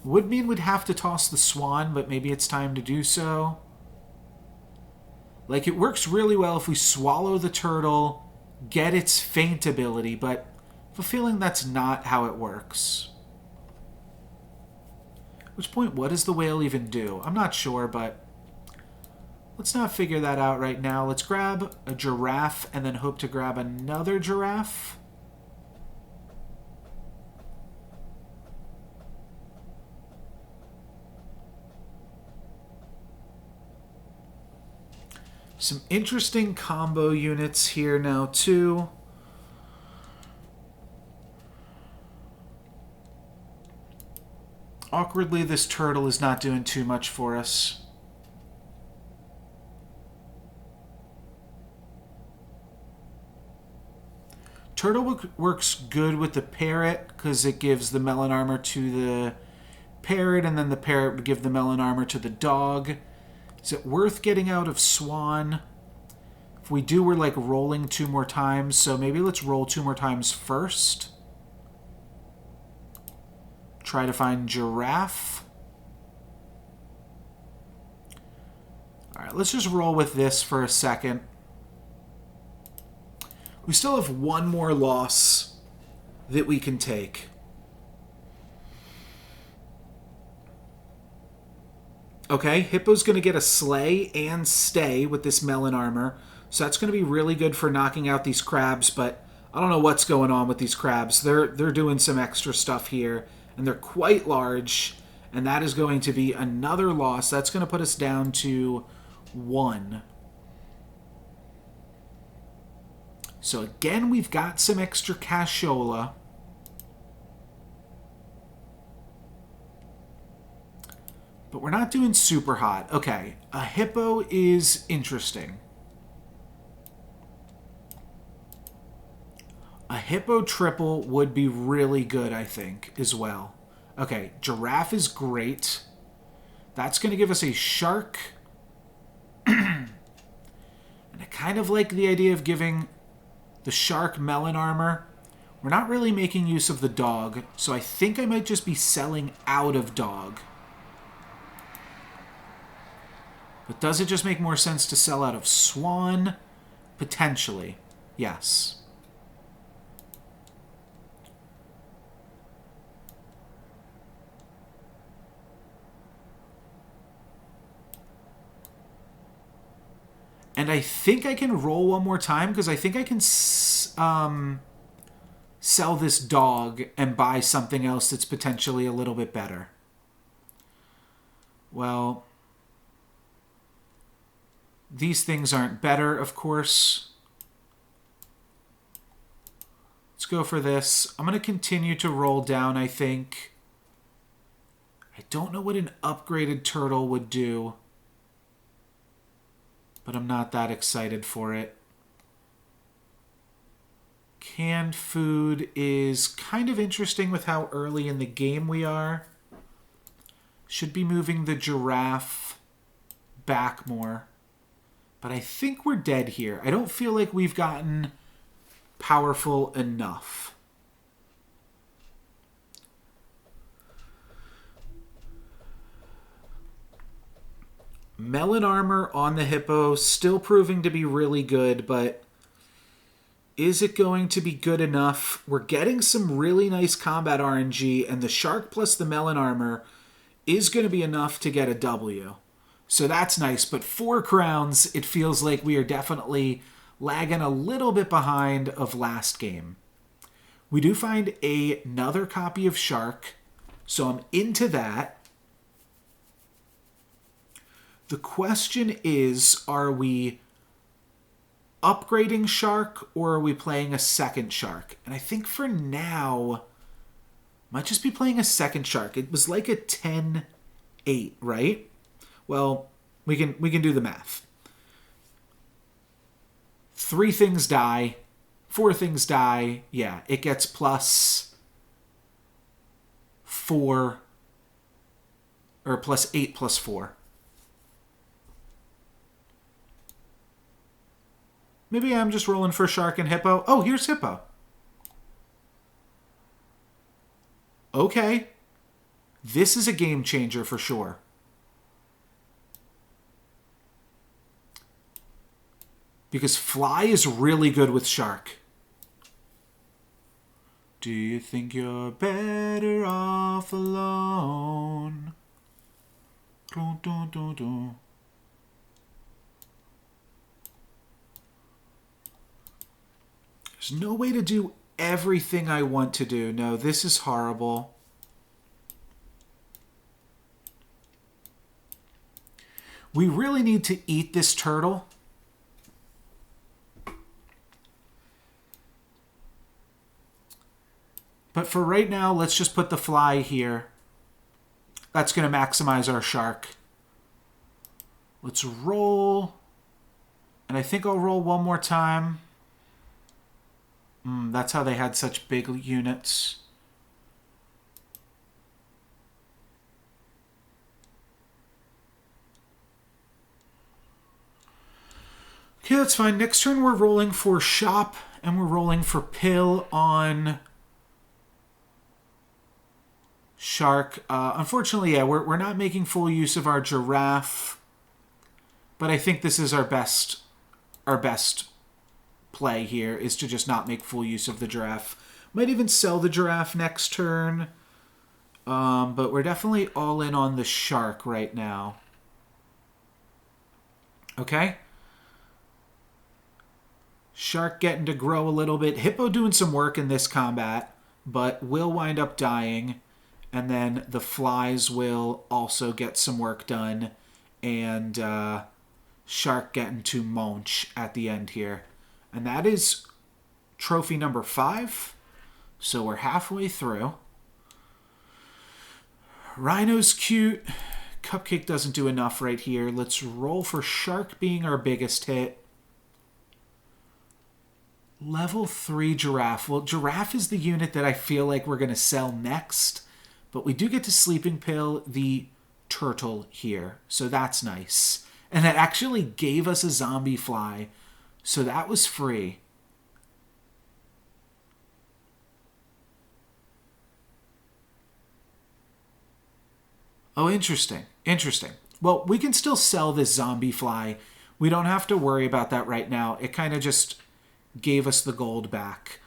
Would mean we'd have to toss the swan, but maybe it's time to do so. Like, it works really well if we swallow the turtle get its feint ability, but I have a feeling that's not how it works. At which point, what does the whale even do? I'm not sure, but let's not figure that out right now. Let's grab a giraffe and then hope to grab another giraffe. Some interesting combo units here now, too. Awkwardly, this turtle is not doing too much for us. Turtle works good with the parrot because it gives the melon armor to the parrot, and then the parrot would give the melon armor to the dog. Is it worth getting out of Swan? If we do, we're like rolling 2 more times, so maybe let's roll 2 more times first. Try to find Giraffe. Alright, let's just roll with this for a second. We still have 1 more loss that we can take. Okay, Hippo's going to get a slay and stay with this melon armor. So that's going to be really good for knocking out these crabs, but I don't know what's going on with these crabs. They're doing some extra stuff here, and they're quite large, and that is going to be another loss. That's going to put us down to 1. So again, we've got some extra cashola. But we're not doing super hot. Okay, a hippo is interesting. A hippo triple would be really good, I think, as well. Okay, giraffe is great. That's going to give us a shark. And I kind of like the idea of giving the shark melon armor. We're not really making use of the dog, so I think I might just be selling out of dog. But does it just make more sense to sell out of Swan? Potentially, yes. And I think I can roll 1 more time because I think I can sell this dog and buy something else that's potentially a little bit better. Well, these things aren't better, of course. Let's go for this. I'm going to continue to roll down, I think. I don't know what an upgraded turtle would do, but I'm not that excited for it. Canned food is kind of interesting with how early in the game we are. Should be moving the giraffe back more. But I think we're dead here. I don't feel like we've gotten powerful enough. Melon armor on the hippo, still proving to be really good, but is it going to be good enough? We're getting some really nice combat RNG, and the shark plus the melon armor is going to be enough to get a W. So that's nice, but 4 crowns, it feels like we are definitely lagging a little bit behind of last game. We do find another copy of Shark, so I'm into that. The question is, are we upgrading Shark or are we playing a second Shark? And I think for now, might just be playing a second Shark. It was like a 10-8, right? Well, we can do the math. 3 things die. 4 things die. Yeah, it gets plus 4 or plus 8 plus 4. Maybe I'm just rolling for Shark and Hippo. Oh, here's Hippo. Okay. This is a game changer for sure. Because fly is really good with shark. Do you think you're better off alone? Dun, dun, dun, dun. There's no way to do everything I want to do. No, this is horrible. We really need to eat this turtle. But for right now, let's just put the fly here. That's going to maximize our shark. Let's roll. And I think I'll roll one more time. That's how they had such big units. Okay, that's fine. Next turn we're rolling for shop and we're rolling for pill on shark. Unfortunately, yeah, we're not making full use of our giraffe. But I think this is our best play here, is to just not make full use of the giraffe. Might even sell the giraffe next turn. But we're definitely all in on the shark right now. Okay. Shark getting to grow a little bit. Hippo doing some work in this combat, but will wind up dying. And then the flies will also get some work done. And shark getting to munch at the end here. And that is trophy number 5. So we're halfway through. Rhino's cute. Cupcake doesn't do enough right here. Let's roll for shark being our biggest hit. Level 3 giraffe. Well, giraffe is the unit that I feel like we're going to sell next. But we do get to sleeping pill the turtle here. So that's nice. And that actually gave us a zombie fly. So that was free. Oh, interesting. Interesting. Well, we can still sell this zombie fly. We don't have to worry about that right now. It kind of just gave us the gold back.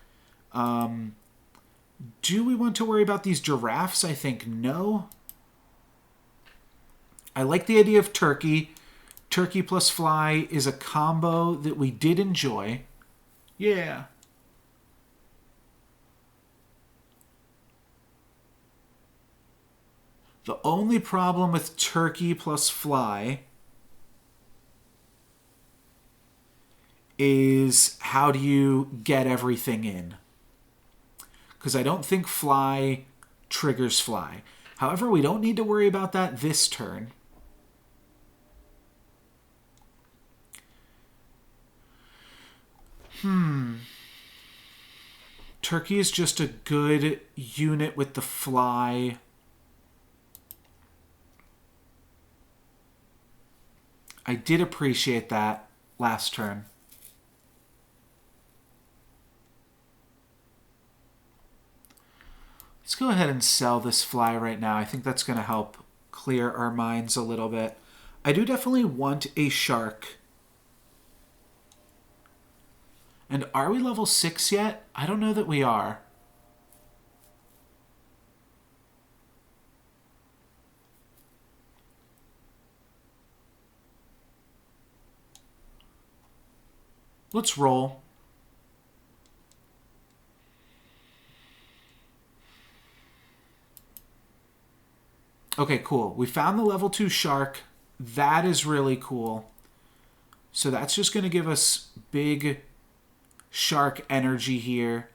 Do we want to worry about these giraffes? I think no. I like the idea of turkey. Turkey plus fly is a combo that we did enjoy. Yeah. The only problem with turkey plus fly is how do you get everything in? Because I don't think fly triggers fly. However, we don't need to worry about that this turn. Turkey is just a good unit with the fly. I did appreciate that last turn. Let's go ahead and sell this fly right now. I think that's going to help clear our minds a little bit. I do definitely want a shark. And are we level 6 yet? I don't know that we are. Let's roll. Okay, cool. We found the level 2 shark. That is really cool. So that's just going to give us big shark energy here.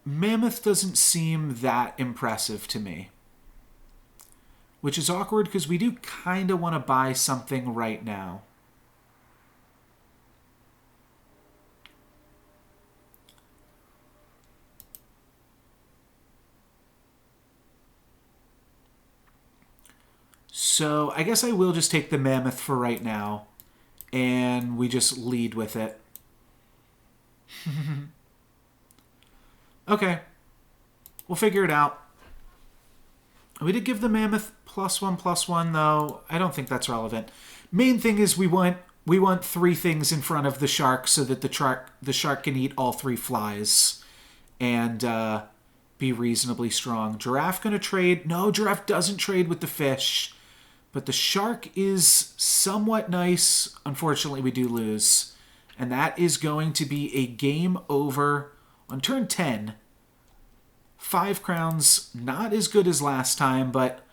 Mammoth doesn't seem that impressive to me. Which is awkward because we do kind of want to buy something right now. So I guess I will just take the mammoth for right now. And we just lead with it. Okay. We'll figure it out. We did give the mammoth +1/+1, though. I don't think that's relevant. Main thing is we want We want 3 things in front of the shark so that the shark can eat all 3 flies and be reasonably strong. Giraffe going to trade? No, giraffe doesn't trade with the fish. But the shark is somewhat nice. Unfortunately, we do lose. And that is going to be a game over on turn 10. 5 crowns, not as good as last time, but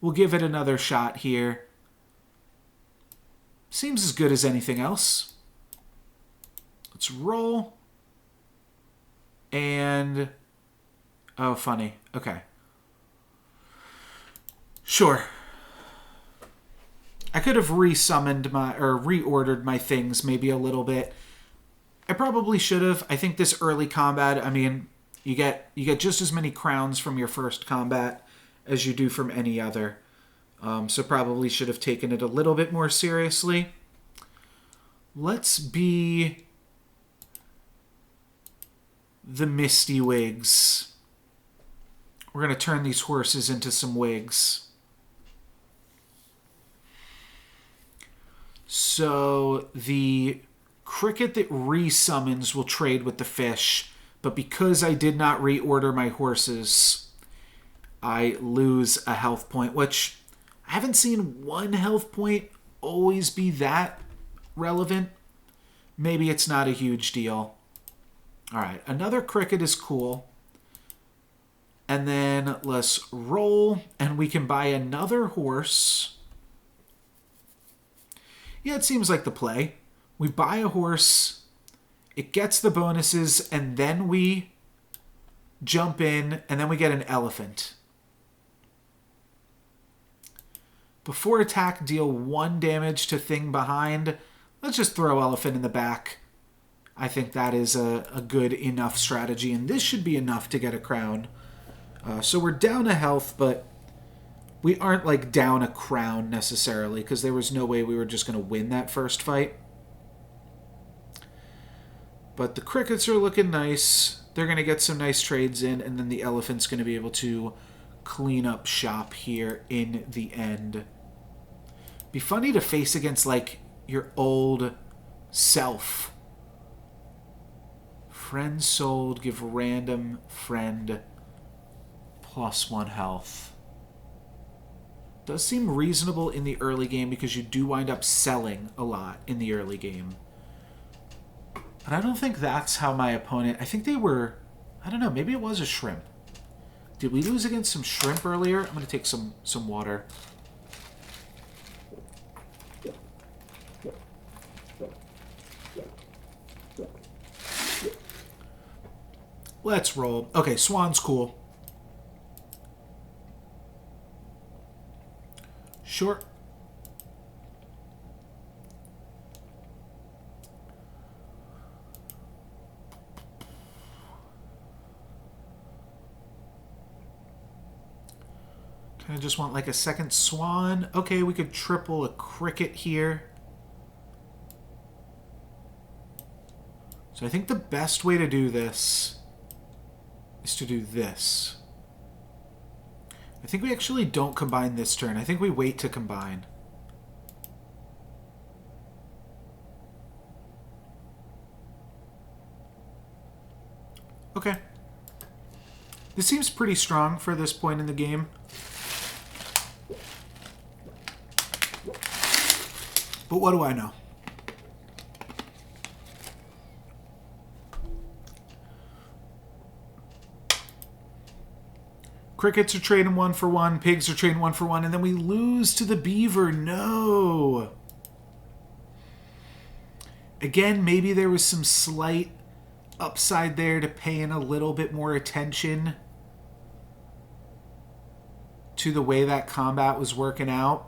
we'll give it another shot here. Seems as good as anything else. Let's roll. And... oh, funny. Okay. Sure. I could have resummoned or reordered my things maybe a little bit. I probably should have. I think this early combat, I mean, you get just as many crowns from your first combat as you do from any other. So probably should have taken it a little bit more seriously. Let's be the Misty Wigs. We're going to turn these horses into some wigs. So the cricket that resummons will trade with the fish, but because I did not reorder my horses, I lose a health point, which I haven't seen 1 health point always be that relevant. Maybe it's not a huge deal. All right, another cricket is cool. And then let's roll, and we can buy another horse. Yeah, it seems like the play. We buy a horse, it gets the bonuses, and then we jump in, and then we get an elephant. Before attack, deal 1 damage to thing behind. Let's just throw elephant in the back. I think that is a good enough strategy, and this should be enough to get a crown. So we're down a health, but we aren't like down a crown necessarily, because there was no way we were just going to win that first fight. But the crickets are looking nice. They're going to get some nice trades in, and then the elephant's going to be able to clean up shop here in the end. Be funny to face against like your old self. Friend sold, give random friend +1 health. Does seem reasonable in the early game because you do wind up selling a lot in the early game. But I don't think that's how my opponent... I think they were... I don't know, maybe it was a shrimp. Did we lose against some shrimp earlier? I'm going to take some water. Let's roll. Okay, swan's cool. Sure. Kind of just want like a second swan. Okay, we could triple a cricket here. So I think the best way to do this is to do this. I think we actually don't combine this turn. I think we wait to combine. Okay. This seems pretty strong for this point in the game. But what do I know? Crickets are trading 1 for 1. Pigs are trading 1 for 1. And then we lose to the beaver. No. Again, maybe there was some slight upside there to paying a little bit more attention to the way that combat was working out.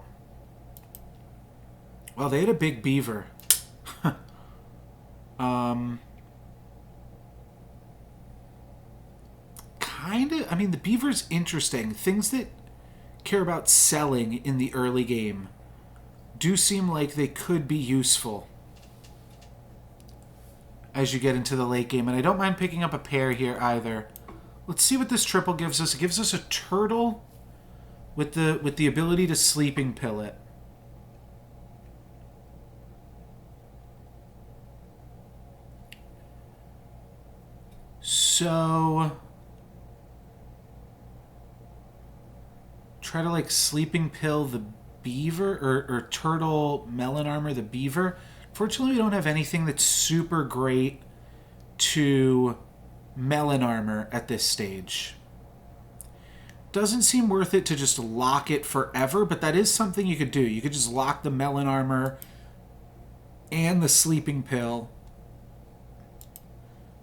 Well, they had a big beaver. Kind of, I mean, the beaver's interesting. Things that care about selling in the early game do seem like they could be useful as you get into the late game. And I don't mind picking up a pair here either. Let's see what this triple gives us. It gives us a turtle with the ability to sleeping pill it. So try to like sleeping pill the beaver or turtle melon armor the beaver. Fortunately, we don't have anything that's super great to melon armor at this stage. Doesn't seem worth it to just lock it forever, but that is something you could do. You could just lock the melon armor and the sleeping pill.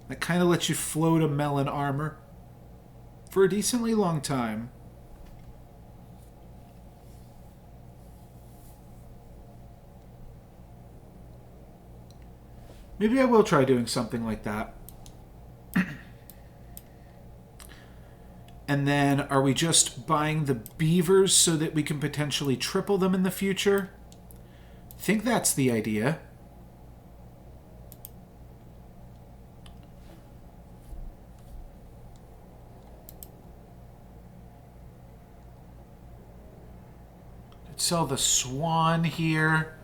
That kind of lets you float a melon armor for a decently long time. Maybe I will try doing something like that. And then, are we just buying the beavers so that we can potentially triple them in the future? I think that's the idea. Let's sell the swan here.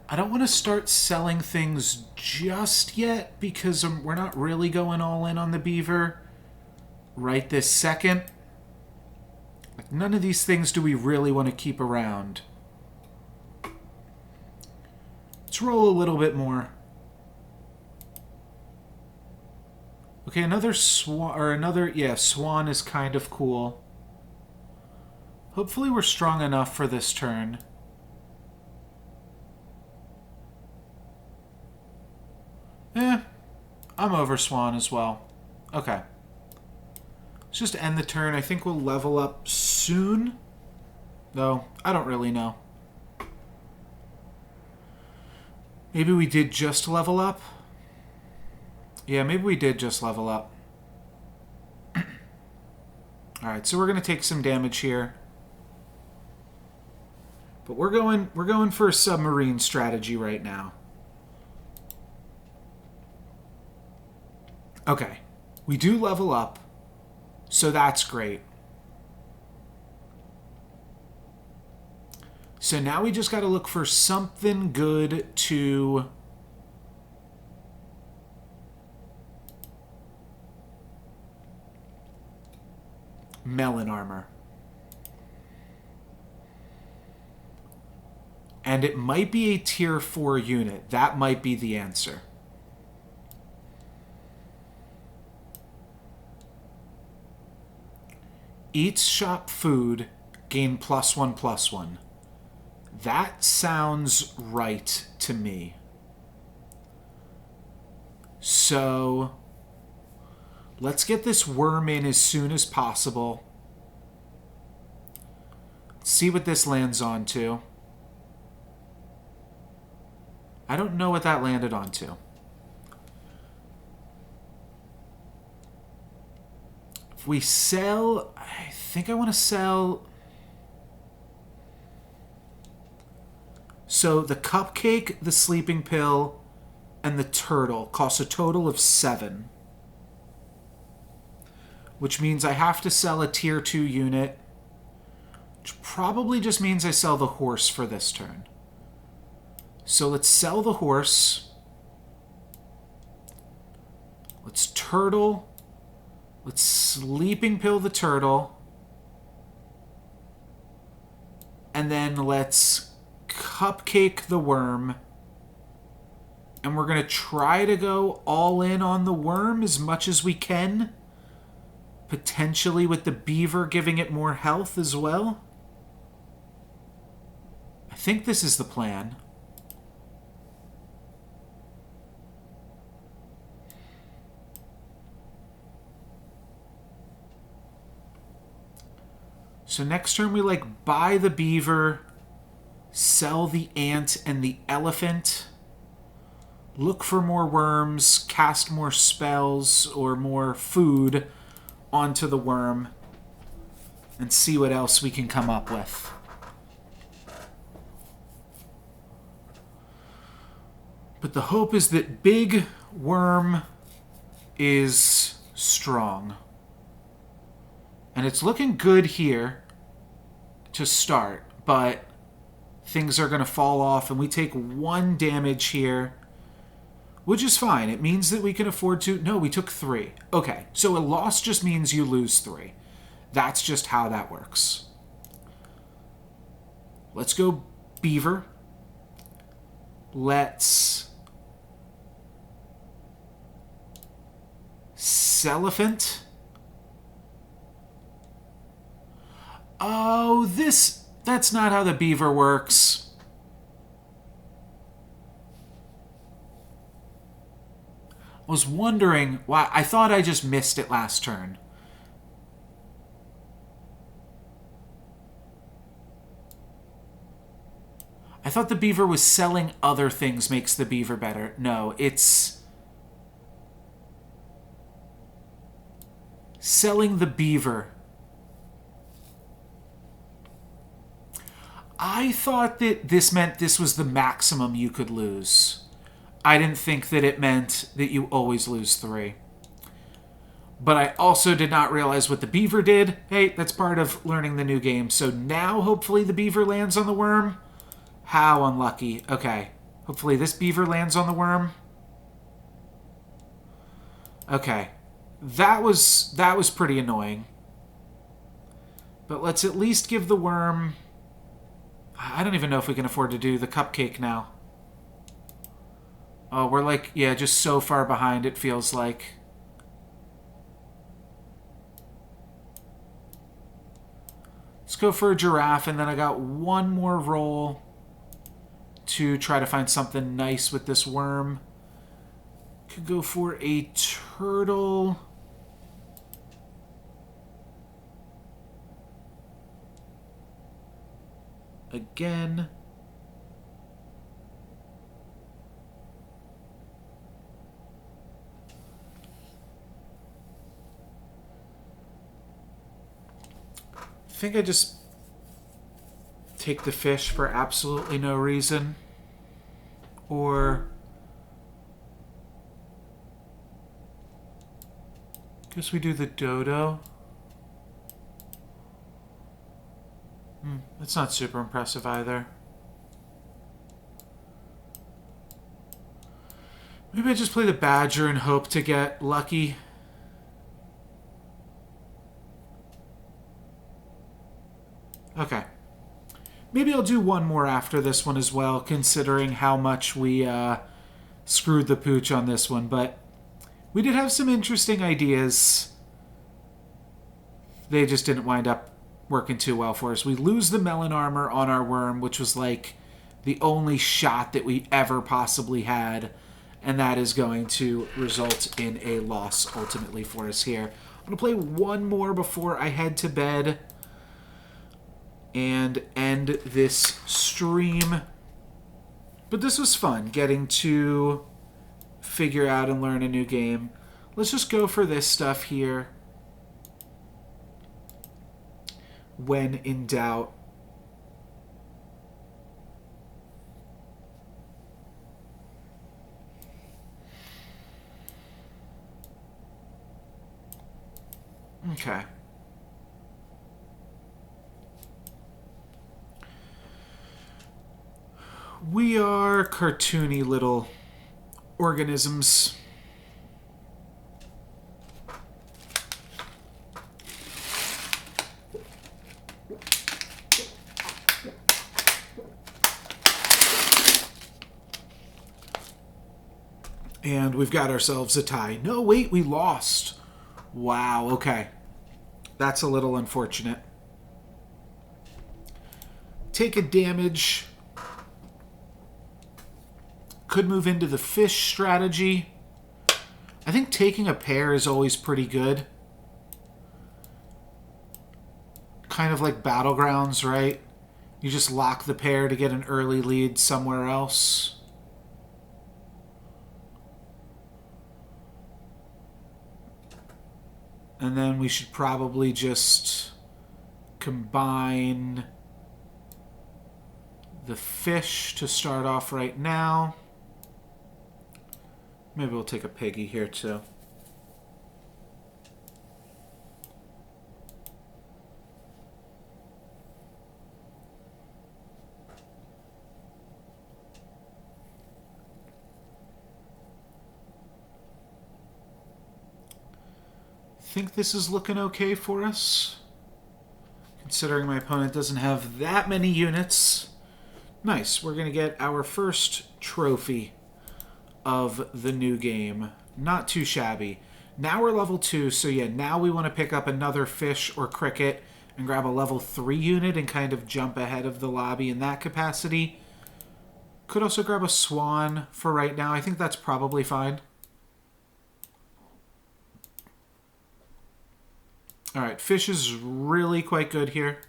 I don't want to start selling things just yet because we're not really going all in on the beaver right this second. Like, none of these things do we really want to keep around. Let's roll a little bit more. Okay, another swan, or another, yeah, swan is kind of cool. Hopefully we're strong enough for this turn. I'm over swan as well. Okay. Let's just end the turn. I think we'll level up soon. Though, I don't really know. Maybe we did just level up? Yeah, maybe we did just level up. Alright, so we're going to take some damage here. But we're going for a submarine strategy right now. Okay, we do level up, so that's great. So now we just got to look for something good to melon armor. And it might be a tier 4 unit. That might be the answer. Eats shop food, gain +1/+1. That sounds right to me. So let's get this worm in as soon as possible. See what this lands onto. I don't know what that landed onto. If we sell, I think I want to sell. So the cupcake, the sleeping pill, and the turtle cost a total of 7. Which means I have to sell a tier 2 unit. Which probably just means I sell the horse for this turn. So let's sell the horse. Let's turtle. Let's sleeping pill the turtle. And then let's cupcake the worm. And we're going to try to go all in on the worm as much as we can. Potentially with the beaver giving it more health as well. I think this is the plan. So next turn we like buy the beaver, sell the ant and the elephant, look for more worms, cast more spells or more food onto the worm, and see what else we can come up with. But the hope is that big worm is strong. And it's looking good here to start, but things are going to fall off, and we take 1 damage here. which is fine. It means that we can afford to... No, we took 3. Okay, so a loss just means you lose 3. That's just how that works. Let's go beaver. Let's... Elephant. Oh, that's not how the beaver works. I was wondering why. I thought I just missed it last turn. I thought the beaver was selling other things makes the beaver better. No, it's selling the beaver. I thought that this meant this was the maximum you could lose. I didn't think that it meant that you always lose 3. But I also did not realize what the beaver did. Hey, that's part of learning the new game. So now, hopefully, the beaver lands on the worm. How unlucky. Okay. Hopefully this beaver lands on the worm. Okay. That was pretty annoying. But let's at least give the worm... I don't even know if we can afford to do the cupcake now. Oh, we're like, yeah, just so far behind it feels like. Let's go for a giraffe, and then I got one more roll to try to find something nice with this worm. Could go for a turtle. Again. I think I just take the fish for absolutely no reason. Or... guess we do the dodo. That's not super impressive either. Maybe I just play the badger and hope to get lucky. Okay. Maybe I'll do one more after this one as well, considering how much we screwed the pooch on this one. But we did have some interesting ideas. They just didn't wind up working too well for us. We lose the melon armor on our worm, which was like the only shot that we ever possibly had. And that is going to result in a loss ultimately for us here. I'm going to play one more before I head to bed and end this stream. But this was fun, getting to figure out and learn a new game. Let's just go for this stuff here. When in doubt. Okay. We are cartoony little organisms. And we've got ourselves a tie. No, wait, we lost. Wow, okay. That's a little unfortunate. Take a damage. Could move into the fish strategy. I think taking a pair is always pretty good. Kind of like Battlegrounds, right? You just lock the pair to get an early lead somewhere else. And then we should probably just combine the fish to start off right now. Maybe we'll take a piggy here too. think this is looking okay for us. Considering my opponent doesn't have that many units. Nice. We're going to get our first trophy of the new game. Not too shabby. Now we're level 2, so yeah, now we want to pick up another fish or cricket and grab a level 3 unit and kind of jump ahead of the lobby in that capacity. Could also grab a swan for right now. I think that's probably fine. Alright, fish is really quite good here.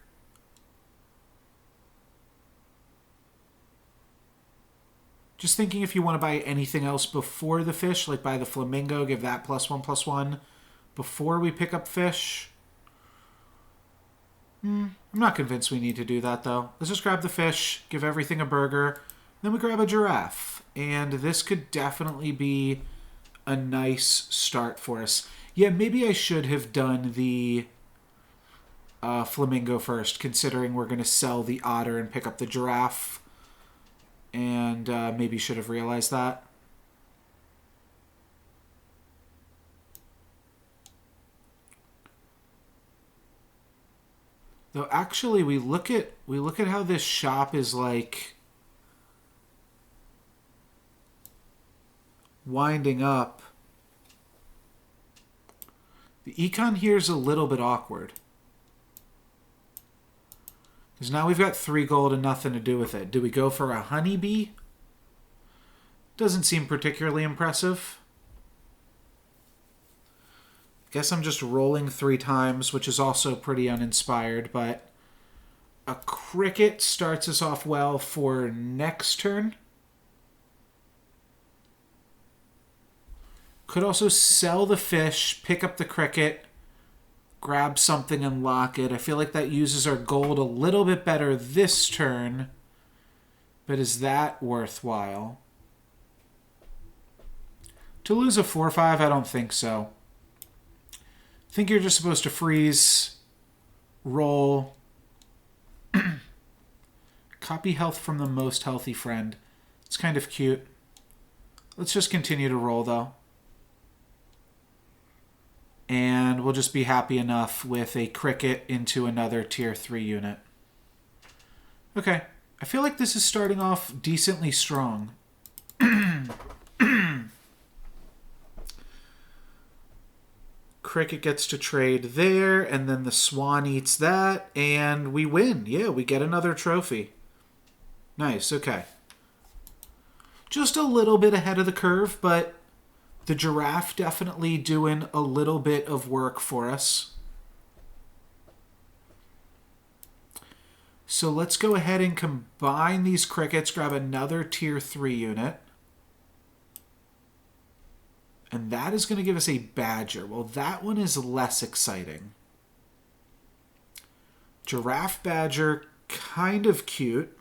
Just thinking if you want to buy anything else before the fish, like buy the flamingo, give that +1/+1 before we pick up fish. I'm not convinced we need to do that, though. Let's just grab the fish, give everything a burger, then we grab a giraffe. And this could definitely be a nice start for us. Yeah, maybe I should have done the flamingo first, considering we're going to sell the otter and pick up the giraffe. And maybe should have realized that. Though actually we look at how this shop is like winding up. The econ here is a little bit awkward. Because now we've got 3 gold and nothing to do with it. Do we go for a honeybee? Doesn't seem particularly impressive. Guess I'm just rolling 3 times, which is also pretty uninspired, but a cricket starts us off well for next turn. Could also sell the fish, pick up the cricket, grab something and lock it. I feel like that uses our gold a little bit better this turn, but is that worthwhile? To lose a 4/5, I don't think so. I think you're just supposed to freeze, roll, copy health from the most healthy friend. It's kind of cute. Let's just continue to roll, though. And we'll just be happy enough with a cricket into another tier 3 unit. Okay. I feel like this is starting off decently strong. Cricket gets to trade there, and then the swan eats that, and we win. Yeah, we get another trophy. Nice, okay. Just a little bit ahead of the curve, but the giraffe definitely doing a little bit of work for us. So let's go ahead and combine these crickets, grab another tier 3 unit. And that is going to give us a badger. Well, that one is less exciting. Giraffe badger, kind of cute.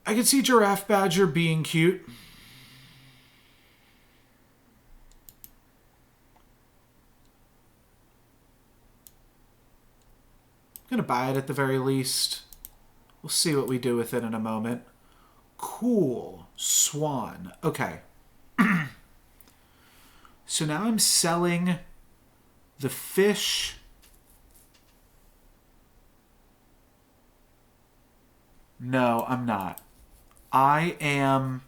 I could see giraffe badger being cute. I'm going to buy it at the very least. We'll see what we do with it in a moment. Cool. Swan. Okay. So now I'm selling the fish. No, I'm not. I am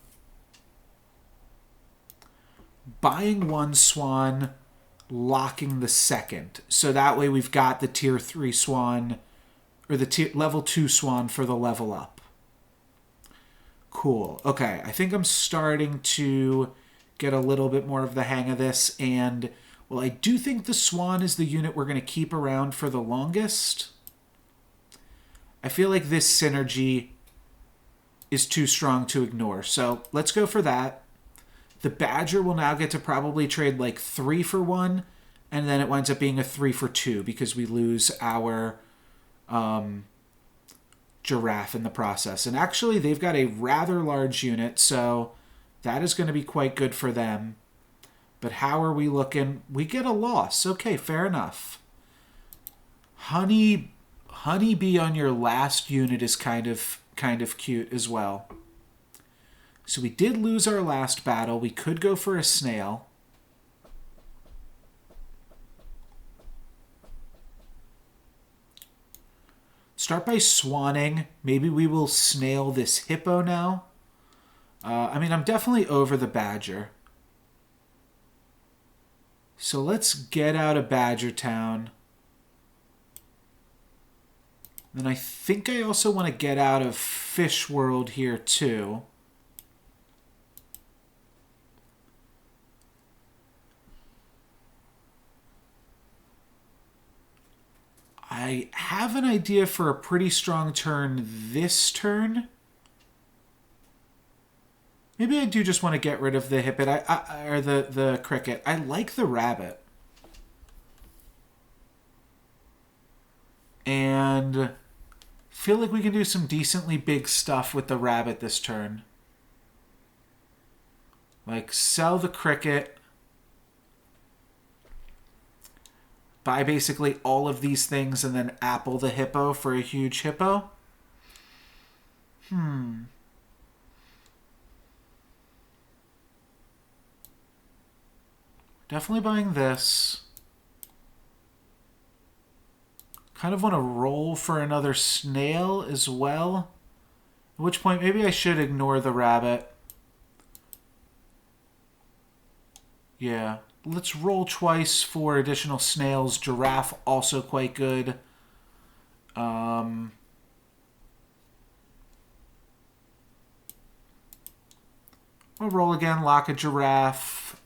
buying 1 swan, locking the second. So that way we've got the tier 3 swan, or the level 2 swan for the level up. Cool. Okay, I think I'm starting to get a little bit more of the hang of this, and, well, I do think the swan is the unit we're going to keep around for the longest. I feel like this synergy is too strong to ignore, so let's go for that. The badger will now get to probably trade like 3 for 1, and then it winds up being a 3 for 2 because we lose our giraffe in the process. And actually, they've got a rather large unit, so that is going to be quite good for them. But how are we looking? We get a loss. Okay, fair enough. Honeybee on your last unit is kind of cute as well. So we did lose our last battle. We could go for a snail. Start by swanning. Maybe we will snail this hippo now. I mean, I'm definitely over the badger. So let's get out of Badger Town. Then I think I also want to get out of Fish World here too. I have an idea for a pretty strong turn this turn. Maybe I do just want to get rid of the hippet, or the cricket. I like the rabbit. And feel like we can do some decently big stuff with the rabbit this turn. Like sell the cricket. Buy basically all of these things and then apple the hippo for a huge hippo. Definitely buying this. Kind of want to roll for another snail as well. At which point maybe I should ignore the rabbit. Yeah. Let's roll twice for additional snails. Giraffe also quite good. I'll roll again, lock a giraffe.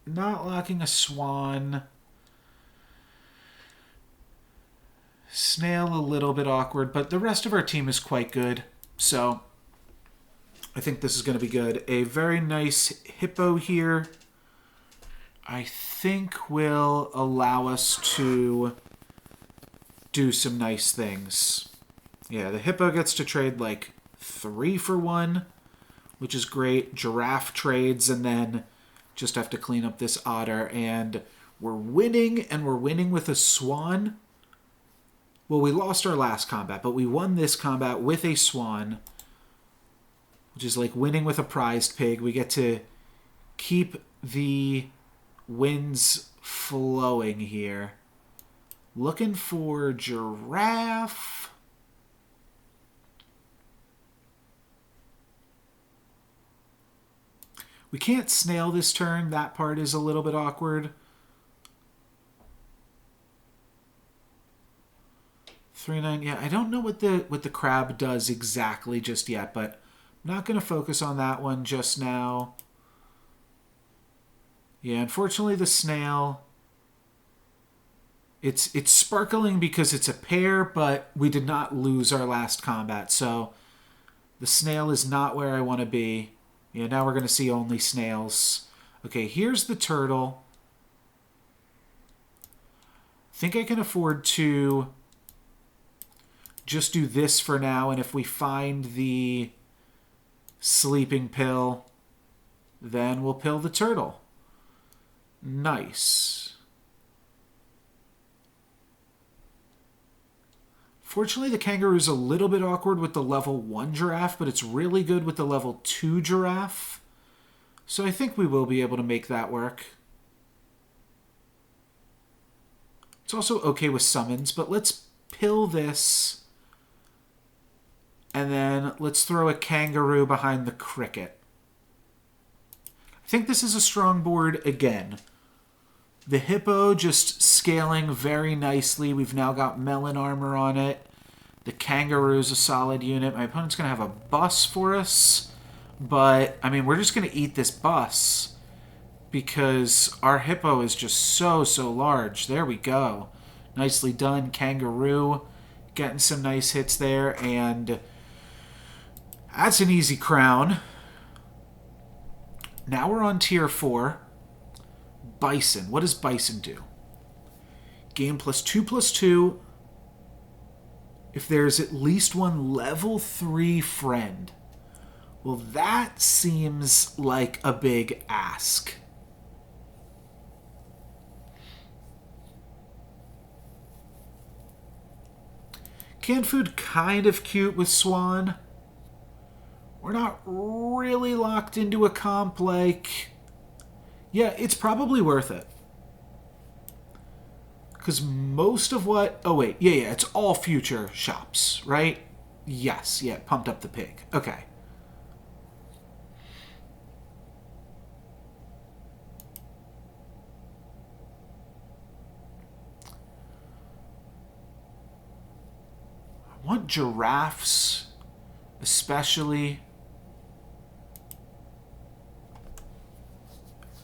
Not locking a swan. Snail a little bit awkward, but the rest of our team is quite good. So I think this is going to be good. A very nice hippo here. I think will allow us to do some nice things. Yeah, the hippo gets to trade like 3 for 1, which is great. Giraffe trades and then just have to clean up this otter. And we're winning with a swan. Well, we lost our last combat, but we won this combat with a swan, which is like winning with a prized pig. We get to keep the wins flowing here. Looking for giraffe. We can't snail this turn. That part is a little bit awkward. 3-9. Yeah, I don't know what the crab does exactly just yet, but I'm not going to focus on that one just now. Yeah, unfortunately the snail, it's sparkling because it's a pair, but we did not lose our last combat, so the snail is not where I want to be. Yeah, now we're going to see only snails. Okay, here's the turtle. I think I can afford to just do this for now, and if we find the sleeping pill, then we'll pill the turtle. Nice. Fortunately, the kangaroo's a little bit awkward with the level 1 giraffe, but it's really good with the level 2 giraffe. So I think we will be able to make that work. It's also okay with summons, but let's pill this. And then let's throw a kangaroo behind the cricket. I think this is a strong board again. The hippo just scaling very nicely. We've now got melon armor on it. The kangaroo's a solid unit. My opponent's going to have a bus for us. But, I mean, we're just going to eat this bus because our hippo is just so large. There we go. Nicely done, kangaroo. Getting some nice hits there, and that's an easy crown. Now we're on tier 4. Bison. What does bison do? Gain +2/+2 if there's at least one level 3 friend. Well, that seems like a big ask. Canned food kind of cute with swan. We're not really locked into a comp like... Yeah, it's probably worth it. Because most of what... Oh, wait. Yeah, it's all future shops, right? Yes, yeah, pumped up the pig. Okay. I want giraffes, especially.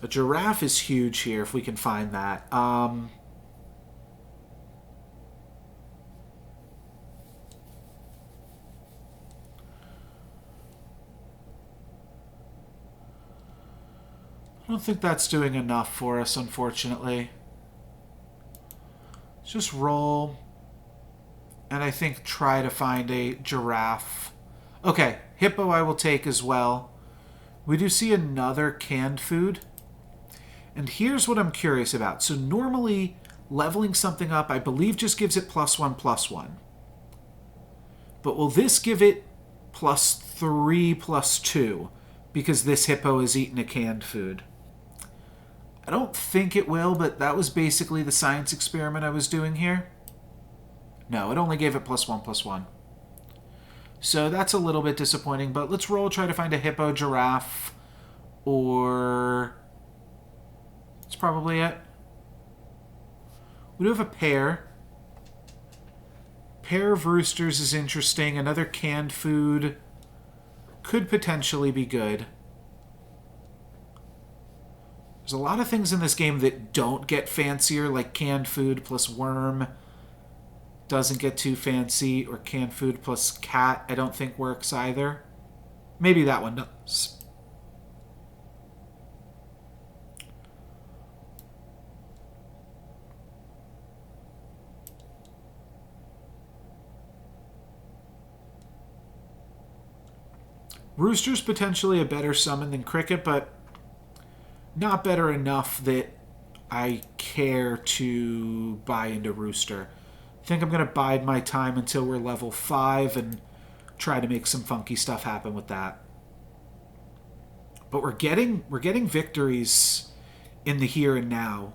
A giraffe is huge here if we can find that. I don't think that's doing enough for us, unfortunately. Let's just roll. And I think try to find a giraffe. Okay, hippo I will take as well. We do see another canned food. And here's what I'm curious about. So normally, leveling something up, I believe, just gives it +1/+1. But will this give it +3/+2? Because this hippo has eaten a canned food. I don't think it will, but that was basically the science experiment I was doing here. No, it only gave it +1/+1. So that's a little bit disappointing, but let's roll, try to find a hippo, giraffe, or... That's probably it. We do have a pair. Pair of roosters is interesting. Another canned food could potentially be good. There's a lot of things in this game that don't get fancier, like canned food plus worm doesn't get too fancy, or canned food plus cat I don't think works either. Maybe that one does. Rooster's potentially a better summon than Cricket, but not better enough that I care to buy into Rooster. I think I'm going to bide my time until we're level 5 and try to make some funky stuff happen with that. But we're getting victories in the here and now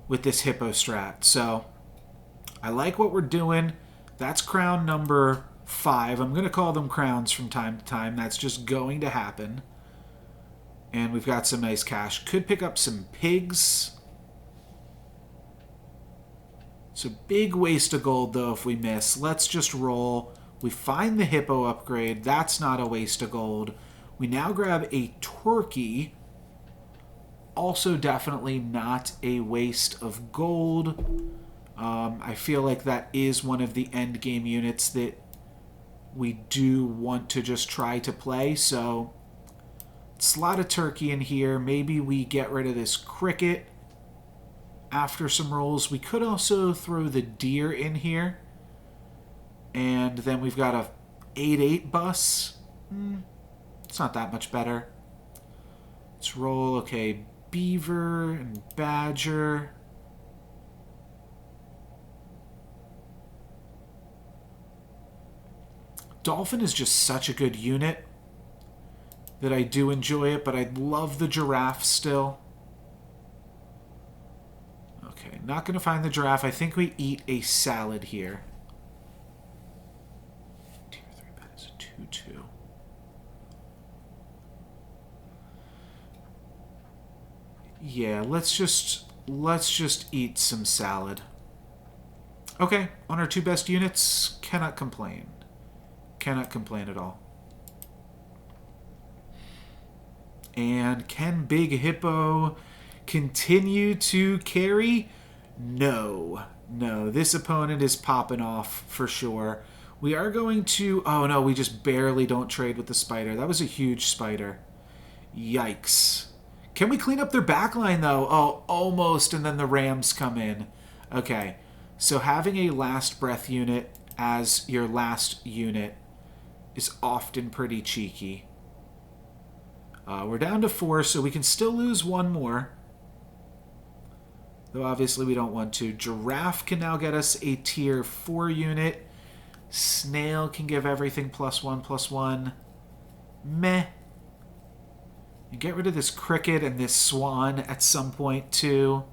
with this hippo strat. So I like what we're doing. That's crown number 5. I'm going to call them crowns from time to time. That's just going to happen. And we've got some nice cash. Could pick up some pigs. It's a big waste of gold, though, if we miss. Let's just roll. We find the hippo upgrade. That's not a waste of gold. We now grab a turkey. Also definitely not a waste of gold. I feel like that is one of the end game units that we do want to just try to play. So slot a turkey in here. Maybe we get rid of this cricket after some rolls. We could also throw the deer in here. And then we've got a 8/8 bus. It's not that much better. Let's roll. Okay, beaver and badger. Dolphin is just such a good unit that I do enjoy it, but I love the giraffe still. Okay, not going to find the giraffe. I think we eat a salad here. Tier 3 bet is a 2/2. Yeah, let's just eat some salad. Okay, on our 2 best units, cannot complain. Cannot complain at all. And can Big Hippo continue to carry? No. No, this opponent is popping off for sure. We are going to... Oh, no, we just barely don't trade with the spider. That was a huge spider. Yikes. Can we clean up their backline, though? Oh, almost, and then the Rams come in. Okay, so having a last breath unit as your last unit is often pretty cheeky. We're down to 4, so we can still lose 1 more. Though obviously we don't want to. Giraffe can now get us a tier 4 unit. Snail can give everything +1/+1. meh. And get rid of this cricket and this swan at some point, too.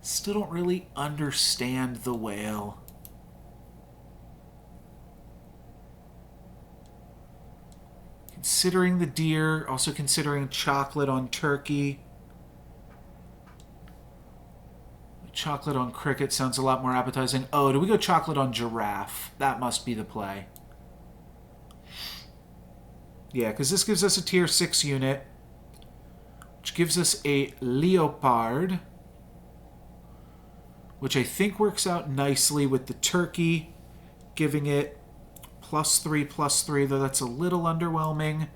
Still don't really understand the whale. Considering the deer, also considering chocolate on turkey. Chocolate on cricket sounds a lot more appetizing. Oh, do we go chocolate on giraffe? That must be the play. Yeah, because this gives us a tier 6 unit, which gives us a leopard, which I think works out nicely with the turkey, giving it +3/+3, though that's a little underwhelming.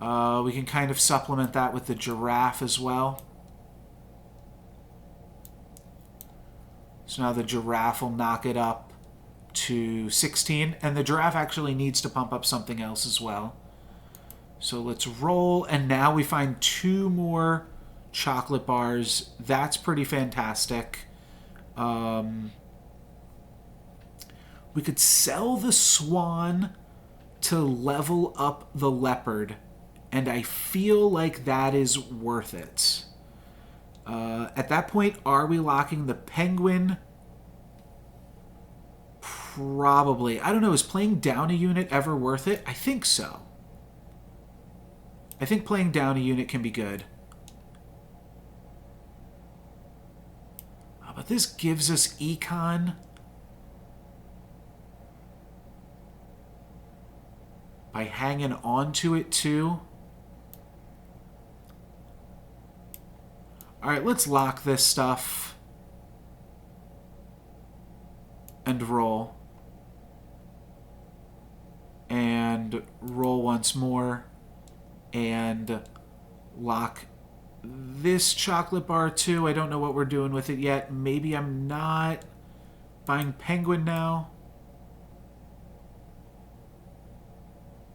We can kind of supplement that with the giraffe as well. So now the giraffe will knock it up to 16, and the giraffe actually needs to pump up something else as well. So let's roll, and now we find 2 more chocolate bars. That's pretty fantastic. We could sell the swan to level up the leopard, and I feel like that is worth it. At that point, are we locking the penguin? Probably. I don't know, is playing down a unit ever worth it? I think so. I think playing down a unit can be good. But this gives us econ. By hanging on to it, too. Alright, let's lock this stuff. And roll. And roll once more. And lock this chocolate bar, too. I don't know what we're doing with it yet. Maybe I'm not buying penguin now.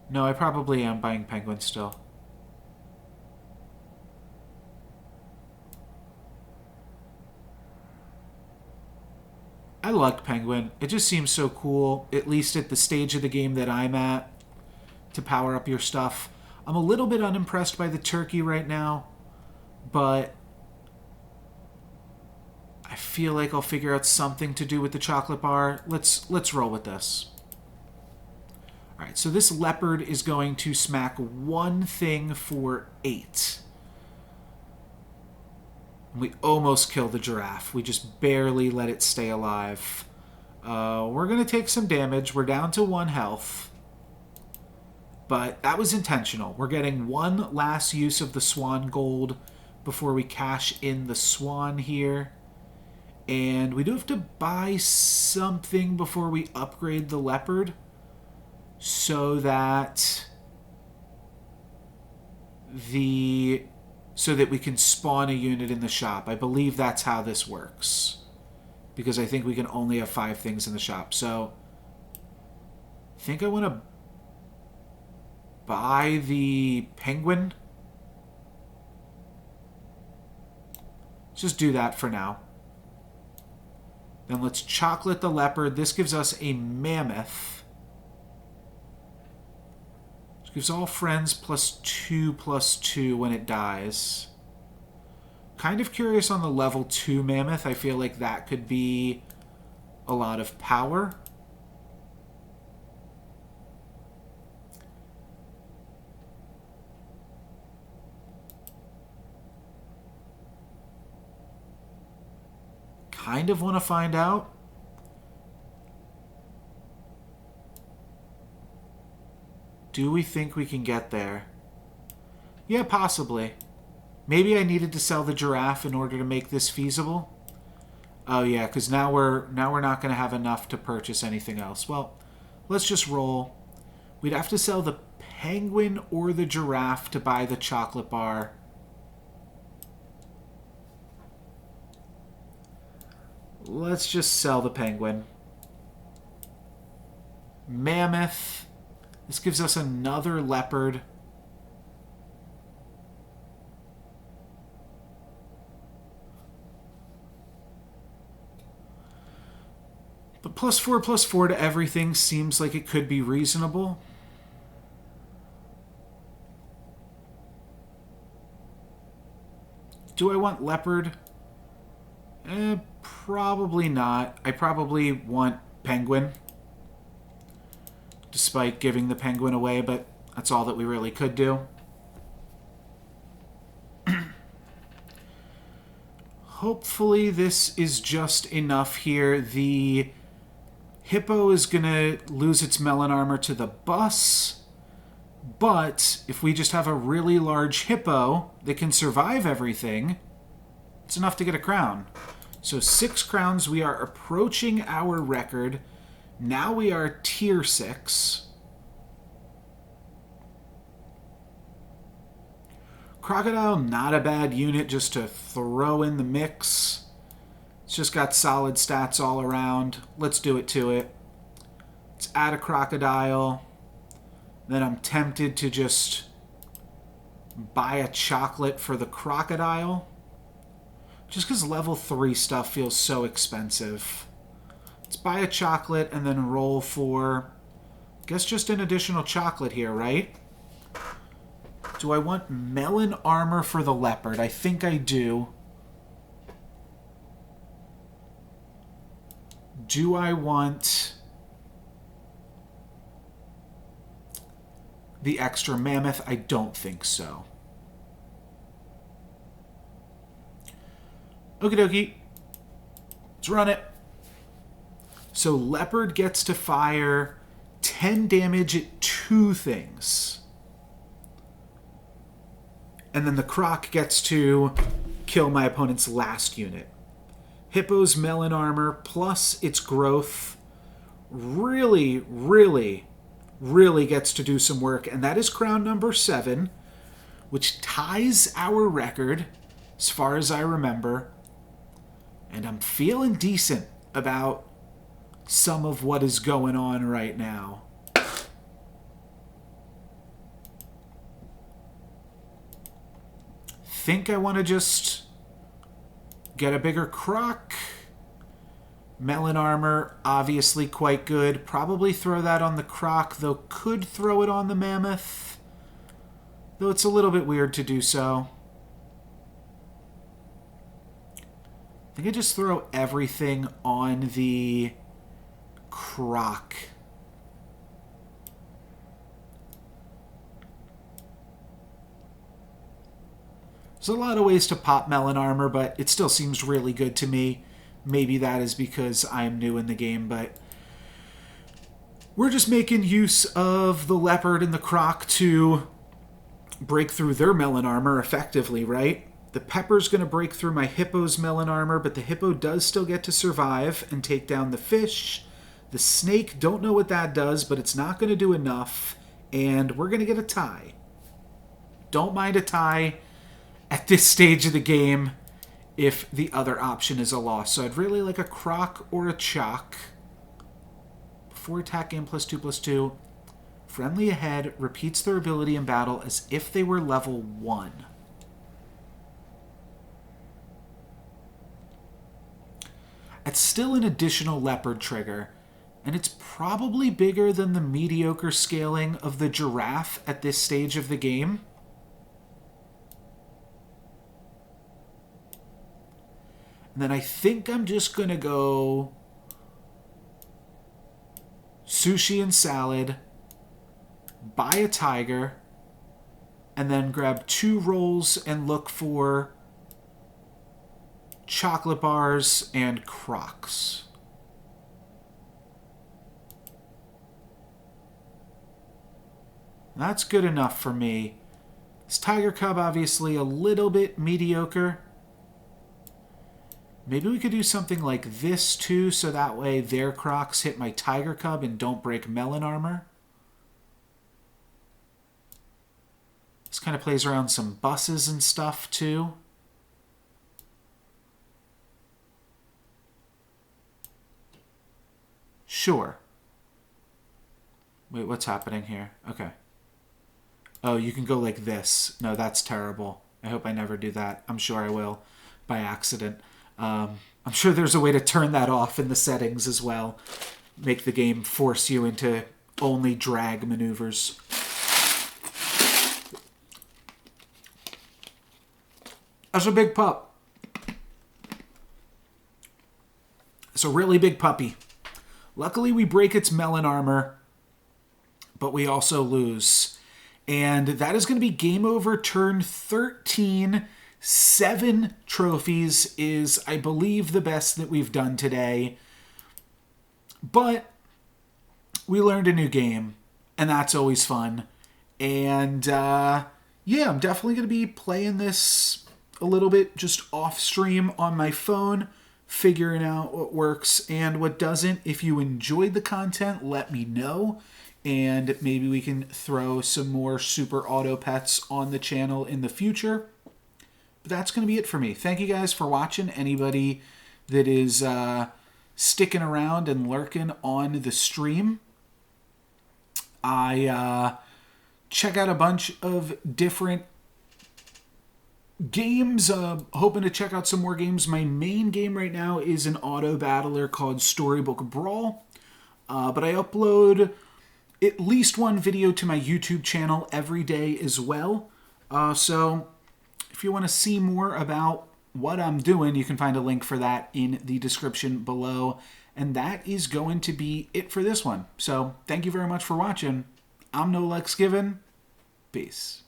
No, I probably am buying penguin still. I like penguin. It just seems so cool, at least at the stage of the game that I'm at, to power up your stuff. I'm a little bit unimpressed by the turkey right now, but I feel like I'll figure out something to do with the chocolate bar. Let's roll with this. Alright, so this leopard is going to smack one thing for 8. We almost killed the giraffe. We just barely let it stay alive. We're going to take some damage. We're down to 1 health. But that was intentional. We're getting one last use of the swan gold before we cash in the swan here. And we do have to buy something before we upgrade the leopard, so that we can spawn a unit in the shop. I believe that's how this works, because I think we can only have 5 things in the shop. So I think I want to buy the penguin. Let's just do that for now. Then let's chocolate the leopard. This gives us a mammoth. Which gives all friends +2/+2 when it dies. Kind of curious on the level 2 mammoth. I feel like that could be a lot of power. Kind of want to find out. Do we think we can get there? Yeah, possibly. Maybe I needed to sell the giraffe in order to make this feasible. Oh yeah, because now we're not going to have enough to purchase anything else. Well, let's just roll. We'd have to sell the penguin or the giraffe to buy the chocolate bar. Let's just sell the penguin. Mammoth. This gives us another leopard. But +4/+4 to everything seems like it could be reasonable. Do I want leopard? Probably not. I probably want penguin. Despite giving the penguin away, but that's all that we really could do. Hopefully this is just enough here. The hippo is going to lose its melon armor to the bus. But if we just have a really large hippo that can survive everything, it's enough to get a crown. So 6 crowns. We are approaching our record. Now we are tier 6. Crocodile, not a bad unit just to throw in the mix. It's just got solid stats all around. Let's do it to it. Let's add a crocodile. Then I'm tempted to just buy a chocolate for the crocodile. Just because level 3 stuff feels so expensive. Let's buy a chocolate and then roll for, I guess, just an additional chocolate here, right? Do I want melon armor for the leopard? I think I do. Do I want the extra mammoth? I don't think so. Okie dokie. Let's run it. So leopard gets to fire 10 damage at 2 things. And then the croc gets to kill my opponent's last unit. Hippo's melon armor plus its growth really, really, really gets to do some work. And that is crown number 7, which ties our record as far as I remember. And I'm feeling decent about some of what is going on right now. Think I want to just get a bigger croc. Melon armor, obviously quite good. Probably throw that on the croc, though could throw it on the mammoth. Though it's a little bit weird to do so. I think I just throw everything on the croc. There's a lot of ways to pop melon armor, but it still seems really good to me. Maybe that is because I'm new in the game, but we're just making use of the leopard and the croc to break through their melon armor effectively, right? The pepper's going to break through my hippo's melon armor, but the hippo does still get to survive and take down the fish. The snake, don't know what that does, but it's not going to do enough, and we're going to get a tie. Don't mind a tie at this stage of the game if the other option is a loss. So I'd really like a croc or a choc. Before attack game +2/+2. Friendly ahead repeats their ability in battle as if they were level 1. It's still an additional leopard trigger, and it's probably bigger than the mediocre scaling of the giraffe at this stage of the game. And then I think I'm just going to go sushi and salad, buy a tiger, and then grab 2 rolls and look for chocolate bars and crocs. That's good enough for me. This tiger cub obviously a little bit mediocre. Maybe we could do something like this too, so that way their crocs hit my tiger cub and don't break melon armor. This kind of plays around some buses and stuff too. Sure. Wait, what's happening here? Okay. Oh, you can go like this. No, that's terrible. I hope I never do that. I'm sure I will by accident. I'm sure there's a way to turn that off in the settings as well. Make the game force you into only drag maneuvers. That's a big pup. It's a really big puppy. Luckily, we break its melon armor, but we also lose. And that is going to be game over turn 13. 7 trophies is, I believe, the best that we've done today. But we learned a new game, and that's always fun. And yeah, I'm definitely going to be playing this a little bit just off stream on my phone, figuring out what works and what doesn't. If you enjoyed the content, let me know, and maybe we can throw some more Super Auto Pets on the channel in the future. But that's going to be it for me. Thank you guys for watching. Anybody that is sticking around and lurking on the stream, I check out a bunch of different games, hoping to check out some more games. My main game right now is an auto battler called Storybook Brawl, but I upload at least one video to my YouTube channel every day as well. So if you want to see more about what I'm doing, you can find a link for that in the description below. And that is going to be it for this one. So thank you very much for watching. I'm NoLucksGiven. Peace.